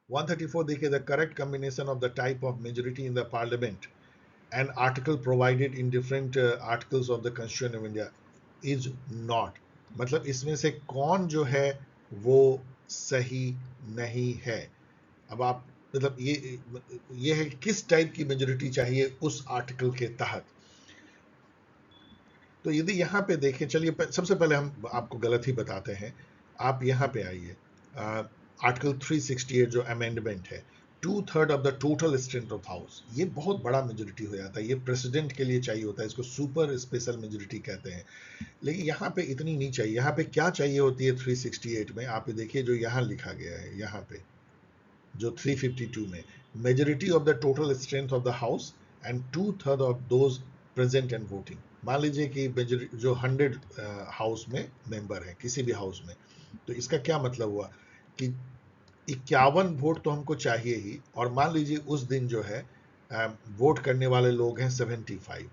134 देखिए, the correct combination of the type of majority in the parliament and article provided in different articles of the constitution of India is not. मतलब इसमें से कौन जो है वो सही नहीं है। अब आप मतलब ये है कि किस टाइप की मेजोरिटी चाहिए उस आर्टिकल के तहत। तो यदि यहां पे देखें, चलिए सबसे पहले हम आपको गलत ही बताते हैं। आप यहां पे आइए, आर्टिकल 368 जो अमेंडमेंट है, 2/3 of the total strength of house, ये बहुत बड़ा मेजोरिटी हो जाता है, ये प्रेसिडेंट के लिए चाहिए होता है, इसको सुपर स्पेशल मेजोरिटी कहते हैं। लेकिन यहाँ पे इतनी नहीं चाहिए। यहाँ पे क्या चाहिए होती है 368 में, आप देखिए जो यहाँ लिखा गया है, यहाँ पे जो 352 में, majority of the total strength of the house and 2/3 of those present and voting. मान लीजिए कि जो 100 हाउस में मेंबर है किसी भी हाउस में, तो इसका क्या मतलब हुआ कि 51 वोट तो हमको चाहिए ही, और मान लीजिए उस दिन जो है वोट करने वाले लोग हैं 75,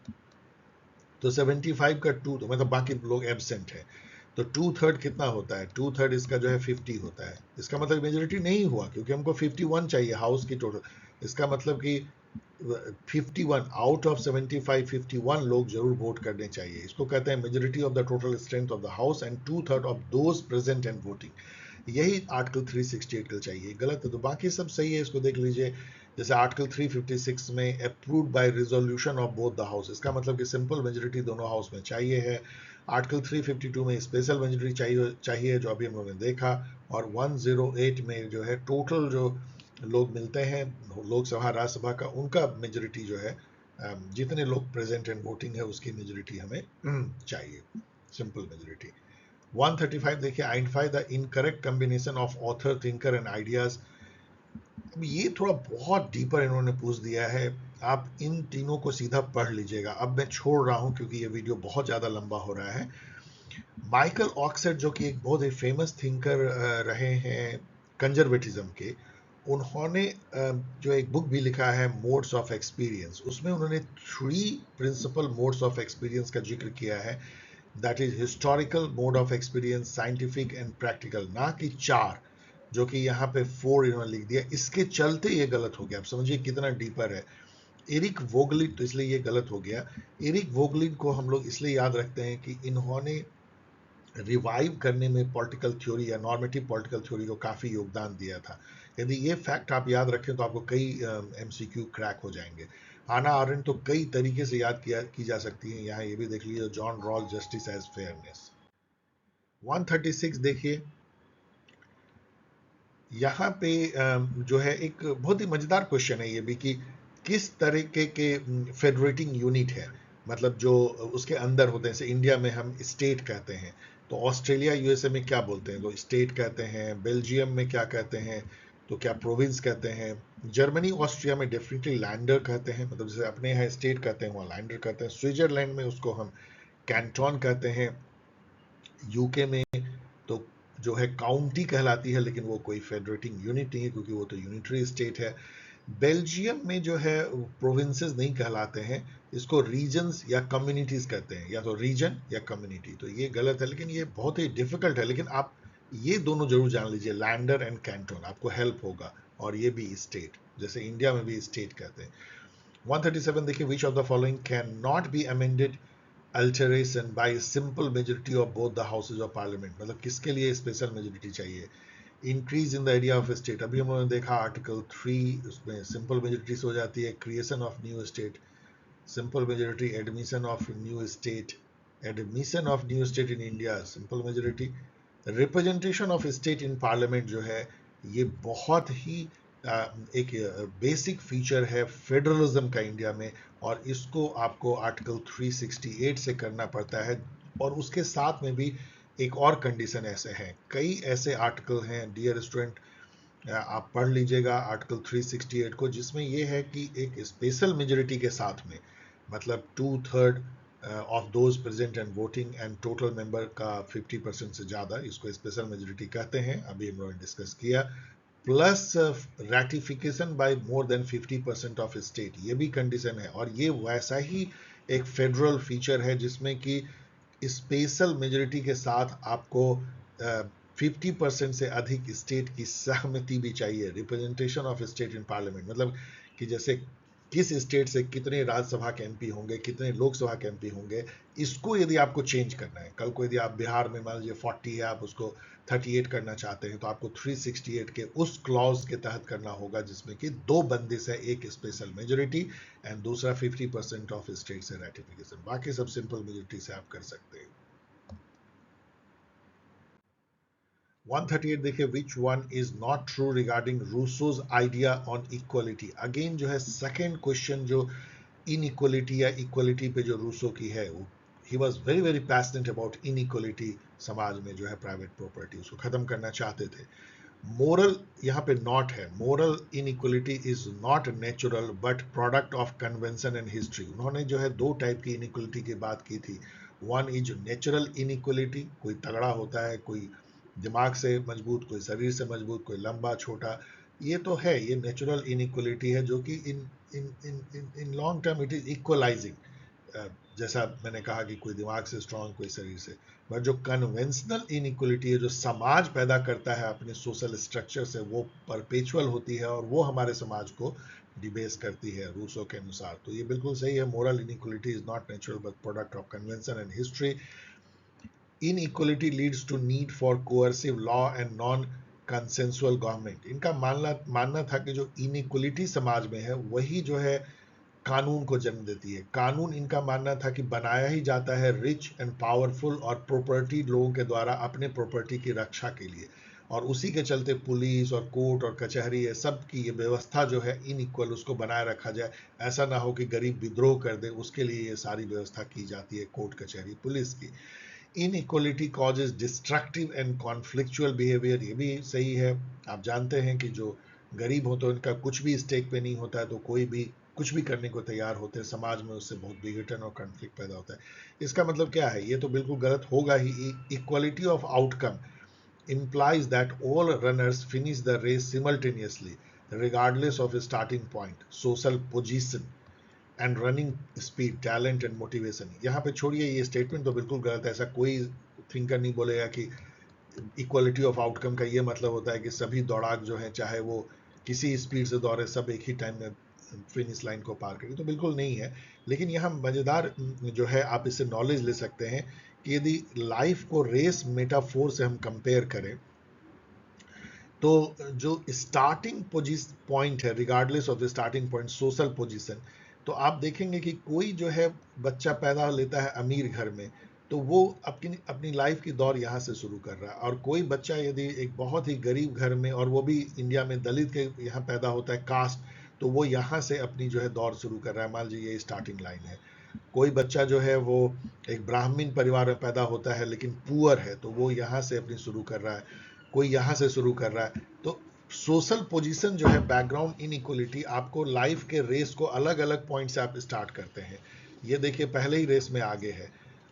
तो 75 का 2, तो मतलब बाकी लोग एब्सेंट है, तो 2/3 कितना होता है, 2/3 इसका जो है 50 होता है। इसका मतलब मेजोरिटी नहीं हुआ, क्योंकि हमको 51 चाहिए हाउस की टोटल। इसका मतलब कि 51 आउट ऑफ 75, 51 लोग जरूर वोट करने चाहिए। इसको कहते हैं majority of the total strength of the house and 2/3 of those present and voting. यही आर्टिकल 368 का चाहिए। गलत है तो बाकी सब सही है, इसको देख लीजिए। जैसे आर्टिकल 356 में approved by resolution of both the house, इसका मतलब कि सिंपल मेजोरिटी दोनों हाउस में चाहिए है। आर्टिकल 352 में स्पेशल मेजोरिटी चाहिए जो अभी हम लोगों ने देखा, और 108 में जो है टोटल जो लोग मिलते हैं लोकसभा राज्यसभा का, उनका मेजोरिटी जो है जितने लोग प्रेजेंट एंड वोटिंग है उसकी मेजोरिटी हमें चाहिए, सिंपल मेजोरिटी। 135 देखिए, identify the incorrect combination of author, thinker and ideas. अब ये थोड़ा बहुत डीपर इन्होंने पूछ दिया है, आप इन तीनों को सीधा पढ़ लीजिएगा। अब मैं छोड़ रहा हूं क्योंकि ये वीडियो बहुत ज़्यादा लंबा हो रहा है। माइकल ऑक्सेट जो कि एक बहुत ही फेमस थिंकर रहे हैं कंजर्वेटिज्म के, उन्होंने जो एक बुक भी लिखा है मोड्स ऑफ एक्सपीरियंस, उसमें उन्होंने 3 प्रिंसिपल मोड्स ऑफ एक्सपीरियंस का जिक्र किया है। That is historical mode of experience, scientific and practical, ना कि 4, जो कि यहाँ पे 4 इन्होंने लिख दिया। इसके चलते ये गलत हो गया। आप समझिए कितना डीपर है। एरिक वोगलिन, तो इसलिए ये गलत हो गया। एरिक वोगलिन को हम लोग इसलिए याद रखते हैं कि इन्होंने रिवाइव करने में पॉलिटिकल थ्योरी या नॉर्मेटिव पॉलिटिकल थ्योरी को काफ़ी योगदान दिया था। यदि ये फैक्ट आप याद रखें तो आपको कई एमसीक्यू क्रैक हो जाएंगे। हाना आरेंट तो कई तरीके से याद की जा सकती है, यहाँ ये भी देख लीजिए, John Rawl, justice as fairness. 136 देखिए, यहाँ पे जो है एक बहुत ही मजेदार क्वेश्चन है ये भी, कि किस तरीके के फेडरेटिंग यूनिट है, मतलब जो उसके अंदर होते हैं। जैसे इंडिया में हम स्टेट कहते हैं, तो ऑस्ट्रेलिया यूएसए में क्या बोलते हैं, तो स्टेट कहते हैं। बेल्जियम में क्या कहते हैं, तो क्या प्रोविंस कहते हैं। जर्मनी ऑस्ट्रिया में डेफिनेटली लैंडर कहते हैं, मतलब जैसे अपने यहाँ स्टेट कहते हैं वहाँ लैंडर कहते हैं। स्विट्जरलैंड में उसको हम कैंटन कहते हैं। यूके में तो जो है काउंटी कहलाती है, लेकिन वो कोई फेडरेटिंग यूनिट नहीं है क्योंकि वो तो यूनिटरी स्टेट है। बेल्जियम में जो है प्रोविंसेस नहीं कहलाते हैं, इसको रीजन्स या कम्युनिटीज कहते हैं, या तो रीजन या कम्युनिटी। तो ये गलत है, लेकिन ये बहुत ही डिफिकल्ट है। लेकिन आप ये दोनों जरूर जान लीजिए, लैंडर एंड कैंटन, आपको हेल्प होगा। और ये भी स्टेट, जैसे इंडिया में भी स्टेट कहते हैं। 137 देखिए, विच of the following can not be amended alteration bye simple majority of both the houses of parliament, मतलब किसके लिए स्पेशल मेजोरिटी चाहिए। Increase in the area of state, अभी हम लोगों ने देखा आर्टिकल 3, उसमें सिंपल मेजोरिटी से हो जाती है। Creation of new state, simple majority. Admission of new state, admission of new state in India, simple majority. Representation of state in parliament जो है, ये बहुत ही एक बेसिक फीचर है फेडरलिज्म का इंडिया में, और इसको आपको आर्टिकल 368 से करना पड़ता है। और उसके साथ में भी एक और कंडीशन ऐसे हैं, कई ऐसे आर्टिकल हैं डियर स्टूडेंट, आप पढ़ लीजिएगा आर्टिकल 368 को, जिसमें यह है कि एक स्पेशल मेजोरिटी के साथ में, मतलब 2/3 of those present and voting and total member का 50% से ज़्यादा, इसको स्पेशल मेजोरिटी कहते हैं, अभी हम लोगों ने डिस्कस किया। Plus ratification by more than 50% of state, ये भी कंडीशन है। और ये वैसा ही एक फेडरल फीचर है जिसमें कि स्पेशल मेजोरिटी के साथ आपको 50% से अधिक स्टेट की सहमति भी चाहिए। Representation of state in parliament, मतलब कि जैसे किस स्टेट से कितने राज्यसभा के एमपी होंगे, कितने लोकसभा के एमपी होंगे, इसको यदि आपको चेंज करना है, कल को यदि आप बिहार में मान लीजिए 40 है, आप उसको 38 करना चाहते हैं, तो आपको 368 के उस क्लॉज के तहत करना होगा जिसमें कि दो बंदिश है, एक स्पेशल मेजोरिटी एंड दूसरा 50% ऑफ स्टेट से रेटिफिकेशन। बाकी सब सिंपल मेजोरिटी से आप कर सकते हैं। 138 देखिए, which one is not true regarding Rousseau's idea on equality. Again जो है सेकेंड क्वेश्चन जो इनइक्वलिटी या इक्वलिटी पे जो रूसो की है, वो ही was very very passionate about inequality, समाज में जो है प्राइवेट प्रॉपर्टी, उसको खत्म करना चाहते थे। मोरल यहाँ पे नॉट है, moral inequality is not natural but product of convention and history. उन्होंने जो है दो टाइप की इनइक्वलिटी की बात की थी। वन इज नेचुरल इनइक्वलिटी, कोई तगड़ा होता है, कोई दिमाग से मजबूत, कोई शरीर से मजबूत, कोई लंबा छोटा, ये तो है, ये नेचुरल इनइक्वलिटी है जो कि in in in in in long term it is equalising. जैसा मैंने कहा कि कोई दिमाग से स्ट्रांग, कोई शरीर से। बट जो कन्वेंशनल इनइक्वलिटी है, जो समाज पैदा करता है अपने सोशल स्ट्रक्चर से, वो परपेचुअल होती है और वो हमारे समाज को डिबेस करती है रूसो के अनुसार। तो ये बिल्कुल सही है, moral inequality is not natural but product of convention and history. Inequality leads to need for coercive law and non consensual government. इनका मानना था कि जो इनइक्वलिटी समाज में है वही जो है कानून को जन्म देती है। कानून, इनका मानना था कि बनाया ही जाता है रिच एंड पावरफुल और प्रॉपर्टी लोगों के द्वारा अपने प्रॉपर्टी की रक्षा के लिए, और उसी के चलते पुलिस और कोर्ट और कचहरी है सब की ये व्यवस्था जो है इनइक्वल, उसको बनाए रखा जाए। ऐसा ना हो कि गरीब विद्रोह कर दे, उसके लिए ये सारी व्यवस्था की जाती है कोर्ट कचहरी पुलिस की। Inequality causes destructive and conflictual behaviour, ये भी सही है। आप जानते हैं कि जो गरीब हो तो इनका कुछ भी स्टेक पे नहीं होता है, तो कोई भी कुछ भी करने को तैयार होते हैं, समाज में उससे बहुत विघटन और कॉन्फ्लिक्ट पैदा होता है। इसका मतलब क्या है, ये तो बिल्कुल गलत होगा ही। Equality of outcome implies that all runners finish the race simultaneously regardless of starting point, social position and running speed, talent and motivation. यहाँ पे छोड़िए, ये स्टेटमेंट तो बिल्कुल गलत है। ऐसा कोई थिंकर नहीं बोलेगा कि इक्वलिटी ऑफ आउटकम का ये मतलब होता है कि सभी दौड़ाक जो हैं, चाहे वो किसी स्पीड से दौड़े, सब एक ही टाइम में फिनिश लाइन को पार करें, तो बिल्कुल नहीं है। लेकिन यहाँ मज़ेदार जो है, आप इससे नॉलेज ले सकते हैं कि यदि लाइफ को रेस मेटाफोर से हम कंपेयर करें, तो जो स्टार्टिंग पॉइंट है, regardless of the starting point, social position, तो आप देखेंगे कि कोई जो है बच्चा पैदा लेता है अमीर घर में, तो वो अपनी अपनी लाइफ की दौर यहाँ से शुरू कर रहा है। और कोई बच्चा यदि एक बहुत ही गरीब घर में, और वो भी इंडिया में दलित के यहाँ पैदा होता है कास्ट, तो वो यहाँ से अपनी जो है दौर शुरू कर रहा है। मान लीजिए ये स्टार्टिंग लाइन है। कोई बच्चा जो है वो एक ब्राह्मण परिवार में पैदा होता है लेकिन पुअर है, तो वो यहाँ से अपनी शुरू कर रहा है। कोई यहाँ से शुरू कर रहा है। तो सोशल पोजीशन जो है, बैकग्राउंड इनइक्वलिटी, आपको लाइफ के रेस को अलग अलग पॉइंट से आप स्टार्ट करते हैं। ये देखिए पहले ही रेस में आगे है,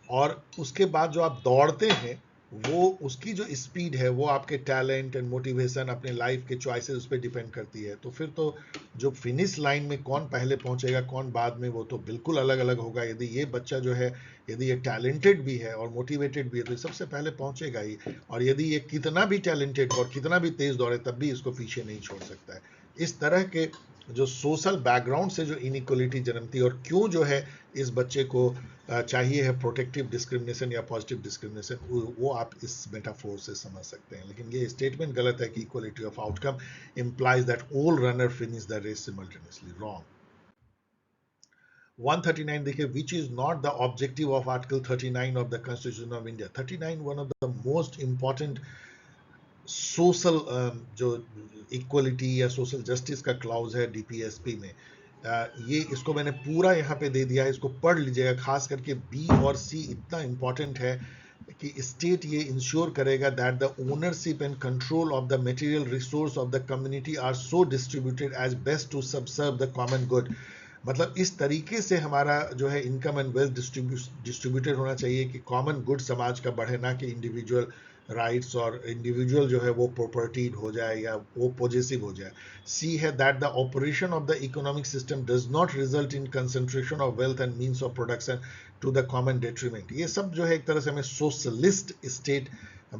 और उसके बाद जो आप दौड़ते हैं वो उसकी जो स्पीड है वो आपके टैलेंट एंड मोटिवेशन, अपने लाइफ के चॉइसेस उस पर डिपेंड करती है। तो फिर तो जो फिनिश लाइन में कौन पहले पहुंचेगा कौन बाद में, वो तो बिल्कुल अलग अलग होगा। यदि ये बच्चा जो है, यदि ये टैलेंटेड भी है और मोटिवेटेड भी है तो सबसे पहले पहुंचेगा ही, और यदि ये कितना भी टैलेंटेड और कितना भी तेज दौड़े तब भी इसको पीछे नहीं छोड़ सकता है। इस तरह के जो सोशल बैकग्राउंड से जो इनइक्वलिटी जन्मती है, और क्यों जो है इस बच्चे को चाहिए है प्रोटेक्टिव डिस्क्रिमिनेशन या पॉजिटिव डिस्क्रिमिनेशन, वो आप इस मेटाफोर से समझ सकते हैं। लेकिन ये स्टेटमेंट गलत है कि equality of outcome implies that all runner finish the race simultaneously. Wrong. 139 देखिए, which is not the objective of Article 39 of the Constitution of India. 39 one of the most important social जो equality या social justice का clause है DPSP में। ये इसको मैंने पूरा यहाँ पे दे दिया है, इसको पढ़ लीजिएगा। खास करके बी और सी इतना इंपॉर्टेंट है कि स्टेट ये इंश्योर करेगा that the ownership and control of the material resource of the community are so distributed as best to subserve the common good. मतलब इस तरीके से हमारा जो है इनकम एंड वेल्थ डिस्ट्रीब्यूटेड होना चाहिए कि कॉमन गुड समाज का बढ़े, ना कि इंडिविजुअल राइट्स और इंडिविजुअल जो है वो प्रॉपर्टीड हो जाए या वो पॉजेसिव हो जाए। सी है that the operation of the economic system does not result in concentration of wealth and means of production to the common detriment. ये सब जो है एक तरह से हमें सोशलिस्ट स्टेट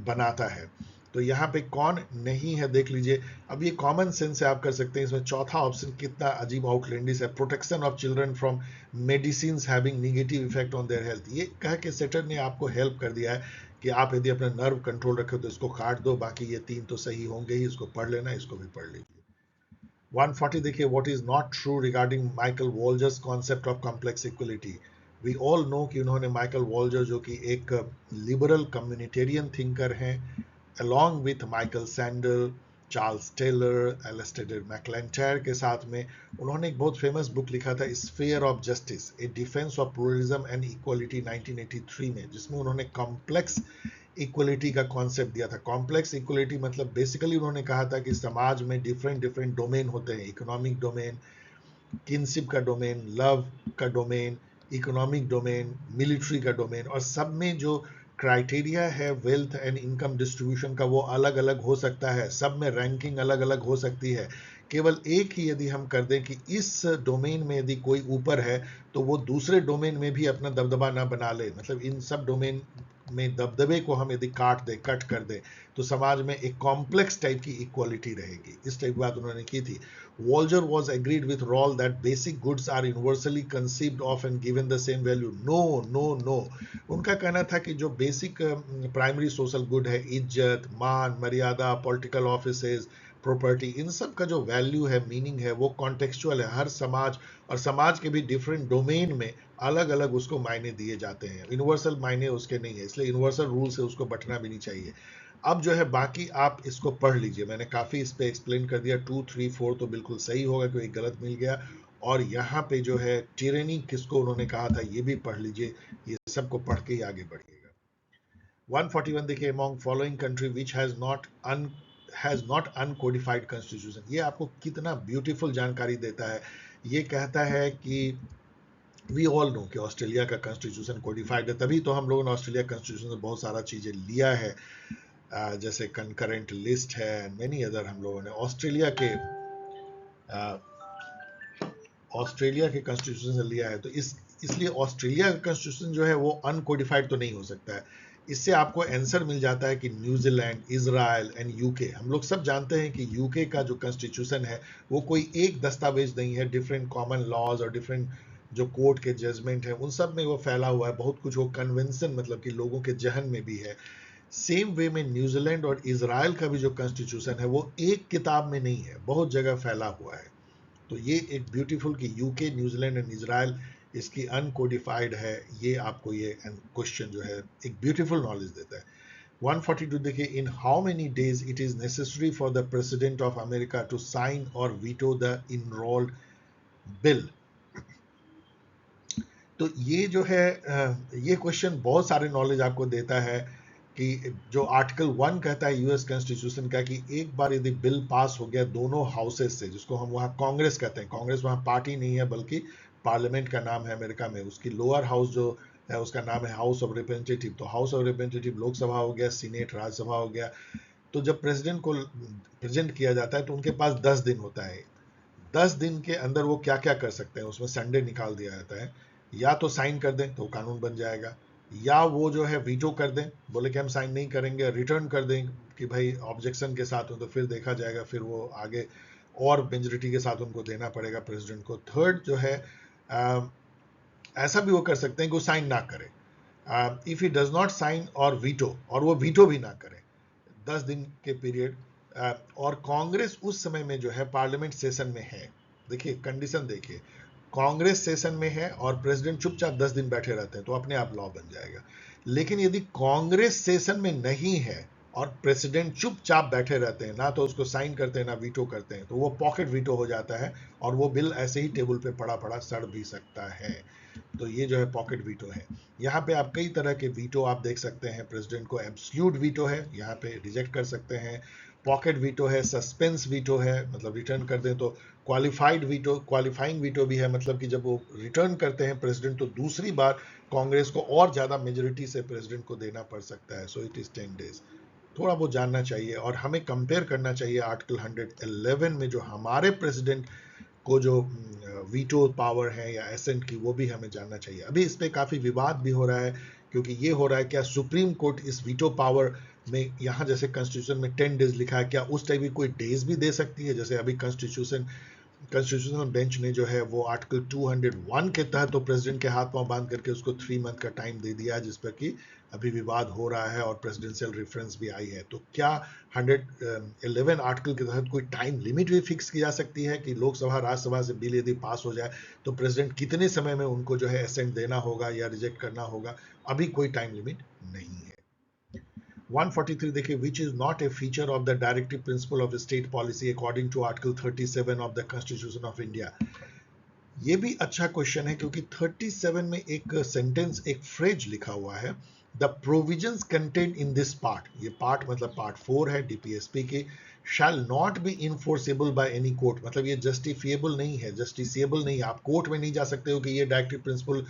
बनाता है। तो यहाँ पे कौन नहीं है देख लीजिए। अब ये कॉमन सेंस से आप कर सकते हैं। इसमें चौथा ऑप्शन कितना अजीब आउटलैंडिश है, protection of children from medicine having negative effect on their health. ये कह के सेटर ने आपको हेल्प कर दिया है कि आप यदि अपना नर्व कंट्रोल रखे तो इसको काट दो, बाकी ये तीन तो सही होंगे ही। इसको पढ़ लेना, इसको भी पढ़ लीजिए। 140 देखिए, what is not true regarding Michael Walzer's concept of complex equality. We all know कि उन्होंने माइकल वॉल्जर जो कि एक लिबरल कम्युनिटेरियन थिंकर हैं, along with Michael Sandel, Charles Taylor, Alasdair MacIntyre के साथ में उन्होंने एक बहुत फेमस बुक लिखा था, sphere of justice, A defence of pluralism and equality 1983 में, जिसमें उन्होंने कॉम्प्लेक्स इक्वलिटी का कॉन्सेप्ट दिया था। कॉम्प्लेक्स इक्वलिटी मतलब बेसिकली उन्होंने कहा था कि समाज में डिफरेंट डिफरेंट डोमेन होते हैं, इकोनॉमिक डोमेन, किनशिप का डोमेन, लव का डोमेन, इकोनॉमिक डोमेन, मिलिट्री का डोमेन, और सब में जो क्राइटेरिया है वेल्थ एंड इनकम डिस्ट्रीब्यूशन का वो अलग अलग हो सकता है, सब में रैंकिंग अलग अलग हो सकती है। केवल एक ही यदि हम कर दें कि इस डोमेन में यदि कोई ऊपर है तो वो दूसरे डोमेन में भी अपना दबदबा ना बना ले, मतलब इन सब डोमेन में दबदबे को हम यदि काट दे, कट कर दे, तो समाज में एक कॉम्प्लेक्स टाइप की इक्वालिटी रहेगी। इस टाइप की बात उन्होंने की थी। Walger was agreed with Rawls that basic goods are universally conceived of and given the same value. No, no, no. उनका कहना था कि जो बेसिक प्राइमरी सोशल गुड है, इज्जत, मान, मर्यादा, पॉलिटिकल ऑफिसेज, प्रॉपर्टी, इन सब का जो वैल्यू है, मीनिंग है, वो कॉन्टेक्चुअल है। हर समाज और समाज के भी डिफरेंट डोमेन में अलग अलग उसको मायने दिए जाते हैं, यूनिवर्सल मायने उसके नहीं है, इसलिए यूनिवर्सल रूल से उसको बटना भी नहीं चाहिए। अब जो है बाकी आप इसको पढ़ लीजिए, मैंने काफ़ी इस पे एक्सप्लेन कर दिया। 2, 3, 4 तो बिल्कुल सही होगा, कोई गलत मिल गया। और यहाँ पे जो है टिरेनी किसको उन्होंने कहा था ये भी पढ़ लीजिए, ये सबको पढ़ के ही आगे बढ़िएगा। 141 देखिए, among following country which has not uncodified constitution. ये आपको कितना ब्यूटीफुल जानकारी देता है। ये कहता है कि वी ऑल नो कि ऑस्ट्रेलिया का कॉन्स्टिट्यूशन कोडिफाइड है, तभी तो हम लोगों ने ऑस्ट्रेलिया कॉन्स्टिट्यूशन से बहुत सारा चीज़ें लिया है, जैसे कंकरेंट लिस्ट है, मेनी अदर हम लोगों ने ऑस्ट्रेलिया के कॉन्स्टिट्यूशन से लिया है। तो इसलिए ऑस्ट्रेलिया का कॉन्स्टिट्यूशन जो है वो अनकोडिफाइड तो नहीं हो सकता है। इससे आपको आंसर मिल जाता है कि न्यूजीलैंड, इजराइल एंड यूके। हम लोग सब जानते हैं कि यूके का जो कॉन्स्टिट्यूशन है वो कोई एक दस्तावेज नहीं है, डिफरेंट कॉमन लॉज और डिफरेंट जो कोर्ट के जजमेंट है उन सब में वो फैला हुआ है। बहुत कुछ वो कन्वेंशन मतलब कि लोगों के जहन में भी है। सेम वे में न्यूजीलैंड और इजराइल का भी जो कॉन्स्टिट्यूशन है वो एक किताब में नहीं है, बहुत जगह फैला हुआ है। तो ये एक ब्यूटीफुल कि यूके, न्यूजीलैंड एंड इजराइल इसकी अनकोडिफाइड है, ये आपको ये क्वेश्चन जो है एक ब्यूटीफुल नॉलेज देता है। 142 देखिए, in how many days it is necessary for the president of America to sign और वीटो द इनरोल्ड बिल। तो ये जो है ये क्वेश्चन बहुत सारे नॉलेज आपको देता है कि जो आर्टिकल 1 कहता है यूएस कॉन्स्टिट्यूशन का कि एक बार यदि बिल पास हो गया दोनों हाउसेस से, जिसको हम वहाँ कांग्रेस कहते हैं, कांग्रेस वहाँ पार्टी नहीं है बल्कि पार्लियामेंट का नाम है अमेरिका में, उसकी लोअर हाउस जो है उसका नाम है हाउस ऑफ रिप्रेजेंटेटिव। तो हाउस ऑफ रिप्रेजेंटेटिव लोकसभा हो गया, सीनेट राज्यसभा हो गया। तो जब प्रेसिडेंट को प्रेजेंट किया जाता है तो उनके पास 10 दिन होता है। 10 दिन के अंदर वो क्या क्या कर सकते हैं, उसमें संडे निकाल दिया जाता है। या तो साइन कर दें तो कानून बन जाएगा, या वो जो है वीटो कर दें, बोले कि हम साइन नहीं करेंगे, रिटर्न कर दें कि भाई ऑब्जेक्शन के साथ हो, तो फिर देखा जाएगा, फिर वो आगे और मेजोरिटी के साथ उनको देना पड़ेगा प्रेसिडेंट को। थर्ड जो है ऐसा भी वो कर सकते हैं कि वो साइन ना करें, if he does not sign और वीटो, और वो वीटो भी ना करें 10 दिन के पीरियड। और कांग्रेस उस समय में जो है पार्लियामेंट सेशन में है, देखिए कंडीशन देखिए, कांग्रेस सेशन में है और प्रेसिडेंट चुपचाप 10 दिन बैठे रहते हैं तो अपने आप लॉ बन जाएगा। लेकिन यदि कांग्रेस सेशन में नहीं है और प्रेसिडेंट चुपचाप बैठे रहते हैं, ना तो उसको साइन करते हैं ना वीटो करते हैं, तो वो पॉकेट वीटो हो जाता है और वो बिल ऐसे ही टेबल पे पड़ा पड़ा सड़ भी सकता है। तो ये जो है पॉकेट वीटो है। यहाँ पे आप कई तरह के वीटो आप देख सकते हैं। प्रेसिडेंट को एब्सोल्यूट वीटो है, यहाँ पे रिजेक्ट कर सकते हैं। पॉकेट वीटो है, सस्पेंस वीटो है, मतलब रिटर्न कर दें तो। क्वालिफाइड वीटो, क्वालिफाइंग वीटो भी है, मतलब कि जब वो रिटर्न करते हैं प्रेसिडेंट तो दूसरी बार कांग्रेस को और ज़्यादा मेजोरिटी से प्रेसिडेंट को देना पड़ सकता है। सो इट इज़ 10 days। थोड़ा वो जानना चाहिए और हमें कंपेयर करना चाहिए आर्टिकल 111 में जो हमारे प्रेसिडेंट को जो वीटो पावर है या एसेंट की, वो भी हमें जानना चाहिए। अभी इस पे काफ़ी विवाद भी हो रहा है, क्योंकि ये हो रहा है क्या सुप्रीम कोर्ट इस वीटो पावर में, यहाँ जैसे कॉन्स्टिट्यूशन में 10 days लिखा है, क्या उस टाइप की कोई डेज भी दे सकती है? जैसे अभी कॉन्स्टिट्यूशनल बेंच ने जो है वो आर्टिकल 201 के तहत तो प्रेसिडेंट के हाथ पांव बांध करके उसको 3 month का टाइम दे दिया है, जिस पर कि अभी विवाद हो रहा है और प्रेसिडेंशियल रेफरेंस भी आई है। तो क्या 111 आर्टिकल के तहत कोई टाइम लिमिट भी फिक्स की जा सकती है कि लोकसभा राज्यसभा से बिल यदि पास हो जाए तो प्रेसिडेंट कितने समय में उनको जो है असेंट देना होगा या रिजेक्ट करना होगा? अभी कोई टाइम लिमिट नहीं है। 143 देखिए, which is not a feature of the directive principle of state policy according to article 37 of the constitution of India. ये भी अच्छा क्वेश्चन है, क्योंकि 37 में एक सेंटेंस, एक फ्रेज लिखा हुआ है, the provisions content in this part, ये पार्ट मतलब पार्ट 4 है डीपीएसपी के, shall not be enforceable by any court, मतलब ये जस्टिफिएबल नहीं है, जस्टिसिएबल नहीं है। आप कोर्ट में नहीं जा सकते हो कि ये डायरेक्टिव प्रिंसिपल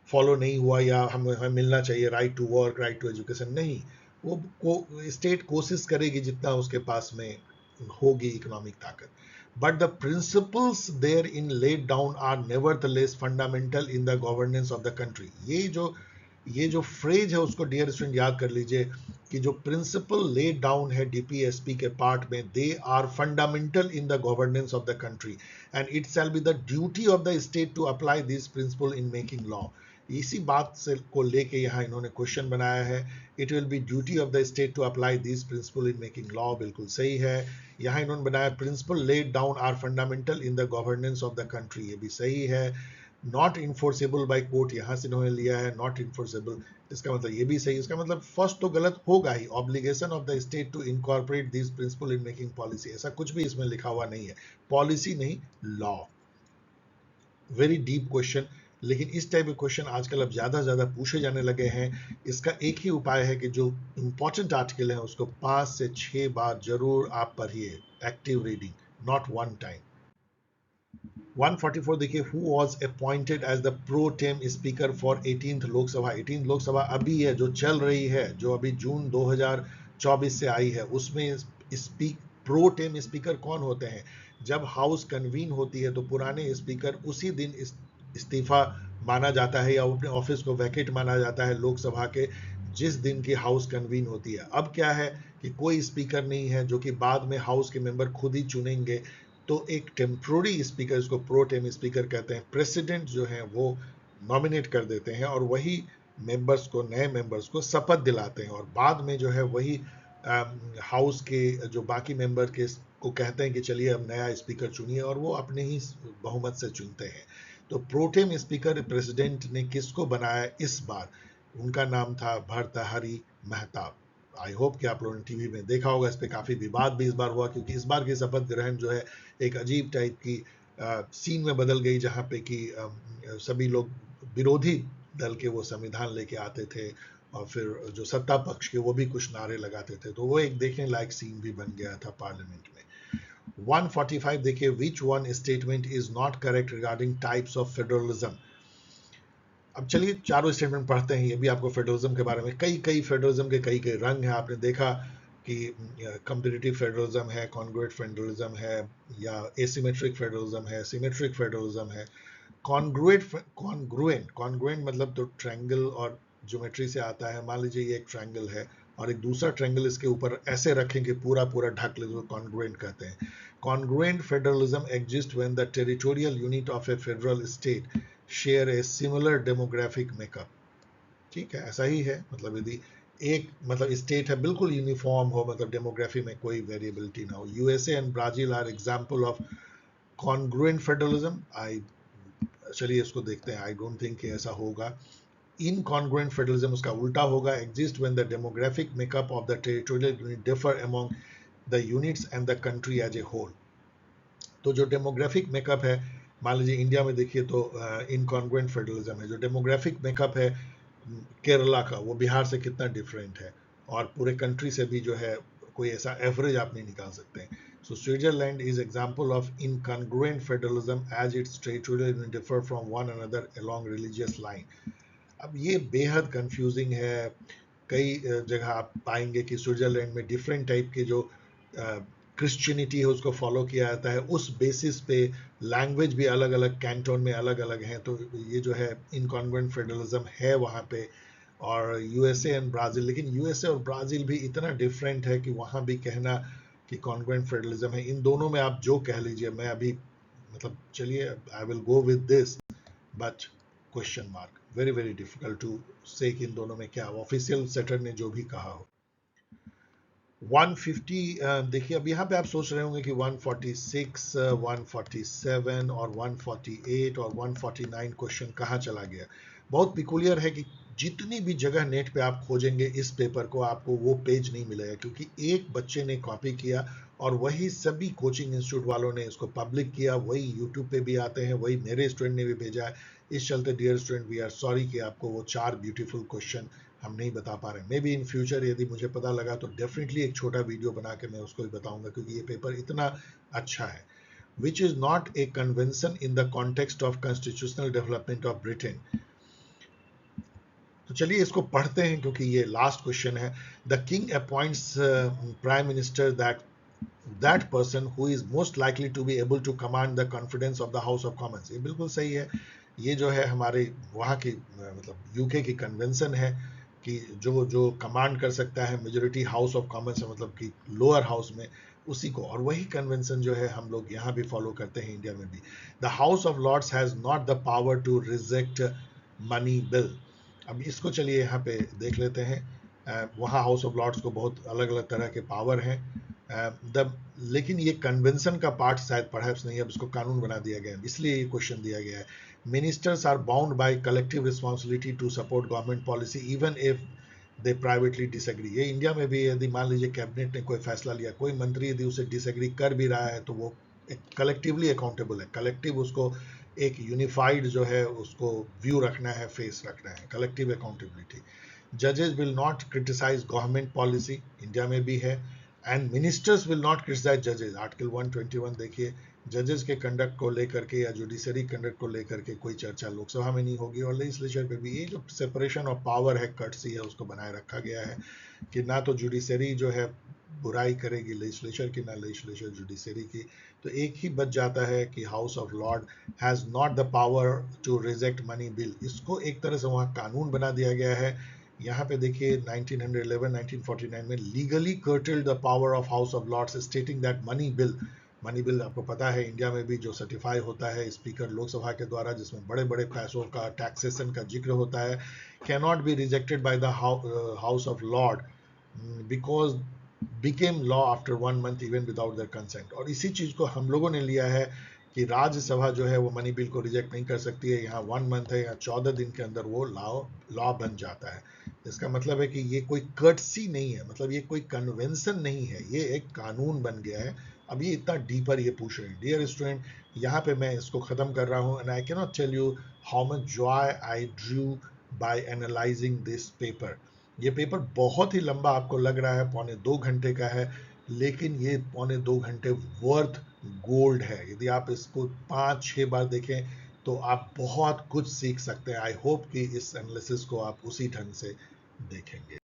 फॉलो नहीं हुआ या हमें मिलना चाहिए right to work, right to education, नहीं। वो स्टेट कोशिश करेगी जितना उसके पास में होगी इकोनॉमिक ताकत, but the principles therein laid down are nevertheless fundamental in the governance of the country। ये जो फ्रेज है उसको डियर स्टूडेंट याद कर लीजिए कि जो प्रिंसिपल लेड डाउन है डीपीएसपी के पार्ट में, they are fundamental in the governance of the country and it shall be the duty of the state to apply this principle in making law. इसी बात से को लेके यहाँ इन्होंने क्वेश्चन बनाया है, it will be duty of the state to apply this principle in making law, बिल्कुल सही है। यहाँ इन्होंने बनाया principle laid down are fundamental in the governance of the country, ये भी सही है। नॉट इन्फोर्सेबल बाय कोर्ट, यहाँ से इन्होंने लिया है नॉट इन्फोर्सेबल, इसका मतलब ये भी सही। इसका मतलब फर्स्ट तो गलत होगा ही, obligation of the state to incorporate this principle in making policy, ऐसा कुछ भी इसमें लिखा हुआ नहीं है, पॉलिसी नहीं लॉ। वेरी डीप क्वेश्चन, लेकिन इस टाइप के क्वेश्चन आजकल अब ज्यादा पूछे जाने लगे हैं। इसका एक ही उपाय है कि जो इंपॉर्टेंट आर्टिकल है उसको 5 से 6 बार जरूर आप पढ़िए, active reading, not one time. 144 देखिए, who was appointed as the pro tem speaker for 18th Lok Sabha. 18th Lok Sabha अभी है जो चल रही है, जो अभी जून 2024 से आई है, उसमें प्रो टेम स्पीकर कौन होते हैं? जब हाउस कन्वीन होती है तो पुराने स्पीकर उसी दिन इस्तीफा माना जाता है या अपने ऑफिस को वैकेट माना जाता है लोकसभा के, जिस दिन की हाउस कन्वीन होती है। अब क्या है कि कोई स्पीकर नहीं है, जो कि बाद में हाउस के मेंबर खुद ही चुनेंगे, तो एक टेम्प्रोरी स्पीकर, इसको प्रो टेम स्पीकर कहते हैं, प्रेसिडेंट जो है वो नॉमिनेट कर देते हैं और वही मेंबर्स को, नए मेंबर्स को शपथ दिलाते हैं, और बाद में जो है वही हाउस के जो बाकी मेंबर के को कहते हैं कि चलिए अब नया स्पीकर चुनिए, और वो अपने ही बहुमत से चुनते हैं। तो प्रोटेम स्पीकर प्रेसिडेंट ने किसको बनाया इस बार? उनका नाम था भर्तृहरि मेहताब। आई होप कि आप लोगों ने टीवी में देखा होगा, इस पर काफ़ी विवाद भी इस बार हुआ, क्योंकि इस बार की शपथ ग्रहण जो है एक अजीब टाइप की सीन में बदल गई, जहाँ पे कि सभी लोग विरोधी दल के वो संविधान लेके आते थे और फिर जो सत्ता पक्ष के वो भी कुछ नारे लगाते थे, तो वो एक देखने लायक सीन भी बन गया था पार्लियामेंट में। 145 देखिए, which one statement is not correct regarding types of federalism. अब चलिए चारों स्टेटमेंट पढ़ते हैं। ये भी आपको फेडरलिज्म के बारे में, कई कई फेडरलिज्म के कई कई रंग हैं। आपने देखा कि कॉम्पिटिटिव फेडरलिज्म है, कॉन्ग्रुएंट फेडरलिज्म है, या एसिमेट्रिक फेडरलिज्म है, सिमेट्रिक फेडरलिज्म है। कॉन्ग्रुएंट मतलब तो ट्रायंगल और ज्योमेट्री से आता है। मान लीजिए ये एक ट्रायंगल है और एक दूसरा ट्रायंगल इसके ऊपर ऐसे रखेंगे, पूरा पूरा ढक ले, तो कॉन्ग्रुएंट कहते हैं। Congruent federalism exist when the territorial unit of A federal state share a similar demographic makeup. ठीक है, ऐसा ही है। मतलब यदि एक मतलब स्टेट है बिल्कुल यूनिफॉर्म हो, मतलब डेमोग्राफी में कोई वेरिएबिलिटी ना हो। USA and Brazil are example of congruent federalism. आई चलिए इसको देखते हैं। आई डोंट थिंक ऐसा होगा। इनकॉन्ग्रुएंट फेडरलिज्म उसका उल्टा होगा। Exist when the demographic makeup of the territorial unit differ among the units and the country as a whole. तो जो डेमोग्राफिक मेकअप है, मान लीजिए इंडिया में देखिए तो इनकॉन्ग्रुएंट फेडरलिज्म है। जो डेमोग्राफिक मेकअप है केरला का, वो बिहार से कितना डिफरेंट है, और पूरे कंट्री से भी जो है कोई ऐसा एवरेज आप नहीं निकाल सकते। So Switzerland is example of incongruent federalism as its territorial differ from one another along religious line. अब ये बेहद कंफ्यूजिंग है। कई जगह आप पाएंगे कि स्विट्जरलैंड में डिफरेंट टाइप के जो क्रिश्चियनिटी है उसको फॉलो किया जाता है। उस बेसिस पे लैंग्वेज भी अलग अलग कैंटोन में अलग अलग हैं। तो ये जो है इनकॉन्ग्रुएंट फेडरलिज्म है वहाँ पे। और यूएसए एंड ब्राज़ील, लेकिन यूएसए और ब्राज़ील भी इतना डिफरेंट है कि वहाँ भी कहना कि कॉन्ग्रुएंट फेडरलिज्म है। इन दोनों में आप जो कह लीजिए, मैं अभी मतलब चलिए I will go with this, but question mark, very very difficult to say कि इन दोनों में क्या। ऑफिशियल सेटर ने जो भी कहा हो। 150 देखिए, अब यहाँ पे आप सोच रहे होंगे कि 146, 147 और 148 और 149 क्वेश्चन कहाँ चला गया। बहुत पिकुलियर है कि जितनी भी जगह नेट पे आप खोजेंगे इस पेपर को, आपको वो पेज नहीं मिलेगा, क्योंकि एक बच्चे ने कॉपी किया और वही सभी कोचिंग इंस्टीट्यूट वालों ने इसको पब्लिक किया। वही यूट्यूब पे भी आते हैं, वही मेरे स्टूडेंट ने भी भेजा है। इस चलते dear student, we are sorry कि आपको वो 4 ब्यूटीफुल क्वेश्चन हम नहीं बता पा रहे। मे बी इन फ्यूचर यदि मुझे पता लगा तो डेफिनेटली एक छोटा वीडियो बना के मैं उसको भी बताऊंगा, क्योंकि ये पेपर इतना अच्छा है। Which is not a convention in the context of constitutional development of Britain. तो चलिए इसको पढ़ते हैं, क्योंकि ये लास्ट क्वेश्चन है। The king appoints prime minister that person who is most likely to be able to command the confidence of the house of commons. ये बिल्कुल सही है। ये जो है हमारे वहाँ की मतलब यूके की कन्वेंशन है कि जो जो कमांड कर सकता है मेजोरिटी हाउस ऑफ कॉमन्स, मतलब कि लोअर हाउस में, उसी को। और वही कन्वेंशन जो है हम लोग यहाँ भी फॉलो करते हैं, इंडिया में भी। The house of lords has not the power to reject money bill. अब इसको चलिए यहाँ पे देख लेते हैं। वहाँ हाउस ऑफ लॉर्ड्स को बहुत अलग अलग तरह के पावर हैं। लेकिन ये कन्वेंशन का पार्ट शायद पढ़ाप्स नहीं है, अब इसको कानून बना दिया गया है, इसलिए ये क्वेश्चन दिया गया है। Ministers are bound by collective responsibility to support government policy even if they privately disagree. ये इंडिया में भी यदि मान लीजिए कैबिनेट ने कोई फैसला लिया, कोई मंत्री यदि उसे डिसएग्री कर भी रहा है, तो वो कलेक्टिवली अकाउंटेबल है। कलेक्टिव उसको एक यूनिफाइड जो है उसको व्यू रखना है, फेस रखना है, कलेक्टिव अकाउंटेबिलिटी। जजेस will not criticise government policy, India में भी है। And ministers will not criticise जजेस। आर्टिकल 121 देखिए, जजेस के कंडक्ट को लेकर के या जुडिशरी कंडक्ट को लेकर के कोई चर्चा लोकसभा में नहीं होगी। और लेजिस्लेचर पे भी ये जो सेपरेशन ऑफ पावर है, कर्टसी है, उसको बनाए रखा गया है कि ना तो जुडिशरी जो है बुराई करेगी लेजिस्लेचर की, ना लेजिस्लेचर जुडिशरी की। तो एक ही बच जाता है कि house of lord has not the power to reject money bill. इसको एक तरह से वहाँ कानून बना दिया गया है। यहाँ पे देखिए 1911 1949 में legally curtailed the power of house of lords stating that money bill आपको पता है इंडिया में भी जो सर्टिफाई होता है स्पीकर लोकसभा के द्वारा, जिसमें बड़े बड़े पैसों का टैक्सेशन का जिक्र होता है, can not be rejected by the house of Lord because became law after 1 month even without their consent. और इसी चीज को हम लोगों ने लिया है कि राज्यसभा जो है वो मनी बिल को रिजेक्ट नहीं कर सकती है। यहाँ 1 month है, यहाँ 14 दिन के अंदर वो लॉ बन जाता है। इसका मतलब है कि ये कोई कर्टसी नहीं है, मतलब ये कोई कन्वेंशन नहीं है, ये एक कानून बन गया है। अब ये इतना डीपर ये पूछ रहे हैं। डियर स्टूडेंट, यहाँ पे मैं इसको खत्म कर रहा हूँ। And I can not tell you how much joy I drew by analysing this paper. ये पेपर बहुत ही लंबा आपको लग रहा है, 2.25 घंटे का है, लेकिन ये 2.25 घंटे वर्थ गोल्ड है। यदि आप इसको 5-6 बार देखें तो आप बहुत कुछ सीख सकते हैं। आई होप कि इस एनालिसिस को आप उसी ढंग से देखेंगे।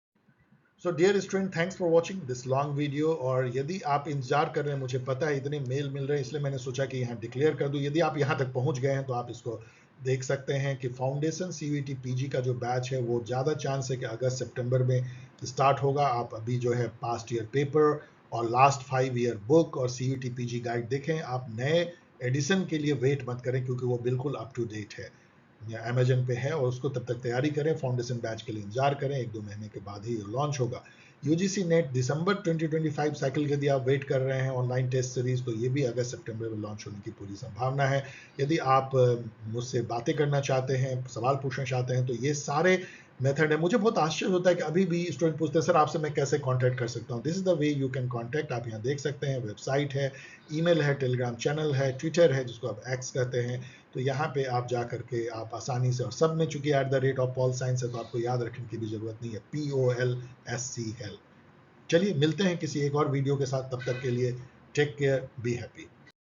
So dear student, thanks for watching this long video. और यदि आप इंतजार कर रहे हैं, मुझे पता है इतने मेल मिल रहे हैं, इसलिए मैंने सोचा कि यहाँ डिक्लेयर कर दूं। यदि आप यहाँ तक पहुँच गए हैं तो आप इसको देख सकते हैं कि फाउंडेशन सीयूईटी पीजी का जो बैच है वो ज़्यादा चांस है कि अगस्त सितंबर में स्टार्ट होगा। आप अभी जो है पास्ट ईयर पेपर और लास्ट 5 ईयर बुक और सीयूईटी पीजी गाइड देखें। आप नए एडिशन के लिए वेट मत करें, क्योंकि वो बिल्कुल अप टू डेट है, अमेजन पे है, और उसको तब तक तैयारी करें। फाउंडेशन बैच के लिए इंतजार करें, 1-2 महीने के बाद ही लॉन्च होगा। यूजीसी नेट दिसंबर 2025 साइकिल के यदि आप वेट कर रहे हैं ऑनलाइन टेस्ट सीरीज, तो ये भी अगस्त सितंबर में लॉन्च होने की पूरी संभावना है। यदि आप मुझसे बातें करना चाहते हैं, सवाल पूछना चाहते हैं, तो ये सारे मेथड है। मुझे बहुत आश्चर्य होता है कि अभी भी स्टूडेंट पूछते हैं, सर आपसे मैं कैसे कांटेक्ट कर सकता हूँ। This is the way you can contact. आप यहाँ देख सकते हैं, वेबसाइट है, ईमेल है, टेलीग्राम चैनल है, ट्विटर है जिसको आप एक्स कहते हैं। तो यहाँ पे आप जा करके आप आसानी से, और सब में चूंकि @PaulScience है तो आपको याद रखने की भी जरूरत नहीं है, POLSC हेल्प। चलिए मिलते हैं किसी एक और वीडियो के साथ, तब तक के लिए टेक केयर, बी हैप्पी।